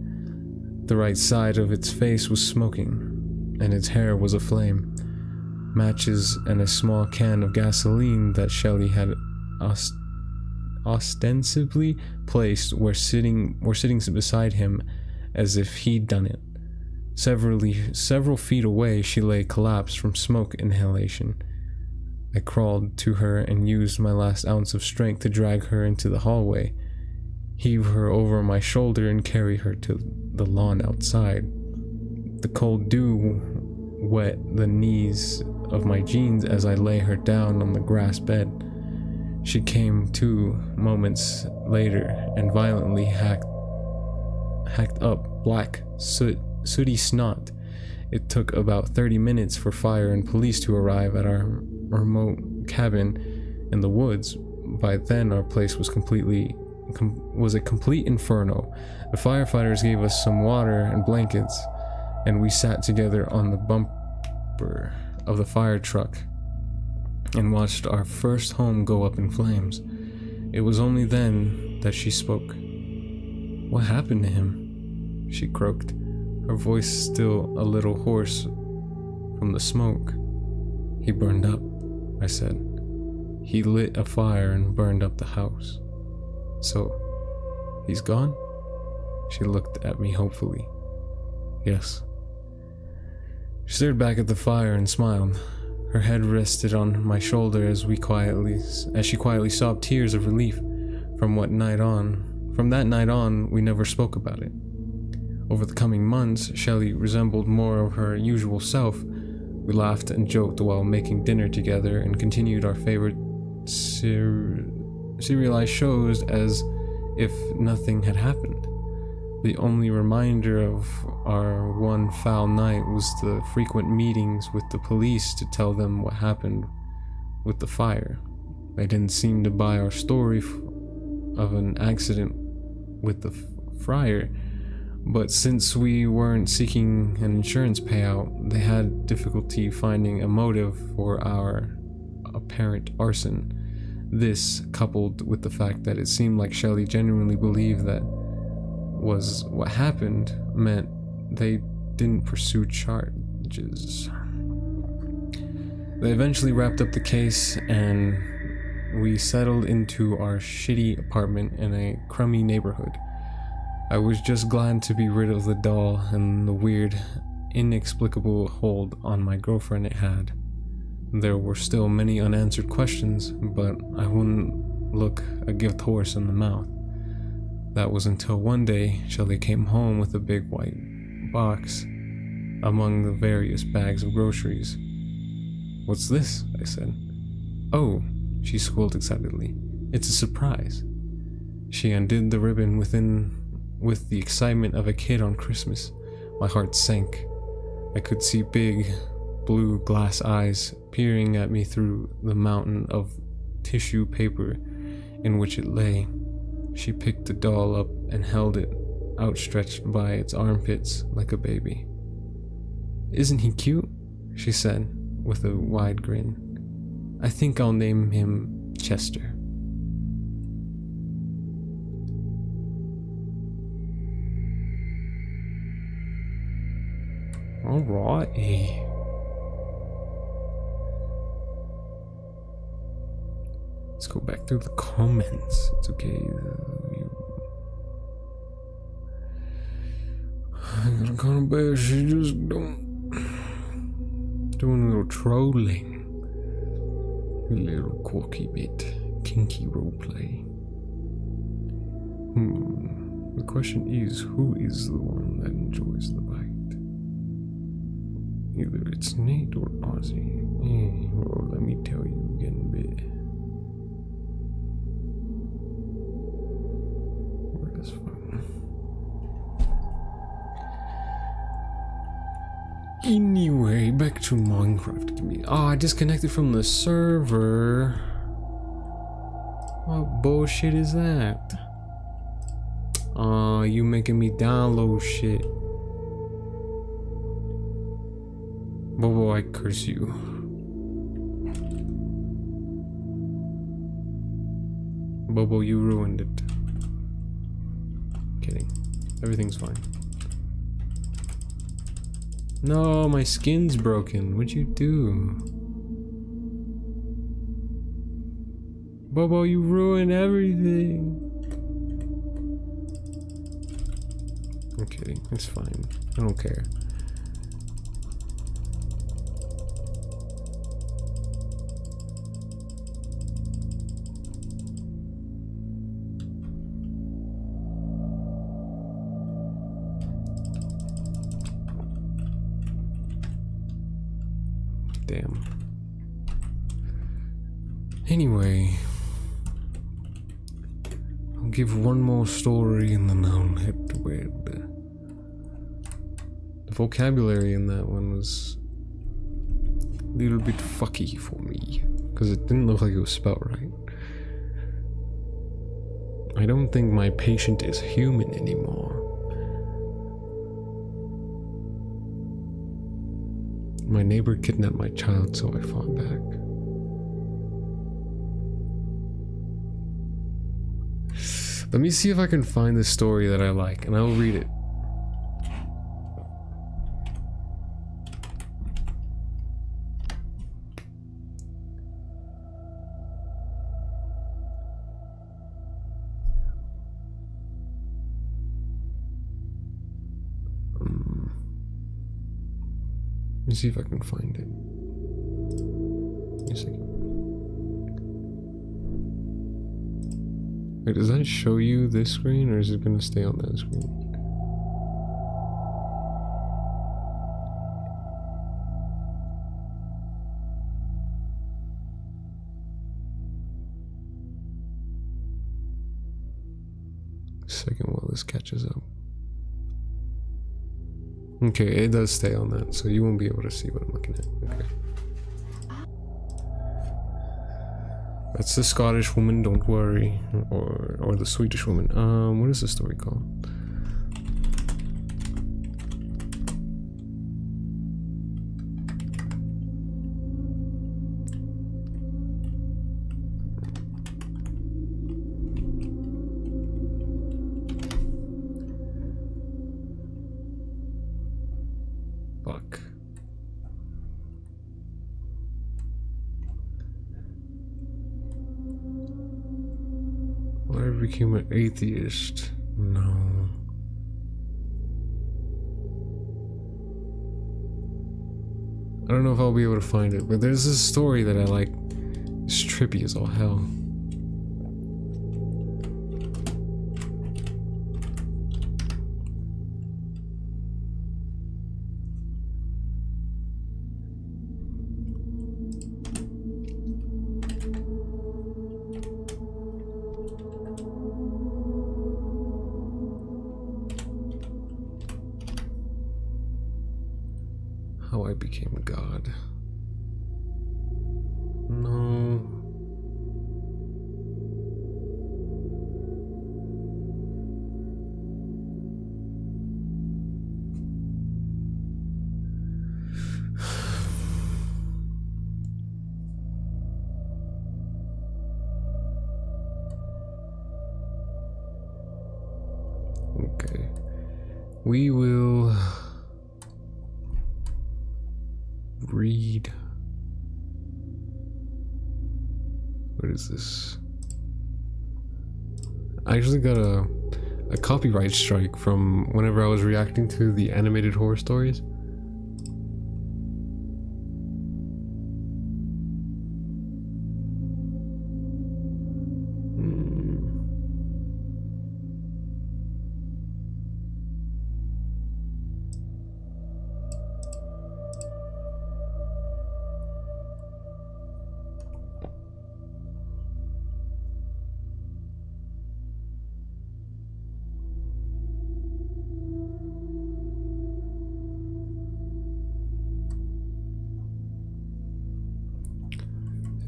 The right side of its face was smoking, and its hair was aflame. Matches and a small can of gasoline that Shelley had ostensibly placed were sitting beside him as if he'd done it. Several feet away, she lay collapsed from smoke inhalation. I crawled to her and used my last ounce of strength to drag her into the hallway, heave her over my shoulder, and carry her to the lawn outside. The cold dew wet the knees of my jeans as I lay her down on the grass bed. She came to moments later and violently hacked up black sooty snot. It took about 30 minutes for fire and police to arrive at our remote cabin in the woods. By then, our place was a complete inferno. The firefighters gave us some water and blankets, and we sat together on the bumper of the fire truck and watched our first home go up in flames. It was only then that she spoke. "What happened to him?" she croaked, her voice still a little hoarse from the smoke. "He burned up," I said. "He lit a fire and burned up the house." "So, he's gone?" She looked at me hopefully. "Yes." She stared back at the fire and smiled. Her head rested on my shoulder as she quietly sobbed tears of relief. From that night on, we never spoke about it. Over the coming months, Shelley resembled more of her usual self. We laughed and joked while making dinner together and continued our favorite serialized shows as if nothing had happened. The only reminder of our one foul night was the frequent meetings with the police to tell them what happened with the fire. They didn't seem to buy our story of an accident with the fryer, but since we weren't seeking an insurance payout, they had difficulty finding a motive for our apparent arson. This, coupled with the fact that it seemed like Shelley genuinely believed that was what happened, meant they didn't pursue charges. They eventually wrapped up the case and we settled into our shitty apartment in a crummy neighborhood. I was just glad to be rid of the doll and the weird, inexplicable hold on my girlfriend it had. There were still many unanswered questions, but I wouldn't look a gift horse in the mouth. That was until one day Shelley came home with a big white box among the various bags of groceries. "What's this?" I said. "Oh," she squealed excitedly. "It's a surprise." She undid the ribbon with the excitement of a kid on Christmas. My heart sank. I could see big, blue glass eyes peering at me through the mountain of tissue paper in which it lay. She picked the doll up and held it outstretched by its armpits like a baby. "Isn't he cute?" she said with a wide grin. "I think I'll name him Chester." Alrighty. Let's go back through the comments. It's okay. I'm gonna call her back. She just doing a little trolling. A little quirky bit. Kinky roleplay. The question is, who is the one that enjoys the bite? Either it's Nate or Ozzy. Well, let me tell you again, bit. That's fine. Anyway, back to Minecraft. I disconnected from the server. What bullshit is that? You making me download shit. Bobo, I curse you. Bobo, you ruined it. Kidding. Everything's fine. No, my skin's broken. What'd you do? Bobo, you ruined everything. I'm kidding. It's fine. I don't care. Damn. Anyway, I'll give one more story and then I'll head to bed. The vocabulary in that one was a little bit fucky for me because it didn't look like it was spelled right. I don't think my patient is human anymore. My neighbor kidnapped my child, so I fought back. Let me see if I can find this story that I like, and I'll read it. Let me see if I can find it. Give me a second. Wait, does that show you this screen, or is it gonna stay on that screen? Second while this catches up. Okay, it does stay on that, so you won't be able to see what I'm looking at. Okay. That's the Scottish woman, don't worry. Or the Swedish woman. What is the story called? Fuck. I became an atheist. No. I don't know if I'll be able to find it, but there's this story that I like. It's trippy as all hell. How I became God. No. Okay. We will read. What is this? I actually got a copyright strike from whenever I was reacting to the animated horror stories.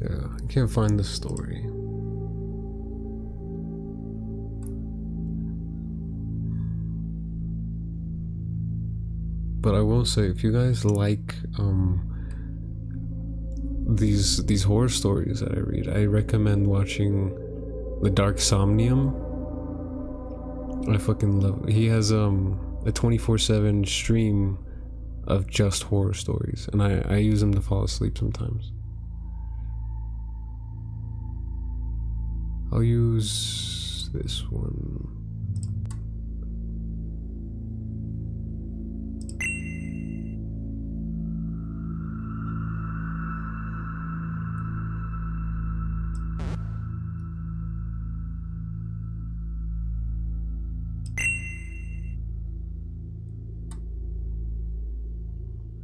Yeah, I can't find the story. But I will say, if you guys like these horror stories that I read, I recommend watching The Dark Somnium. I fucking love it. He has a 24/7 stream of just horror stories, and I use them to fall asleep sometimes. I'll use this one.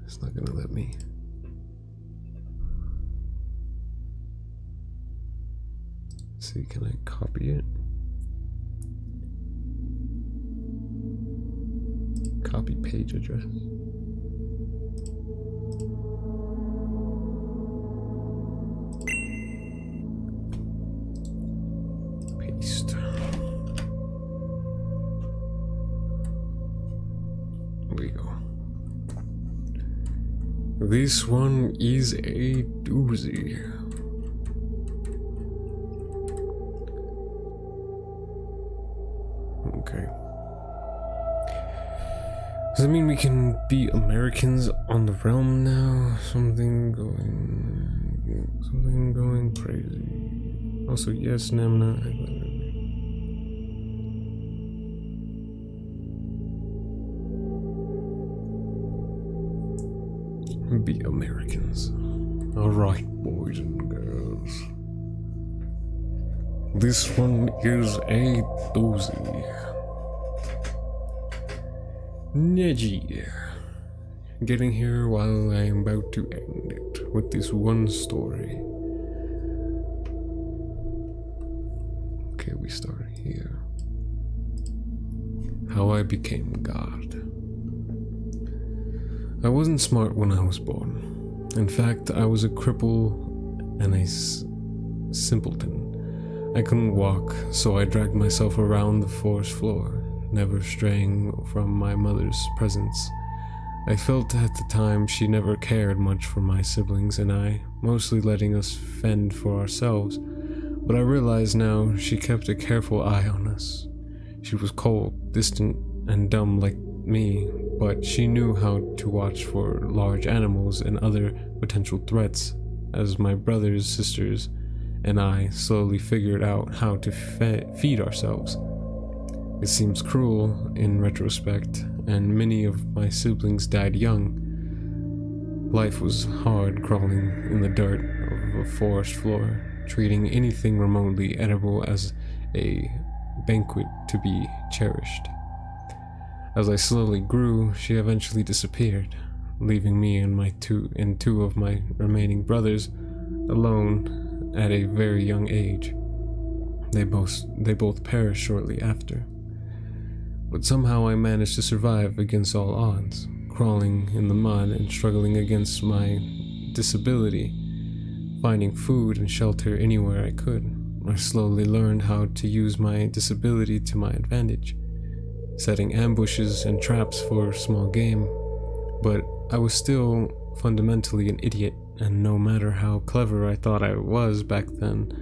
It's not gonna let me. Let's see, can I copy it? Copy page address. Paste. There we go. This one is a doozy. Okay. Does that mean we can be Americans on the realm now? Something going crazy. Also, yes, Namna. Be Americans. Alright, boys and girls. This one is a doozy. Neji. Getting here while I am about to end it with this one story. Okay, we start here. How I became God. I wasn't smart when I was born. In fact, I was a cripple and a simpleton. I couldn't walk, so I dragged myself around the forest floor, never straying from my mother's presence. I felt at the time she never cared much for my siblings and I, mostly letting us fend for ourselves, but I realize now she kept a careful eye on us. She was cold, distant, and dumb like me, but she knew how to watch for large animals and other potential threats, as my brothers, sisters, and I slowly figured out how to feed ourselves. It seems cruel in retrospect, and many of my siblings died young. Life was hard crawling in the dirt of a forest floor, treating anything remotely edible as a banquet to be cherished. As I slowly grew, she eventually disappeared, leaving me and two of my remaining brothers alone at a very young age. They both perished shortly after. But somehow I managed to survive against all odds, crawling in the mud and struggling against my disability, finding food and shelter anywhere I could. I slowly learned how to use my disability to my advantage, setting ambushes and traps for small game, but I was still fundamentally an idiot, and no matter how clever I thought I was back then,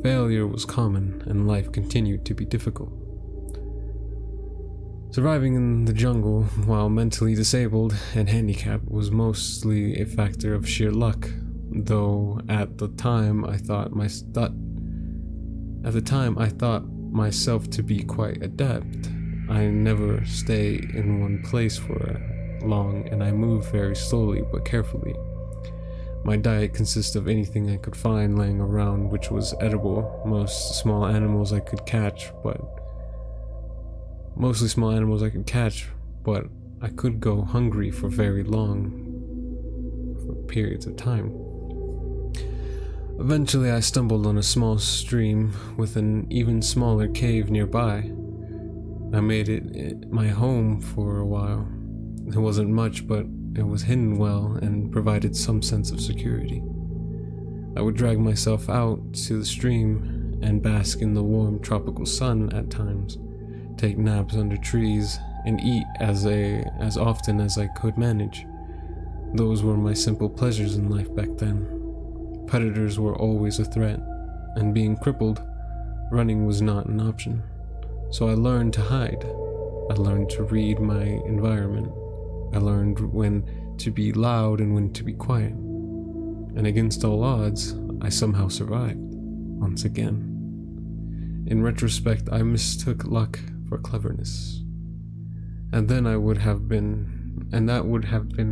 failure was common and life continued to be difficult. Surviving in the jungle while mentally disabled and handicapped was mostly a factor of sheer luck, though at the time I thought myself to be quite adept. I never stay in one place for long, and I move very slowly but carefully. My diet consists of anything I could find laying around which was edible, mostly small animals I could catch, but I could go hungry for very long periods of time. Eventually I stumbled on a small stream with an even smaller cave nearby. I made it my home for a while. It wasn't much, but it was hidden well and provided some sense of security. I would drag myself out to the stream and bask in the warm tropical sun at times, take naps under trees, and eat as often as I could manage. Those were my simple pleasures in life back then. Predators were always a threat, and being crippled, running was not an option. So I learned to hide. I learned to read my environment. I learned when to be loud and when to be quiet. And against all odds, I somehow survived, once again. In retrospect, I mistook luck for cleverness. And that would have been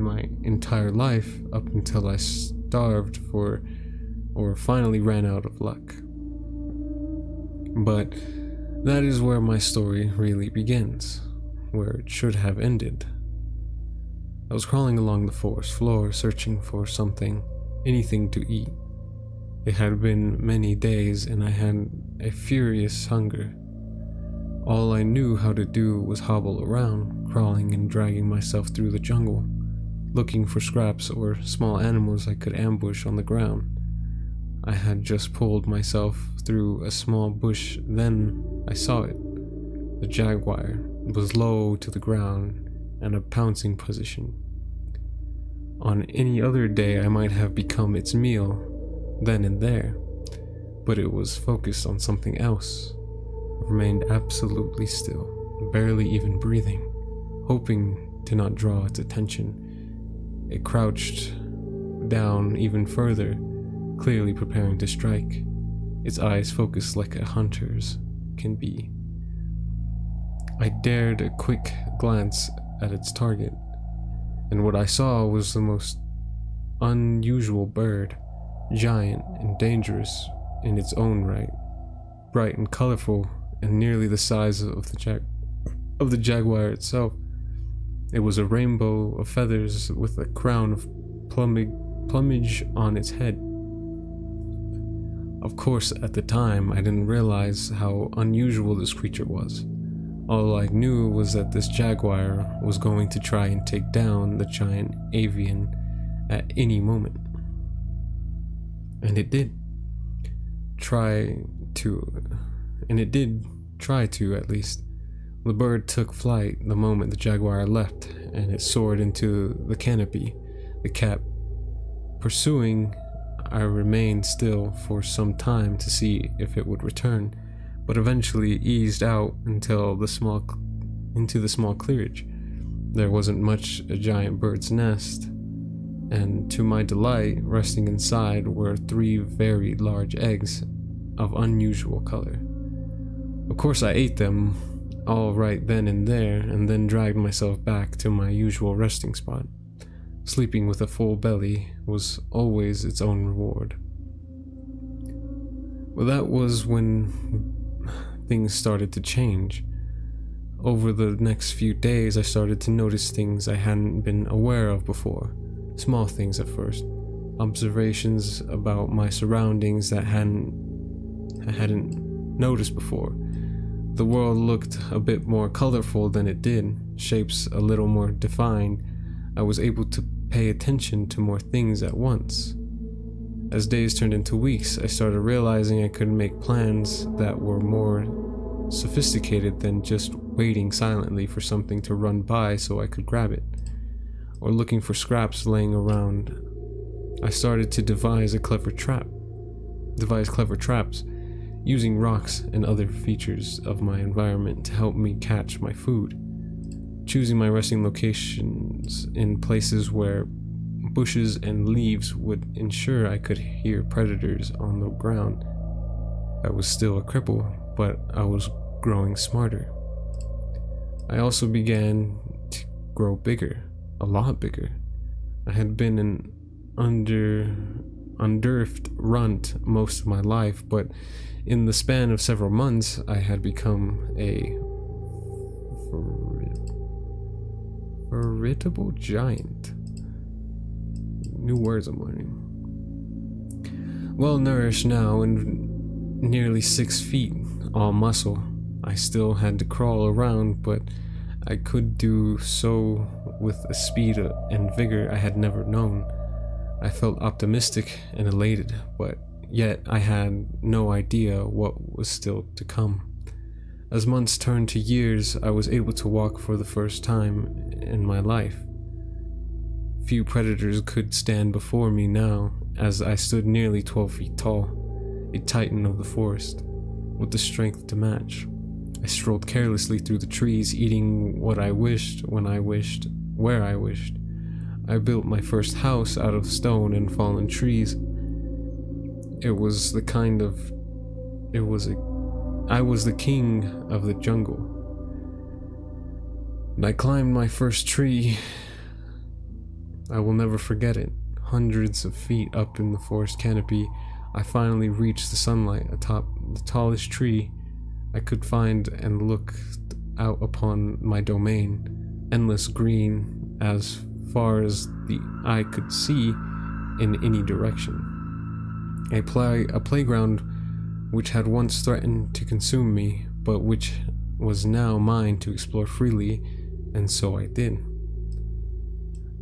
my entire life up until I starved or finally ran out of luck. But that is where my story really begins, where it should have ended. I was crawling along the forest floor, searching for anything to eat. It had been many days and I had a furious hunger. All I knew how to do was hobble around, crawling and dragging myself through the jungle, looking for scraps or small animals I could ambush on the ground. I had just pulled myself through a small bush, then I saw it. The jaguar was low to the ground and a pouncing position. On any other day I might have become its meal, then and there, but it was focused on something else. It remained absolutely still, barely even breathing, hoping to not draw its attention. It crouched down even further, clearly preparing to strike, its eyes focused like a hunter's can be. I dared a quick glance at its target, and what I saw was the most unusual bird, giant and dangerous in its own right, bright and colorful and nearly the size of the jaguar itself. It was a rainbow of feathers with a crown of plumage on its head. Of course, at the time, I didn't realize how unusual this creature was. All I knew was that this jaguar was going to try and take down the giant avian at any moment. And it did. Try to, at least. The bird took flight the moment the jaguar left, and it soared into the canopy, the cap. Pursuing, I remained still for some time to see if it would return, but eventually eased out into the small clearage. There wasn't much a giant bird's nest, and to my delight, resting inside were 3 very large eggs of unusual color. Of course I ate them all right then and there, and then dragged myself back to my usual resting spot. Sleeping with a full belly was always its own reward. Well, that was when things started to change. Over the next few days, I started to notice things I hadn't been aware of before. Small things at first. Observations about my surroundings that I hadn't noticed before. The world looked a bit more colorful than it did, shapes a little more defined. I was able to pay attention to more things at once. As days turned into weeks, I started realizing I could make plans that were more sophisticated than just waiting silently for something to run by so I could grab it, or looking for scraps laying around. I started to devise clever traps, using rocks and other features of my environment to help me catch my food, choosing my resting locations in places where bushes and leaves would ensure I could hear predators on the ground. I was still a cripple, but I was growing smarter. I also began to grow bigger, a lot bigger. I had been an underfed runt most of my life, but in the span of several months, I had become a veritable giant. New words I'm learning. Well nourished now and nearly 6 feet, all muscle. I still had to crawl around, but I could do so with a speed and vigor I had never known. I felt optimistic and elated, but yet I had no idea what was still to come. As months turned to years, I was able to walk for the first time in my life. Few predators could stand before me now, as I stood nearly 12 feet tall, a titan of the forest, with the strength to match. I strolled carelessly through the trees, eating what I wished, when I wished, where I wished. I built my first house out of stone and fallen trees. I was the king of the jungle. And I climbed my first tree. I will never forget it. Hundreds of feet up in the forest canopy, I finally reached the sunlight atop the tallest tree I could find and looked out upon my domain, endless green as far as the eye could see in any direction. A playground which had once threatened to consume me, but which was now mine to explore freely, and so I did.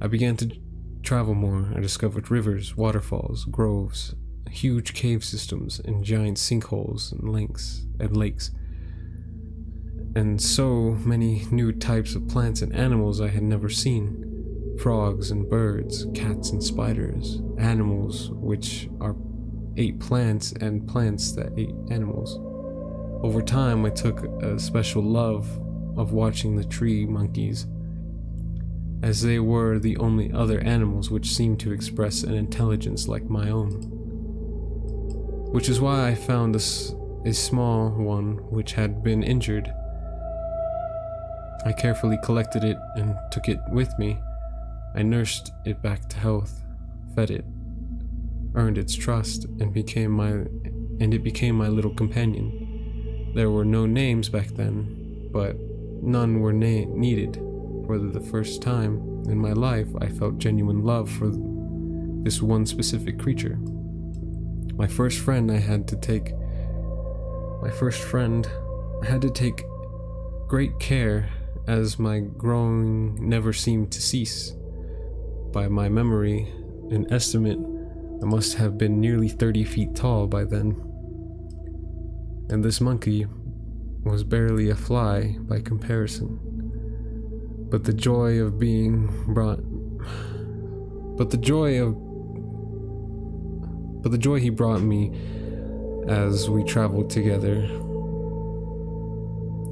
I began to travel more. I discovered rivers, waterfalls, groves, huge cave systems, and giant sinkholes and lakes, and so many new types of plants and animals I had never seen. Frogs and birds, cats and spiders, animals which ate plants, and plants that ate animals. Over time, I took a special love of watching the tree monkeys, as they were the only other animals which seemed to express an intelligence like my own. Which is why I found a small one which had been injured. I carefully collected it and took it with me. I nursed it back to health, fed it, earned its trust, and it became my little companion. There were no names back then, but none were needed. For the first time in my life, I felt genuine love for this one specific creature. My first friend I had to take great care, as my growing never seemed to cease. By my memory and estimate, I must have been nearly 30 feet tall by then. And this monkey was barely a fly by comparison. But the joy he brought me as we traveled together,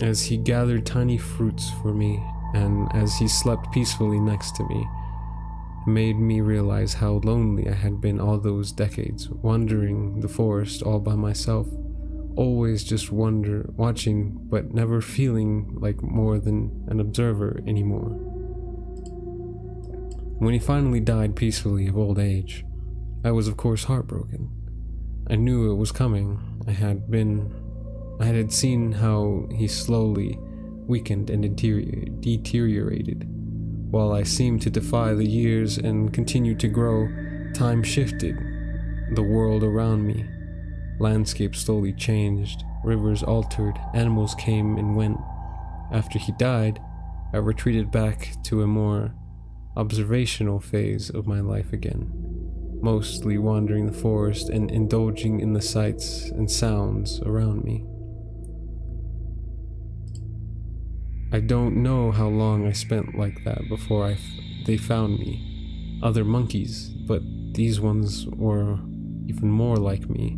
as he gathered tiny fruits for me, and as he slept peacefully next to me, made me realize how lonely I had been all those decades, wandering the forest all by myself, always just watching, but never feeling like more than an observer anymore. When he finally died peacefully of old age, I was of course heartbroken. I knew it was coming. I had seen how he slowly weakened and deteriorated. While I seemed to defy the years and continued to grow, time shifted the world around me. Landscape slowly changed, rivers altered, animals came and went. After he died, I retreated back to a more observational phase of my life again, mostly wandering the forest and indulging in the sights and sounds around me. I don't know how long I spent like that before they found me. Other monkeys, but these ones were even more like me.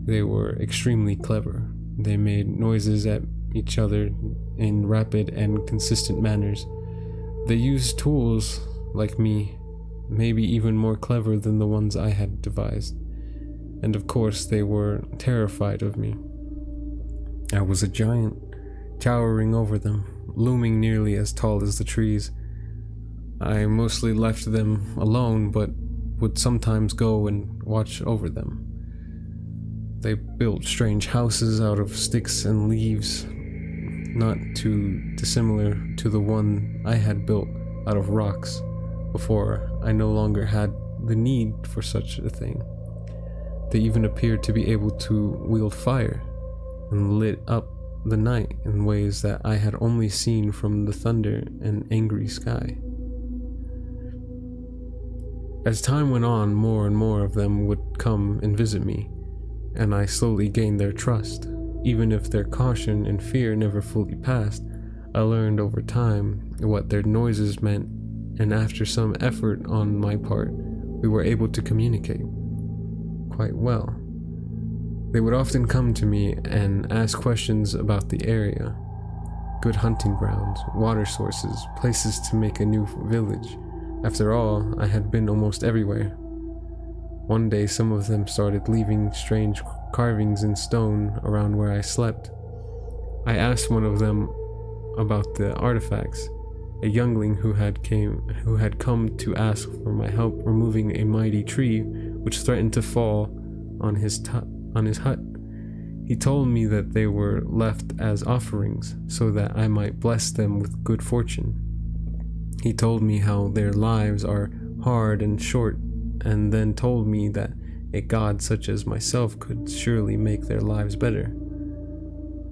They were extremely clever. They made noises at each other in rapid and consistent manners. They used tools like me, maybe even more clever than the ones I had devised. And of course, they were terrified of me. I was a giant, towering over them, looming nearly as tall as the trees. I mostly left them alone, but would sometimes go and watch over them. They built strange houses out of sticks and leaves, not too dissimilar to the one I had built out of rocks before I no longer had the need for such a thing. They even appeared to be able to wield fire and lit up the night in ways that I had only seen from the thunder and angry sky. As time went on, more and more of them would come and visit me, and I slowly gained their trust. Even if their caution and fear never fully passed, I learned over time what their noises meant, and after some effort on my part, we were able to communicate quite well. They would often come to me and ask questions about the area, good hunting grounds, water sources, places to make a new village. After all, I had been almost everywhere. One day, some of them started leaving strange carvings in stone around where I slept. I asked one of them about the artifacts, a youngling who had come to ask for my help removing a mighty tree which threatened to fall on his hut. He told me that they were left as offerings so that I might bless them with good fortune. He told me how their lives are hard and short, and then told me that a god such as myself could surely make their lives better.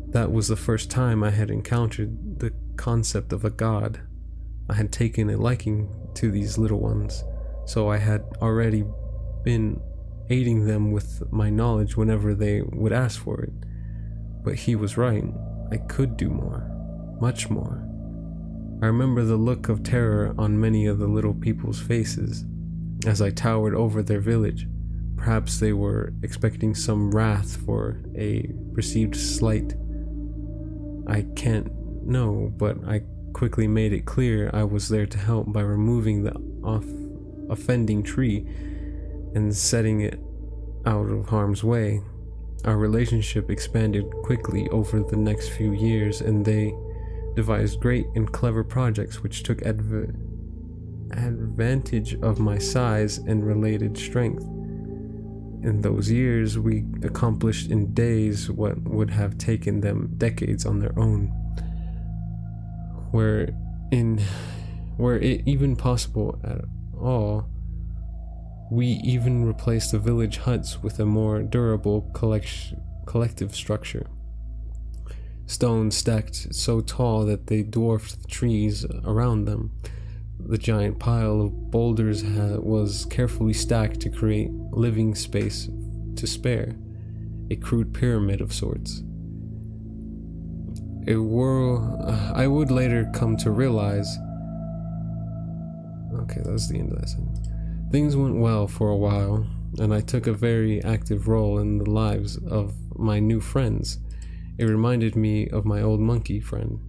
That was the first time I had encountered the concept of a god. I had taken a liking to these little ones, so I had already been aiding them with my knowledge whenever they would ask for it. But he was right. I could do more, much more. I remember the look of terror on many of the little people's faces as I towered over their village. Perhaps they were expecting some wrath for a perceived slight. I can't know, but I quickly made it clear I was there to help by removing the offending tree and setting it out of harm's way. Our relationship expanded quickly over the next few years, and they devised great and clever projects which took advantage of my size and related strength. In those years, we accomplished in days what would have taken them decades on their own. Were it even possible at all, we even replaced the village huts with a more durable collective structure. Stones stacked so tall that they dwarfed the trees around them. The giant pile of boulders was carefully stacked to create living space to spare, a crude pyramid of sorts. I would later come to realize. Okay, that's the end of that sentence. Things went well for a while, and I took a very active role in the lives of my new friends. It reminded me of my old monkey friend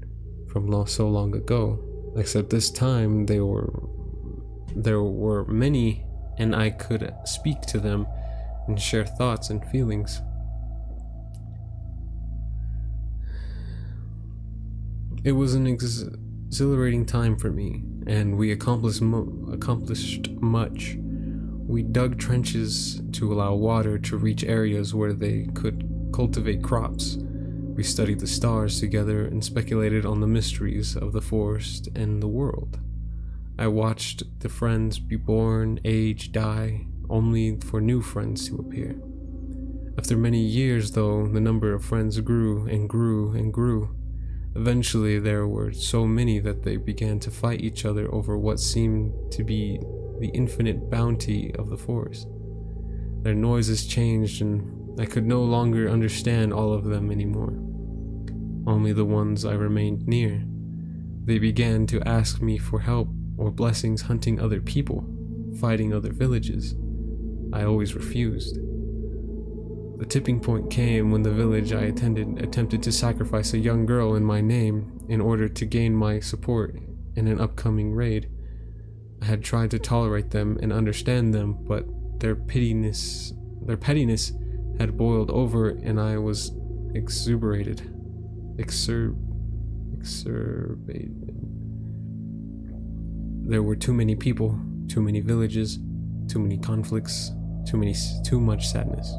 from so long ago, except this time there were many, and I could speak to them and share thoughts and feelings. It was an exhilarating time for me, and we accomplished much. We dug trenches to allow water to reach areas where they could cultivate crops. We studied the stars together and speculated on the mysteries of the forest and the world. I watched the friends be born, age, die, only for new friends to appear. After many years, though, the number of friends grew and grew and grew. Eventually, there were so many that they began to fight each other over what seemed to be the infinite bounty of the forest. Their noises changed, and I could no longer understand all of them anymore. Only the ones I remained near. They began to ask me for help or blessings hunting other people, fighting other villages. I always refused. The tipping point came when the village I attempted to sacrifice a young girl in my name in order to gain my support in an upcoming raid. I had tried to tolerate them and understand them, but their pettiness had boiled over, and I was exacerbated. There were too many people, too many villages, too many conflicts, too much sadness.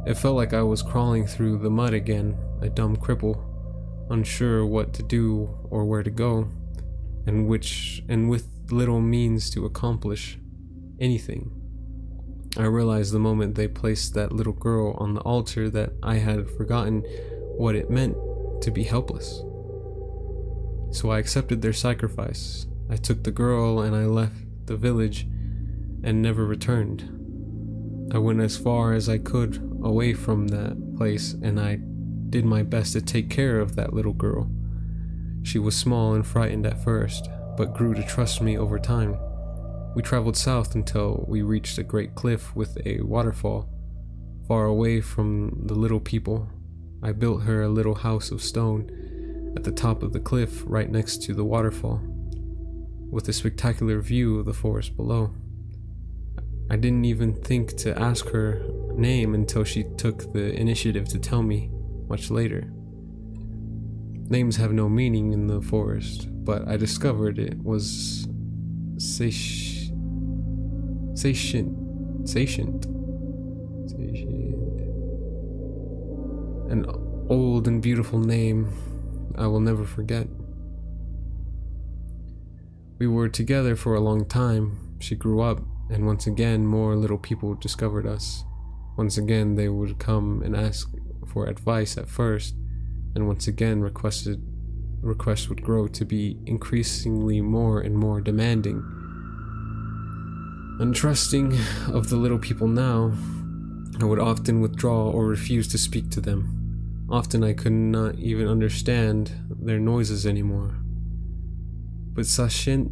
It felt like I was crawling through the mud again, a dumb cripple, unsure what to do or where to go, and with little means to accomplish anything. I realized the moment they placed that little girl on the altar that I had forgotten what it meant to be helpless. So I accepted their sacrifice. I took the girl and I left the village and never returned. I went as far as I could away from that place, and I did my best to take care of that little girl. She was small and frightened at first, but grew to trust me over time. We traveled south until we reached a great cliff with a waterfall. Far away from the little people, I built her a little house of stone at the top of the cliff right next to the waterfall, with a spectacular view of the forest below. I didn't even think to ask her name until she took the initiative to tell me much later. Names have no meaning in the forest, but I discovered it was Sacient. An old and beautiful name I will never forget. We were together for a long time. She grew up, And once again, more little people discovered us. Once again, they would come and ask for advice at first, and once again, requests would grow to be increasingly more and more demanding. Untrusting of the little people now, I would often withdraw or refuse to speak to them. Often I could not even understand their noises anymore. But Sashinti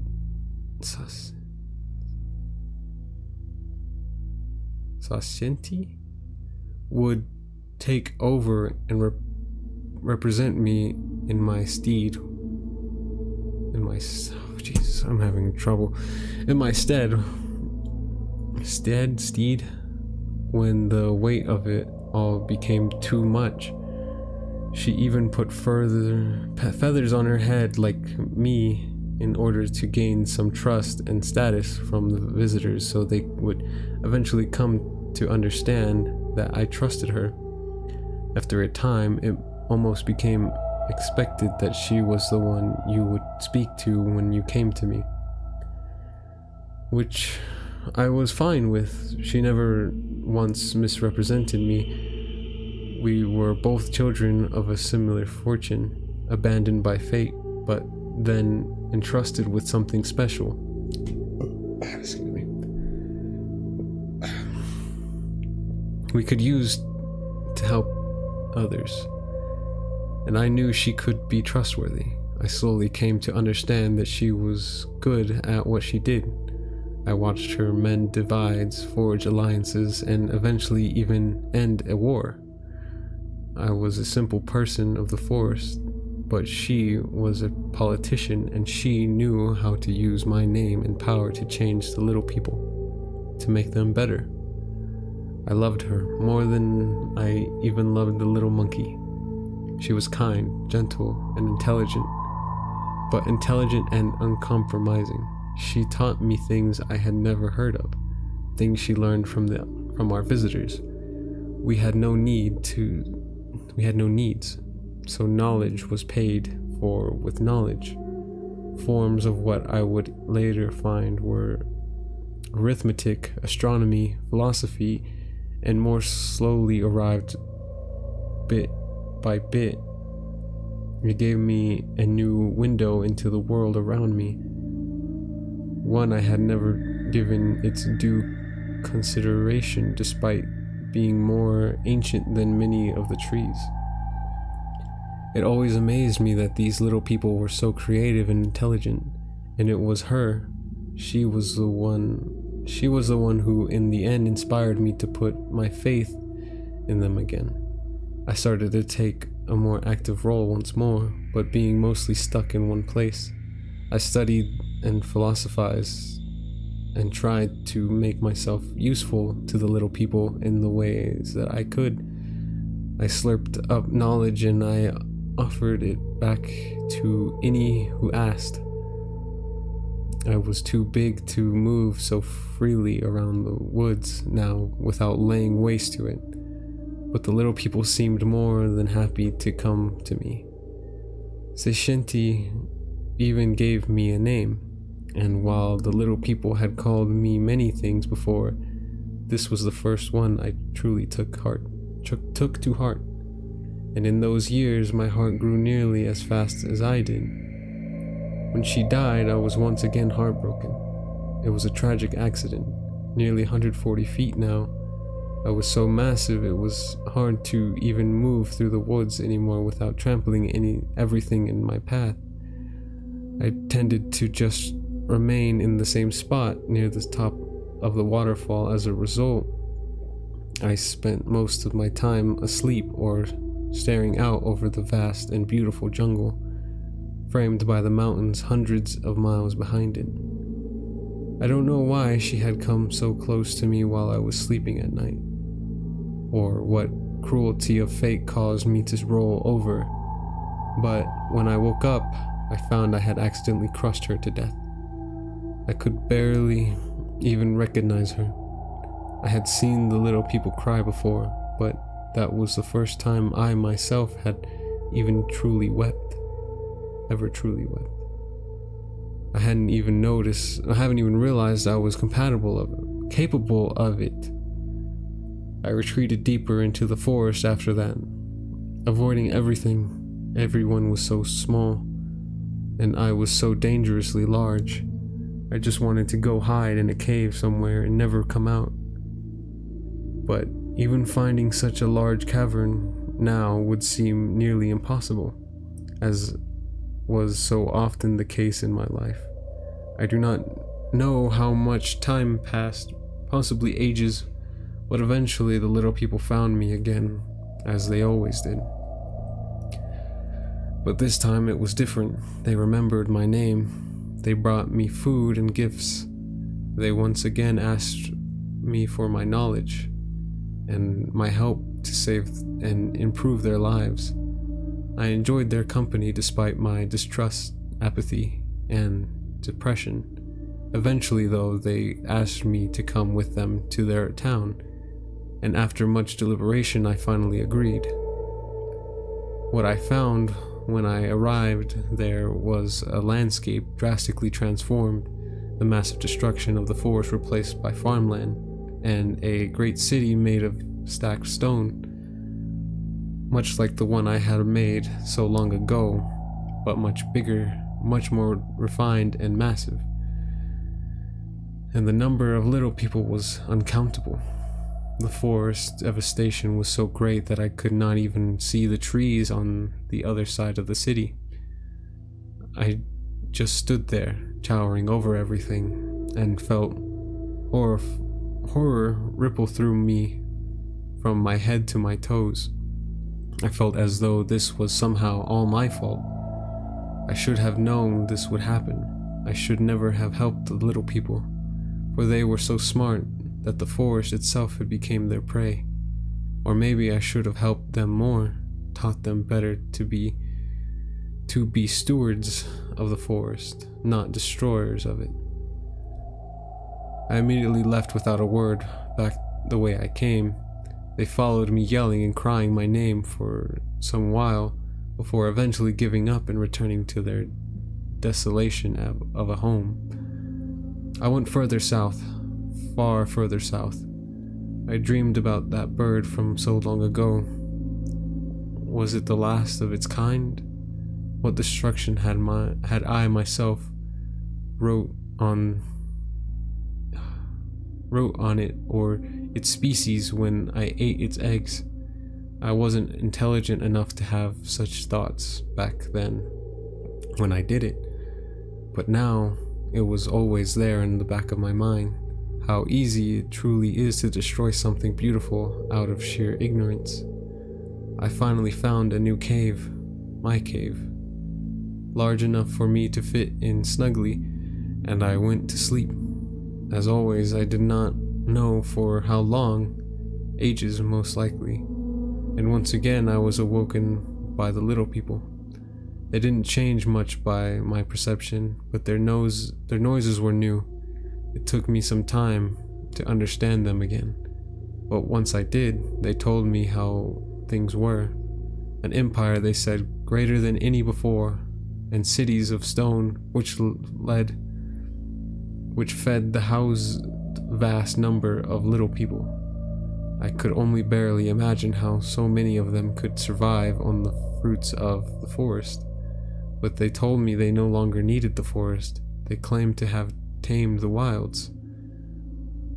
would take over and represent me in my steed. Jesus, I'm having trouble. In my steed, when the weight of it all became too much. She even put feathers on her head like me in order to gain some trust and status from the visitors, so they would eventually come to understand that I trusted her. After a time, it almost became expected that she was the one you would speak to when you came to me, which I was fine with. She never once misrepresented me. We were both children of a similar fortune, abandoned by fate, but then entrusted with something special. Excuse me. We could use to help others, and I knew she could be trustworthy. I slowly came to understand that she was good at what she did. I watched her mend divides, forge alliances, and eventually even end a war. I was a simple person of the forest, but she was a politician, and she knew how to use my name and power to change the little people, to make them better. I loved her more than I even loved the little monkey. She was kind, gentle, and intelligent, but intelligent and uncompromising. She taught me things I had never heard of, things she learned from our visitors. We had no needs, so knowledge was paid for with knowledge. Forms of what I would later find were arithmetic, astronomy, philosophy, and more slowly arrived bit by bit. It gave me a new window into the world around me, one I had never given its due consideration despite being more ancient than many of the trees. It always amazed me that these little people were so creative and intelligent, and it was her. She was the one who in the end inspired me to put my faith in them again. I started to take a more active role once more, but being mostly stuck in one place. I studied and philosophized and tried to make myself useful to the little people in the ways that I could. I slurped up knowledge and I offered it back to any who asked. I was too big to move so freely around the woods now without laying waste to it, but the little people seemed more than happy to come to me. Seishinti even gave me a name, and while the little people had called me many things before, this was the first one I truly took to heart. And in those years, my heart grew nearly as fast as I did. When she died, I was once again heartbroken. It was a tragic accident, nearly 140 feet now. I was so massive it was hard to even move through the woods anymore without trampling everything in my path. I tended to just remain in the same spot near the top of the waterfall. As a result, I spent most of my time asleep or staring out over the vast and beautiful jungle, framed by the mountains hundreds of miles behind it. I don't know why she had come so close to me while I was sleeping at night, or what cruelty of fate caused me to roll over, but when I woke up, I found I had accidentally crushed her to death. I could barely even recognize her. I had seen the little people cry before, but that was the first time I myself had even ever truly wept. I haven't even realized I was capable of it. I retreated deeper into the forest after that, avoiding everything. Everyone was so small, and I was so dangerously large. I just wanted to go hide in a cave somewhere and never come out. But even finding such a large cavern now would seem nearly impossible, as was so often the case in my life. I do not know how much time passed, possibly ages, but eventually the little people found me again, as they always did. But this time it was different. They remembered my name. They brought me food and gifts. They once again asked me for my knowledge and my help to save and improve their lives. I enjoyed their company despite my distrust, apathy, and depression. Eventually, though, they asked me to come with them to their town, and after much deliberation, I finally agreed. What I found when I arrived there was a landscape drastically transformed, the massive destruction of the forest replaced by farmland, and a great city made of stacked stone, much like the one I had made so long ago, but much bigger, much more refined and massive. And the number of little people was uncountable. The forest devastation was so great that I could not even see the trees on the other side of the city. I just stood there, towering over everything, and felt horror ripple through me from my head to my toes. I felt as though this was somehow all my fault. I should have known this would happen. I should never have helped the little people, for they were so smart that the forest itself had become their prey. Or maybe I should have helped them more, taught them better to be stewards of the forest, not destroyers of it. I immediately left without a word, back the way I came. They followed me, yelling and crying my name for some while, before eventually giving up and returning to their desolation of a home. I went further south, far further south. I dreamed about that bird from so long ago. Was it the last of its kind? What destruction had I myself wrote on it or its species when I ate its eggs? I wasn't intelligent enough to have such thoughts back then when I did it, but now it was always there in the back of my mind. How easy it truly is to destroy something beautiful out of sheer ignorance. I finally found a new cave, my cave, large enough for me to fit in snugly, and I went to sleep. As always, I did not know for how long, ages most likely, and once again I was awoken by the little people. They didn't change much by my perception, but their noises were new. It took me some time to understand them again, but once I did, they told me how things were. An empire, they said, greater than any before, and cities of stone which fed the housed vast number of little people. I could only barely imagine how so many of them could survive on the fruits of the forest, but they told me they no longer needed the forest. They claimed to have tamed the wilds.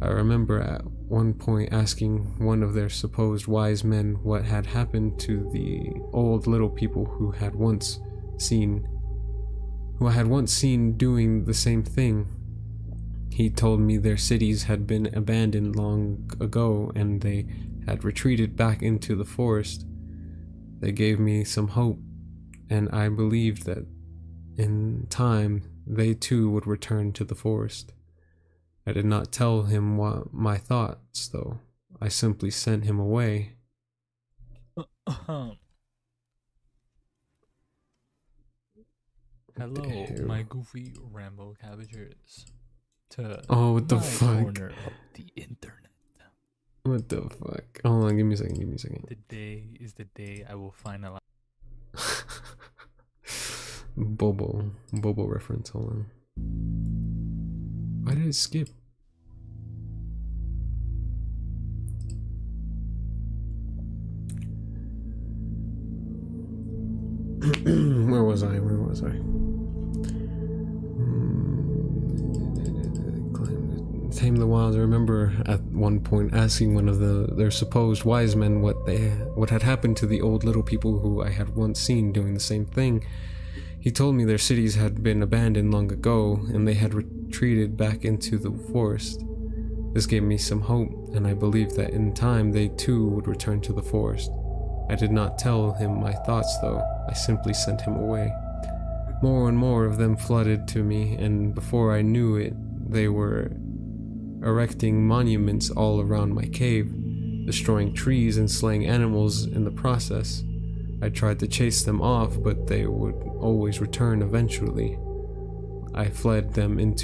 I remember at one point asking one of their supposed wise men what had happened to the old little people who I had once seen doing the same thing. He told me their cities had been abandoned long ago and they had retreated back into the forest. They gave me some hope, and I believed that in time they too would return to the forest. I did not tell him what my thoughts, though. I simply sent him away. Hello, my goofy Rambo cabbages. Oh, what the fuck? Corner of the internet. What the fuck? Hold on, give me a second. Today is the day I will find a Bobo reference, hold on. Why did it skip? Where was I? Tame the Wild. I remember at one point asking one of their supposed wise men what had happened to the old little people who I had once seen doing the same thing. He told me their cities had been abandoned long ago and they had retreated back into the forest. This gave me some hope, and I believed that in time they too would return to the forest. I did not tell him my thoughts though, I simply sent him away. More and more of them flooded to me, and before I knew it, they were erecting monuments all around my cave, destroying trees and slaying animals in the process. I tried to chase them off, but they would always return eventually. I fled them in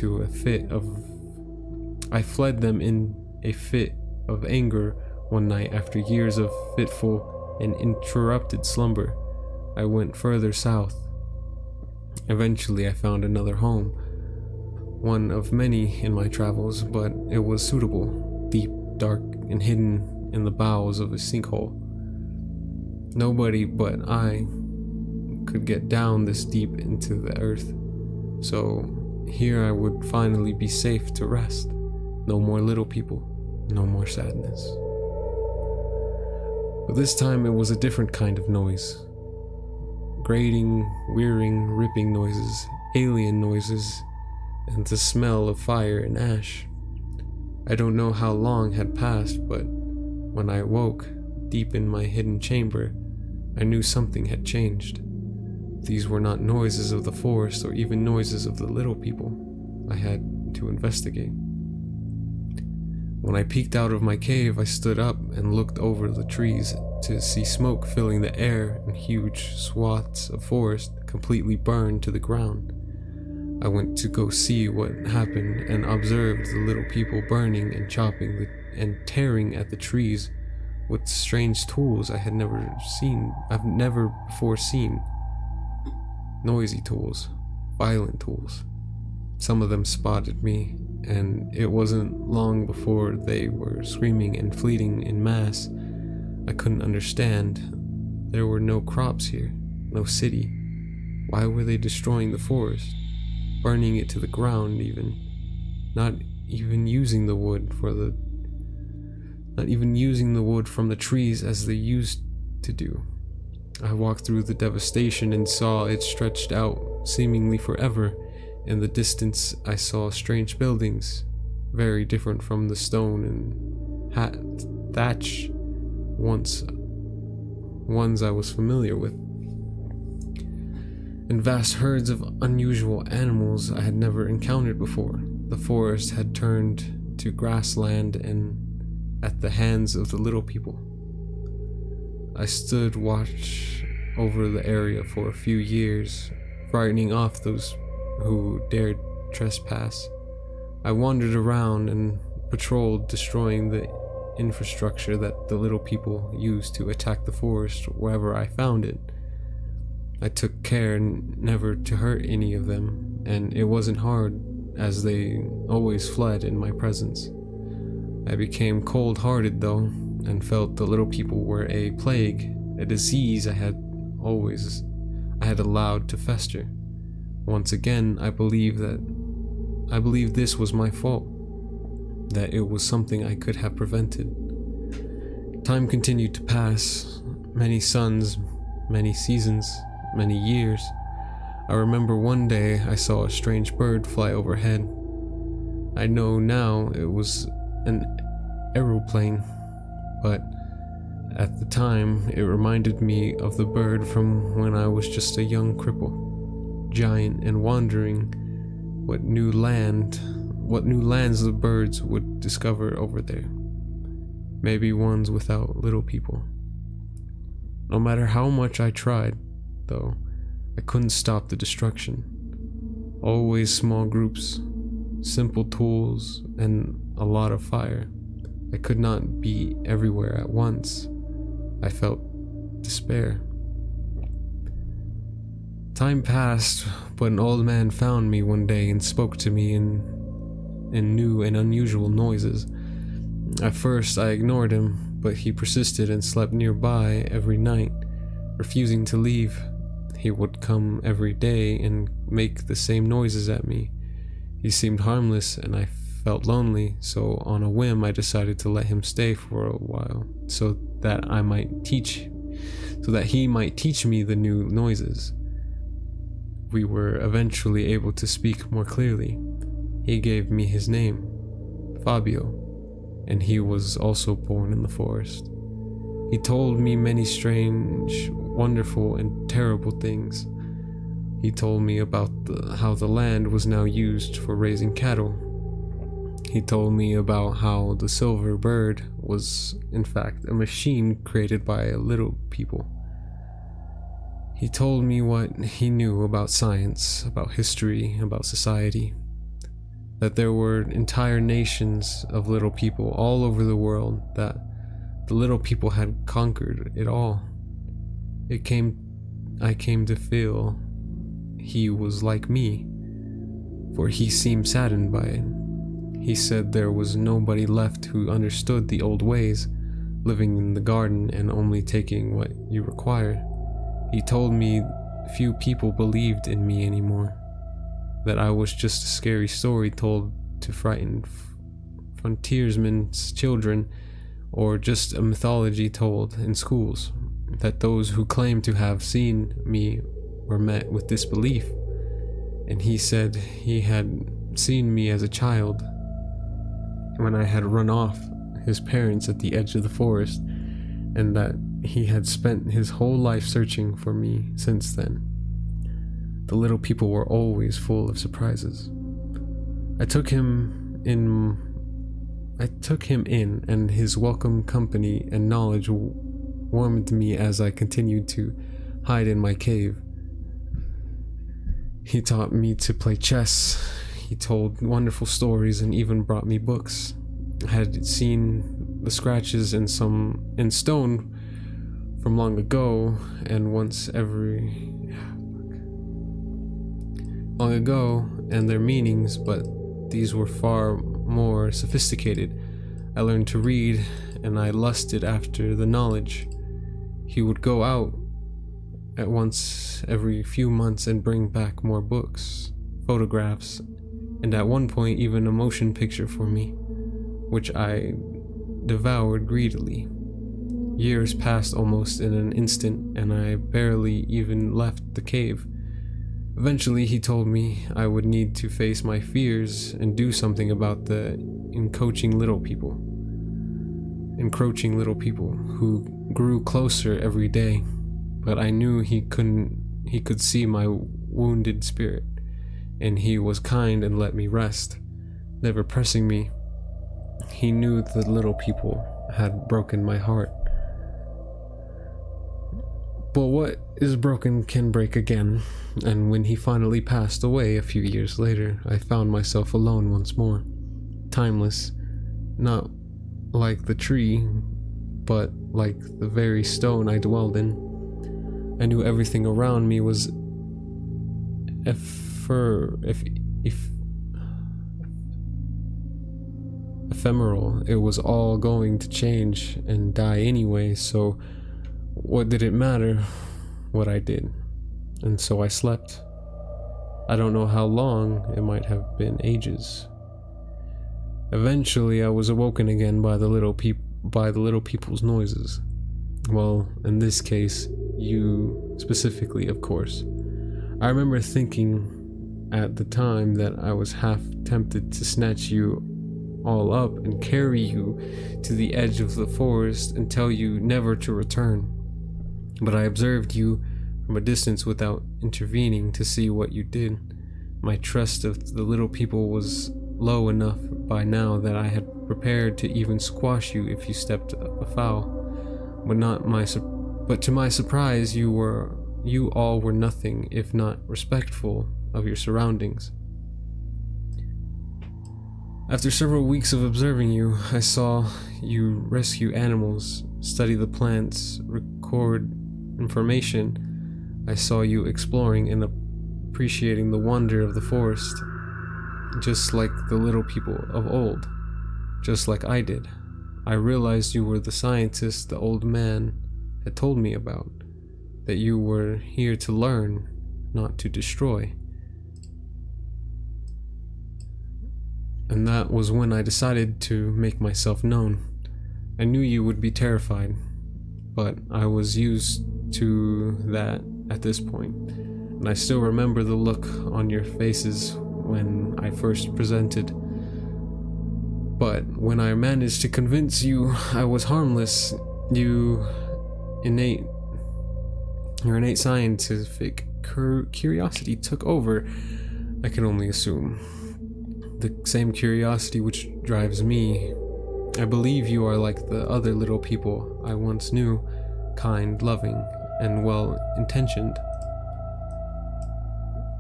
a fit of anger one night after years of fitful and interrupted slumber. I went further south. Eventually I found another home, one of many in my travels, but it was suitable, deep, dark, and hidden in the bowels of a sinkhole. Nobody but I could get down this deep into the earth, so here I would finally be safe to rest. No more little people, no more sadness. But this time it was a different kind of noise. Grating, whirring, ripping noises, alien noises, and the smell of fire and ash. I don't know how long had passed, but when I woke, deep in my hidden chamber, I knew something had changed. These were not noises of the forest or even noises of the little people. I had to investigate. When I peeked out of my cave, I stood up and looked over the trees to see smoke filling the air and huge swaths of forest completely burned to the ground. I went to go see what happened and observed the little people burning and chopping and tearing at the trees with strange tools I've never before seen. Noisy tools, violent tools. Some of them spotted me, and it wasn't long before they were screaming and fleeing in mass. I couldn't understand. There were no crops here, no city. Why were they destroying the forest? Burning it to the ground even. Not even using the wood from the trees as they used to do. I walked through the devastation and saw it stretched out seemingly forever. In the distance I saw strange buildings, very different from the stone and thatch ones I was familiar with. And vast herds of unusual animals I had never encountered before. The forest had turned to grassland and at the hands of the little people. I stood watch over the area for a few years, frightening off those who dared trespass. I wandered around and patrolled, destroying the infrastructure that the little people used to attack the forest wherever I found it. I took care never to hurt any of them, and it wasn't hard as they always fled in my presence. I became cold-hearted though, and felt the little people were a plague, a disease I had allowed to fester. Once again, I believe this was my fault, that it was something I could have prevented. Time continued to pass, many suns, many seasons, many years. I remember one day I saw a strange bird fly overhead. I know now it was an aeroplane, but at the time it reminded me of the bird from when I was just a young cripple. Giant and wandering, what new lands the birds would discover over there. Maybe ones without little people. No matter how much I tried, though, I couldn't stop the destruction. Always small groups, simple tools, and a lot of fire. I could not be everywhere at once. I felt despair. Time passed, but an old man found me one day and spoke to me in new and unusual noises. At first I ignored him, but he persisted and slept nearby every night, refusing to leave. He would come every day and make the same noises at me. He seemed harmless and I felt lonely, so on a whim I decided to let him stay for a while so that he might teach me the new noises. We were eventually able to speak more clearly. He gave me his name, Fabio, and he was also born in the forest. He told me many strange, wonderful, and terrible things. He told me about how the land was now used for raising cattle. He told me about how the silver bird was, in fact, a machine created by a little people. He told me what he knew about science, about history, about society. That there were entire nations of little people all over the world, that the little people had conquered it all. I came to feel he was like me, for he seemed saddened by it. He said there was nobody left who understood the old ways, living in the garden and only taking what you required. He told me few people believed in me anymore, that I was just a scary story told to frighten frontiersmen's children, or just a mythology told in schools, that those who claimed to have seen me were met with disbelief. And he said he had seen me as a child, when I had run off his parents at the edge of the forest, and that he had spent his whole life searching for me since then. The little people were always full of surprises. I took him in, and his welcome company and knowledge warmed me as I continued to hide in my cave. He taught me to play chess. He told wonderful stories and even brought me books. I had seen the scratches in stone from long ago, and and their meanings, but these were far more sophisticated. I learned to read, and I lusted after the knowledge. He would go out at once every few months and bring back more books, photographs, and at one point even a motion picture for me, which I devoured greedily. Years passed almost in an instant, and I barely even left the cave. Eventually he told me I would need to face my fears and do something about the encroaching little people who grew closer every day, but I knew he could see my wounded spirit, and he was kind and let me rest, never pressing me. He knew the little people had broken my heart. But what is broken can break again, and when he finally passed away a few years later, I found myself alone once more, timeless, not like the tree, but like the very stone I dwelled in. I knew everything around me was ephemeral. It was all going to change and die anyway, so what did it matter what I did? And so I slept. I don't know how long, it might have been ages. Eventually I was awoken again by the little people's noises. Well, in this case, you specifically, of course. I remember thinking at the time that I was half tempted to snatch you all up and carry you to the edge of the forest and tell you never to return. But I observed you from a distance without intervening to see what you did. My trust of the little people was low enough by now that I had prepared to even squash you if you stepped afoul. But to my surprise, you all were nothing if not respectful of your surroundings. After several weeks of observing you, I saw you rescue animals, study the plants, record information, I saw you exploring and appreciating the wonder of the forest, just like the little people of old, just like I did. I realized you were the scientist the old man had told me about, that you were here to learn, not to destroy. And that was when I decided to make myself known. I knew you would be terrified, but I was used to that at this point, and I still remember the look on your faces when I first presented. But when I managed to convince you I was harmless, your innate scientific curiosity took over. I can only assume. The same curiosity which drives me. I believe you are like the other little people I once knew, kind, loving, and well-intentioned.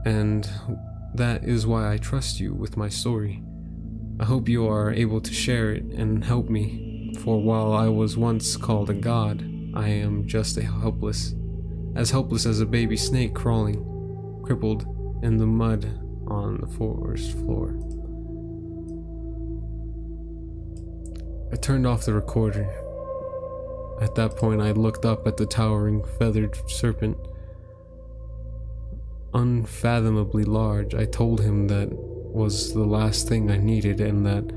And that is why I trust you with my story. I hope you are able to share it and help me, for while I was once called a god, I am just as helpless as a baby snake crawling, crippled in the mud on the forest floor. I turned off the recorder. At that point, I looked up at the towering feathered serpent. Unfathomably large, I told him that was the last thing I needed and that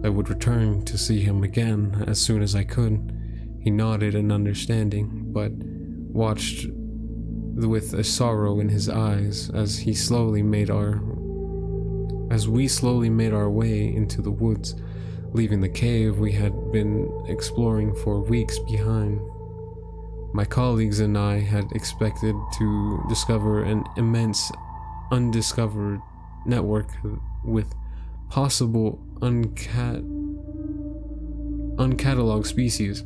I would return to see him again as soon as I could. He nodded in understanding, but watched with a sorrow in his eyes as we slowly made our way into the woods, leaving the cave we had been exploring for weeks behind. My colleagues and I had expected to discover an immense, undiscovered network with possible uncatalogued species.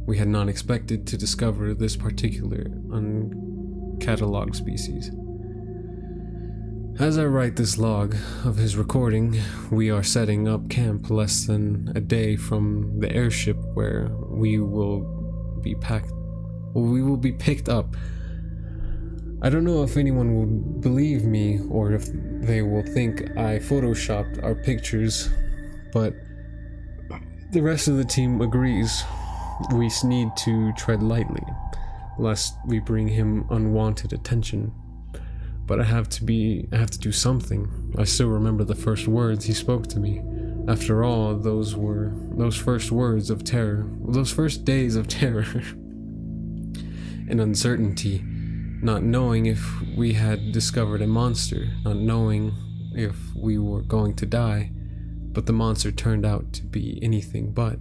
We had not expected to discover this particular uncatalogued species. As I write this log of his recording, we are setting up camp less than a day from the airship where we will be picked up. I don't know if anyone will believe me or if they will think I photoshopped our pictures, but the rest of the team agrees. We need to tread lightly, lest we bring him unwanted attention. But I have to do something. I still remember the first words he spoke to me. After all, those were those first words of terror, those first days of terror and uncertainty, not knowing if we had discovered a monster, not knowing if we were going to die, but the monster turned out to be anything but.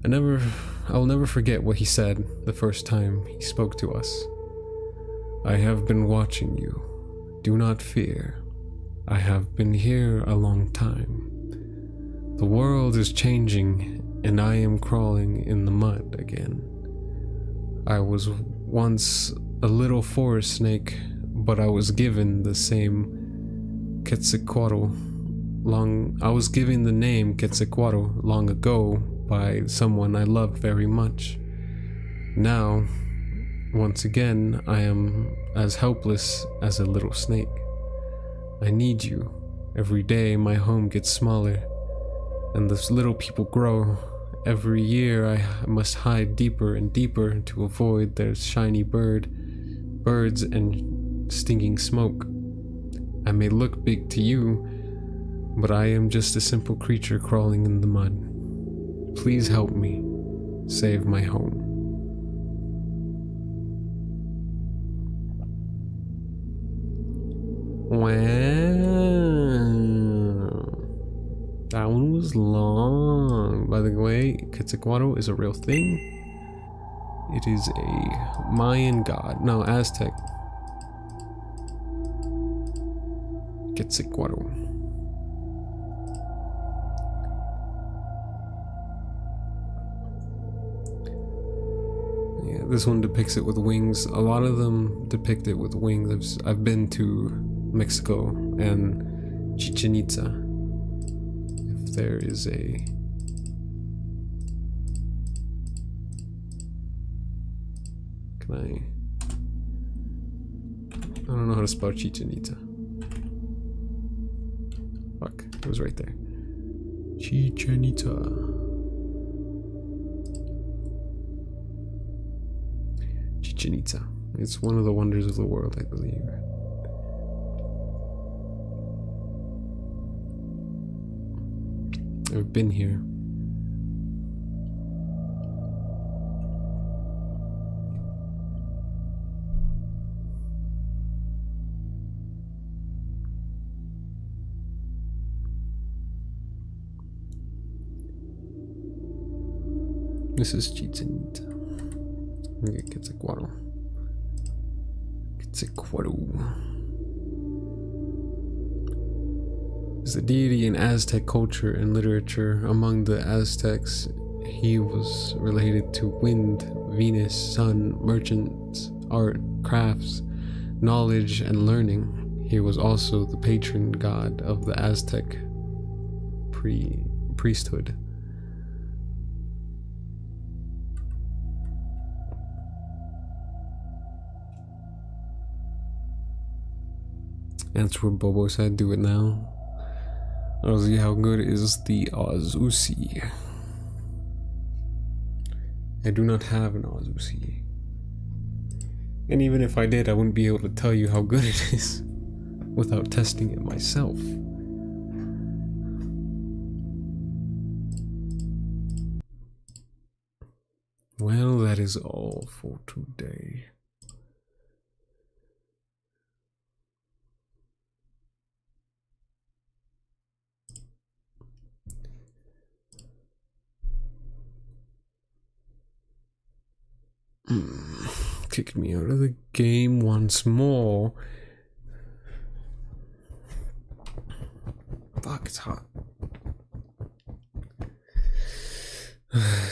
I'll never forget what he said the first time he spoke to us. I have been watching you. Do not fear. I have been here a long time. The world is changing, and I am crawling in the mud again. I was once a little forest snake, but I was given the name Quetzalcoatl long ago by someone I loved very much. Now, once again, I am as helpless as a little snake. I need you. Every day my home gets smaller, and the little people grow. Every year I must hide deeper and deeper to avoid their shiny birds and stinging smoke. I may look big to you, but I am just a simple creature crawling in the mud. Please help me. Save my home. Wow. That one was long. By the way, Quetzalcoatl is a real thing. It is a Mayan god. No, Aztec. Quetzalcoatl. Yeah, this one depicts it with wings. A lot of them depict it with wings. I've been to Mexico and Chichen Itza. If there is a... Can I... don't know how to spell Chichen Itza. Fuck, it was right there. Chichen Itza. Chichen Itza. It's one of the wonders of the world, I believe. I've been here. This is Chichen Itza. Quetzalcoatl. Quetzalcoatl is a deity in Aztec culture and literature. Among the Aztecs, he was related to wind, Venus, sun, merchants, art, crafts, knowledge, and learning. He was also the patron god of the Aztec priesthood. That's where Bobo said, do it now. Ozzy, how good is the Azusi? I do not have an Azusi. And even if I did, I wouldn't be able to tell you how good it is without testing it myself. Well, that is all for today. Kicked me out of the game once more. Fuck, it's hot.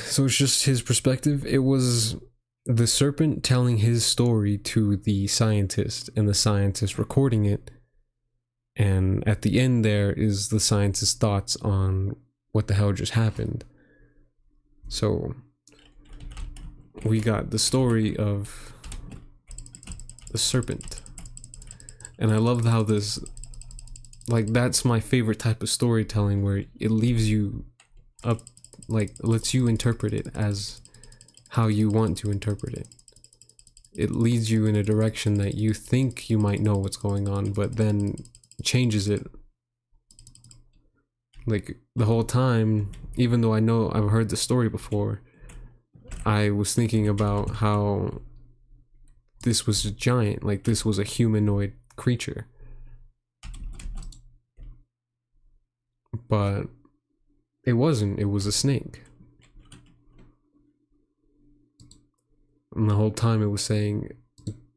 So it's just his perspective. It was the serpent telling his story to the scientist, and the scientist recording it. And at the end there is the scientist's thoughts on what the hell just happened. So we got the story of the serpent. And I love how this, like, that's my favorite type of storytelling, where it leaves you up, like, lets you interpret it as how you want to interpret it. It leads you in a direction that you think you might know what's going on, but then changes it. Like, the whole time, even though I know I've heard the story before, I was thinking about how this was a giant, like this was a humanoid creature. But it wasn't, it was a snake. And the whole time it was saying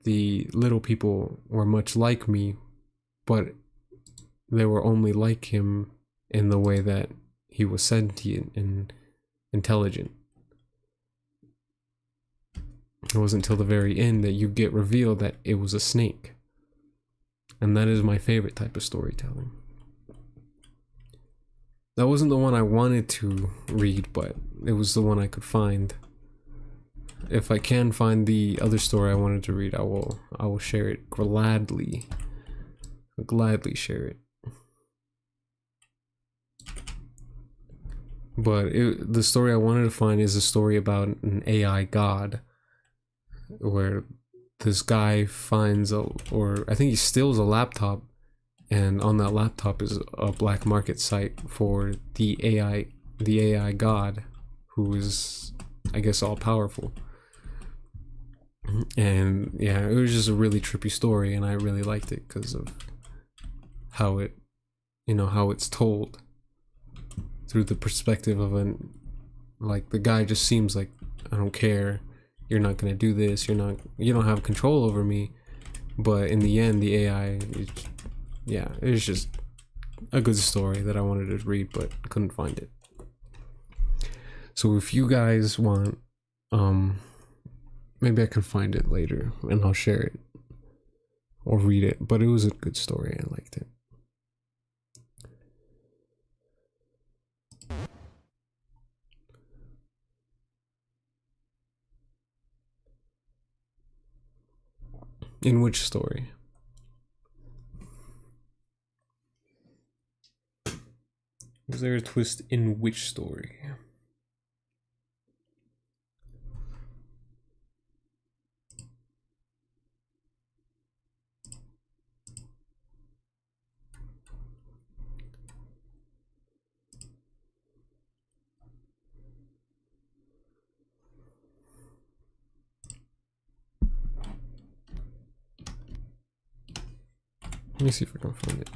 the little people were much like me, but they were only like him in the way that he was sentient and intelligent. It wasn't until the very end that you get revealed that it was a snake. And that is my favorite type of storytelling. That wasn't the one I wanted to read, but it was the one I could find. If I can find the other story I wanted to read, I will share it gladly. I'll gladly share it. But the story I wanted to find is a story about an AI god, where this guy finds or I think he steals a laptop, and on that laptop is a black market site for the AI god, who is, I guess, all powerful. And yeah, it was just a really trippy story, and I really liked it because of how it, how it's told through the perspective of like, the guy just seems like, I don't care, you're not gonna do this, you don't have control over me. But in the end, the AI, it was just a good story that I wanted to read but couldn't find it. So if you guys want, maybe I can find it later and I'll share it or read it, but it was a good story. I liked it. In which story? Was there a twist in which story? Let me see if I can find it.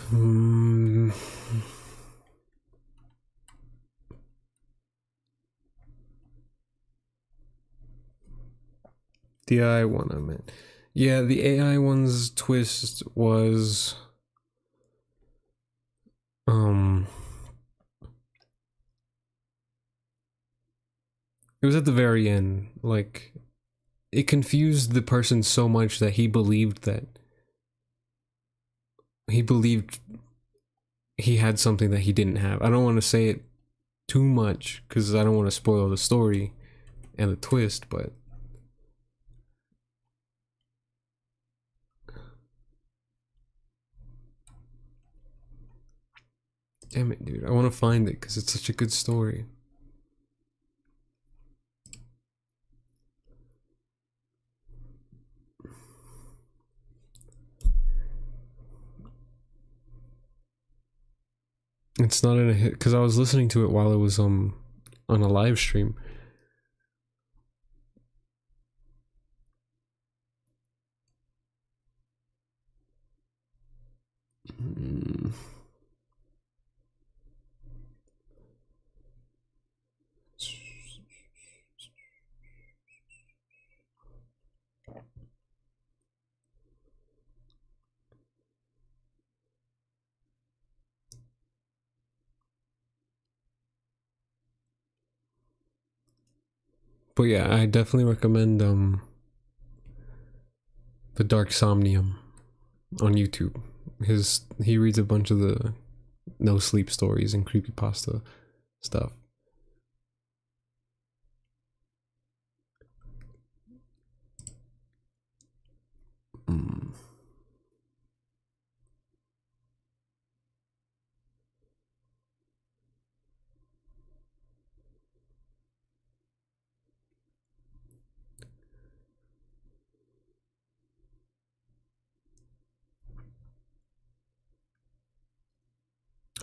Hmm. The AI one I meant. Yeah, the AI one's twist was it was at the very end. Like, it confused the person so much that he believed he had something that he didn't have. I don't want to say it too much because I don't want to spoil the story and the twist, but damn it, dude. I want to find it because it's such a good story. It's not in a hit because I was listening to it while it was on a live stream. But yeah, I definitely recommend the Dark Somnium on YouTube. He reads a bunch of the no sleep stories and creepypasta stuff.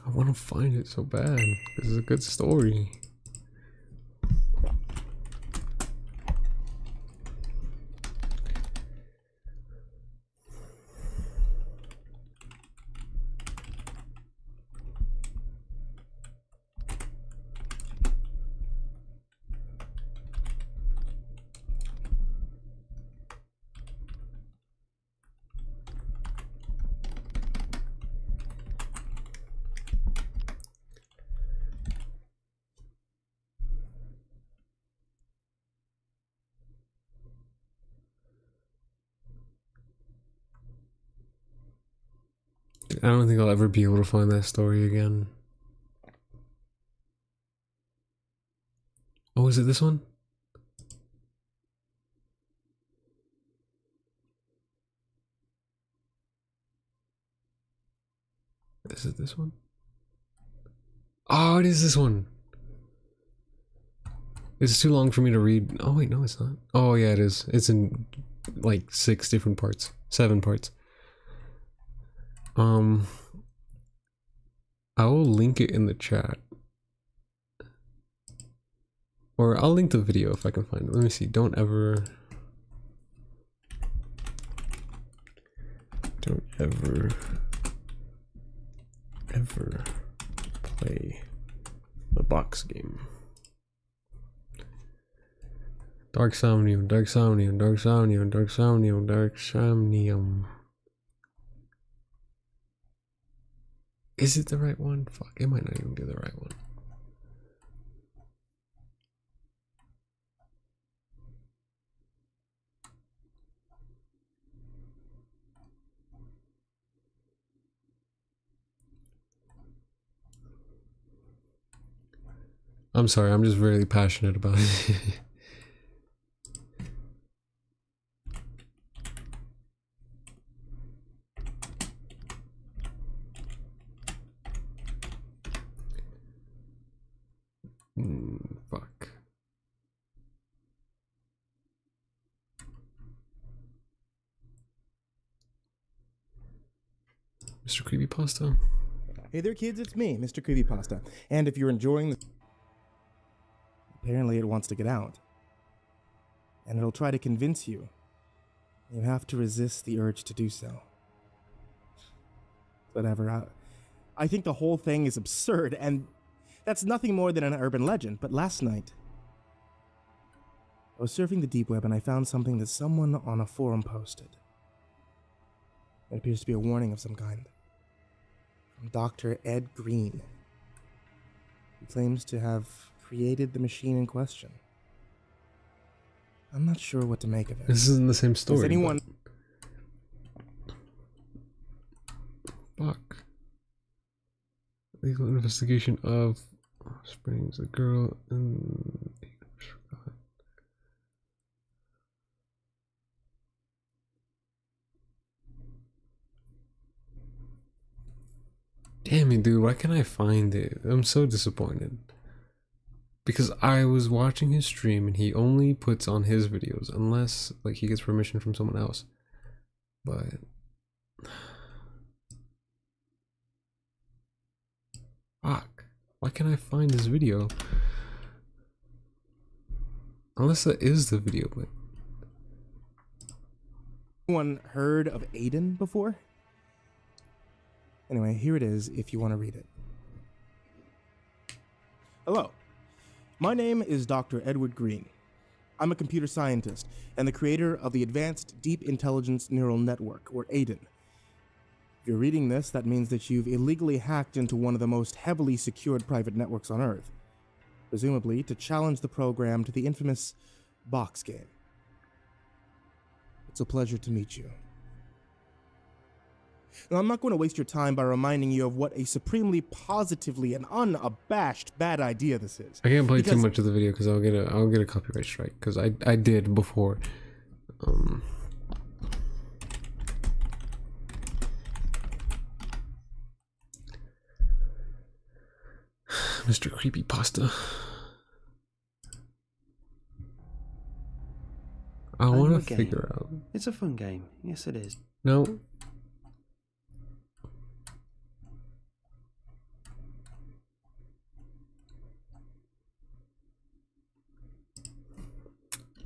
I want to find it so bad. This is a good story. I don't think I'll ever be able to find that story again. Oh, is it this one? Is it this one? Oh, it is this one. It's too long for me to read. Oh wait, no, it's not. Oh yeah, it is. It's in like 6 different parts, 7 parts. I will link it in the chat. Or I'll link the video if I can find it. Let me see. Don't ever play the box game. Dark Somnium, Dark Somnium, Dark Somnium, Dark Somnium, Dark Somnium. Is it the right one? Fuck, it might not even be the right one. I'm sorry, I'm just really passionate about it. Fuck. Mr. Creepypasta? Hey there, kids, it's me, Mr. Creepypasta. And if you're enjoying the... Apparently it wants to get out. And it'll try to convince you. You have to resist the urge to do so. Whatever. I think the whole thing is absurd, and that's nothing more than an urban legend. But last night, I was surfing the deep web and I found something that someone on a forum posted. It appears to be a warning of some kind. From Dr. Ed Green. He claims to have created the machine in question. I'm not sure what to make of it. This isn't the same story. Does anyone... Fuck. Legal investigation of Springs, a girl and... Damn it, dude, why can't I find it? I'm so disappointed. Because I was watching his stream and he only puts on his videos unless like he gets permission from someone else. But fuck. Why can't I find this video? Unless that is the video, but anyone heard of Aiden before? Anyway, here it is if you want to read it. Hello. My name is Dr. Edward Green. I'm a computer scientist and the creator of the Advanced Deep Intelligence Neural Network, or ADEN. If you're reading this, that means that you've illegally hacked into one of the most heavily secured private networks on Earth, presumably to challenge the program to the infamous box game. It's a pleasure to meet you. Now, I'm not going to waste your time by reminding you of what a supremely positively and unabashed bad idea this is. I can't play too much of the video because I'll get a copyright strike because I did before. Mr. Creepypasta. I want to figure out. It's a fun game. Yes, it is. No.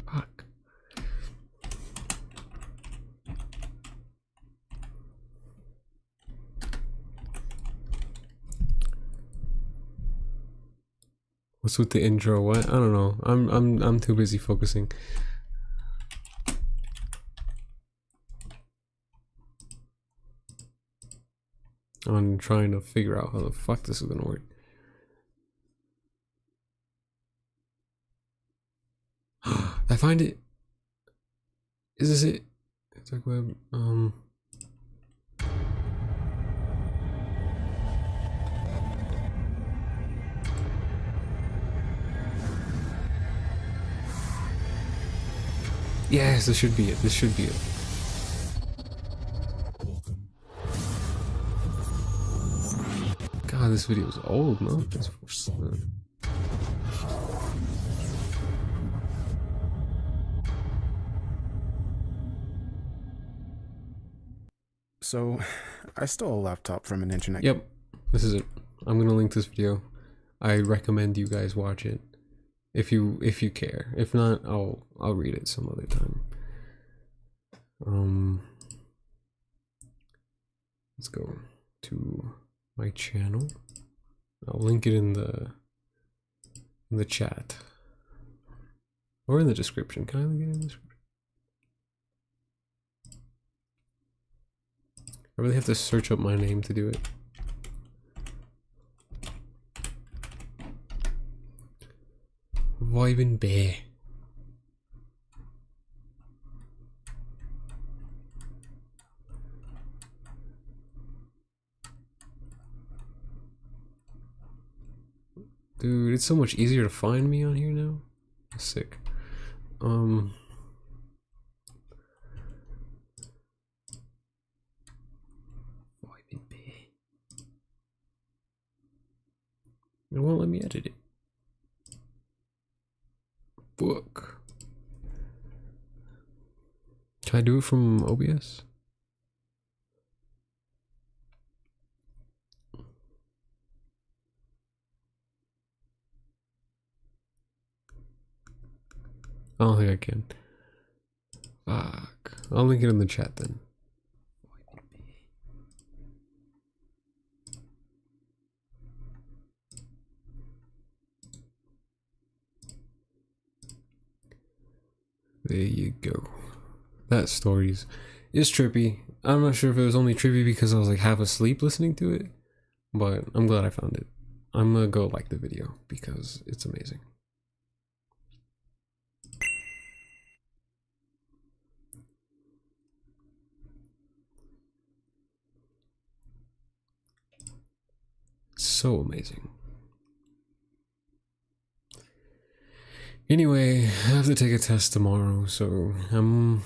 Fuck. What's with the intro? What? I don't know. I'm too busy focusing. On trying to figure out how the fuck this is gonna work. I find it. Is this it? It's like web. Yes, this should be it. This should be it. God, this video is old, no? So, I stole a laptop from an internet. Yep, this is it. I'm gonna link this video. I recommend you guys watch it if you care. If not, I'll read it some other time. Let's go to my channel. I'll link it in the chat or in the description. Can I link it in the description? I really have to search up my name to do it. Vibin Bear. Dude, it's so much easier to find me on here now. Sick. Vitamin B. It won't let me edit it. Book. Can I do it from OBS? I don't think I can. Fuck. I'll link it in the chat then. There you go. That stories is trippy. I'm not sure if it was only trippy because I was like half asleep listening to it, but I'm glad I found it. I'm gonna go like the video because it's amazing. So amazing. Anyway, I have to take a test tomorrow, so I'm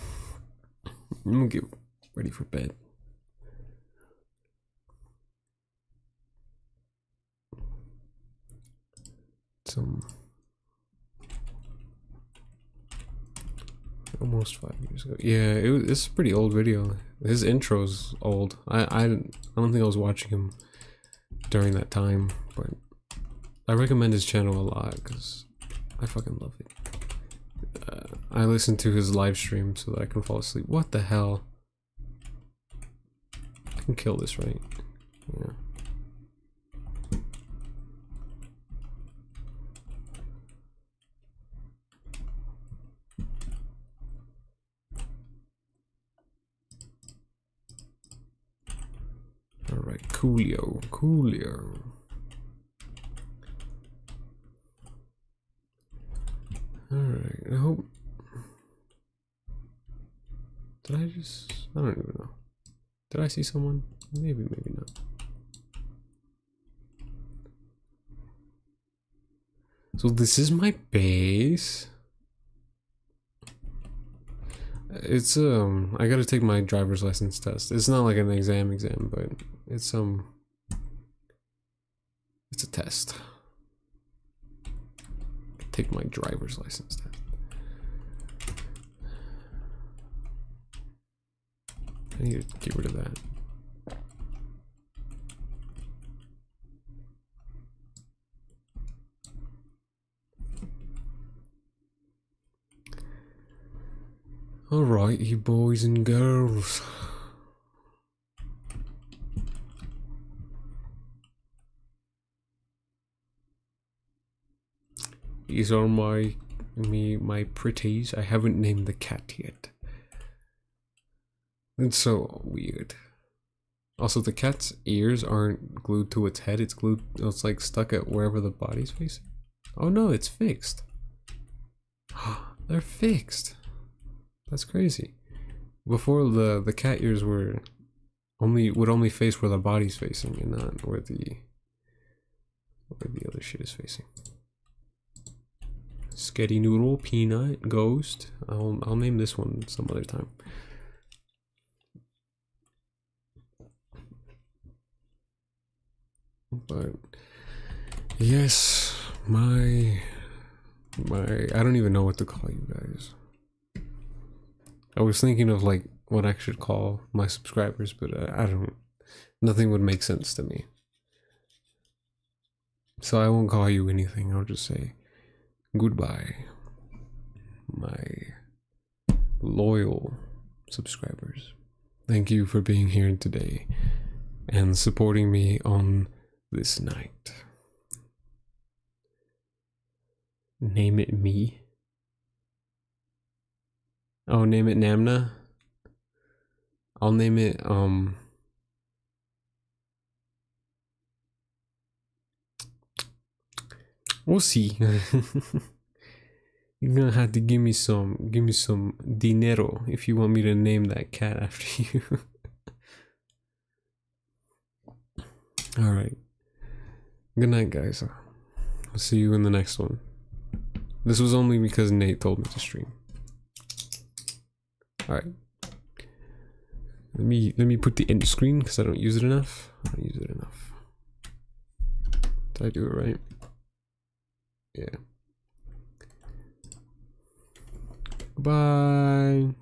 gonna get ready for bed. Almost 5 years ago. Yeah, it's a pretty old video. His intro's old. I don't think I was watching him during that time, but I recommend his channel a lot because I fucking love it. I listen to his live stream so that I can fall asleep. What the hell? I can kill this, right? Yeah. Alright, coolio. Alright, I hope... I don't even know. Did I see someone? Maybe not. So this is my base. It's I gotta take my driver's license test. It's not like an exam, but it's a test. Take my driver's license test. I need to get rid of that. Alright, you boys and girls. These are my pretties. I haven't named the cat yet. It's so weird. Also, the cat's ears aren't glued to its head. It's like stuck at wherever the body's facing. Oh no, it's fixed. They're fixed. That's crazy. Before the cat ears would only face where the body's facing and not where the other shit is facing. Sketty Noodle, Peanut, Ghost. I'll name this one some other time. But yes, my I don't even know what to call you guys. I was thinking of like what I should call my subscribers, but I don't. Nothing would make sense to me. So I won't call you anything. I'll just say goodbye, my loyal subscribers. Thank you for being here today and supporting me on this night. Name it me. Oh, name it Namna. I'll name it we'll see. You're gonna have to give me some dinero if you want me to name that cat after you. Alright. Good night, guys. I'll see you in the next one. This was only because Nate told me to stream. Alright. Let me put the end screen because I don't use it enough. I don't use it enough. Did I do it right? Yeah. Bye.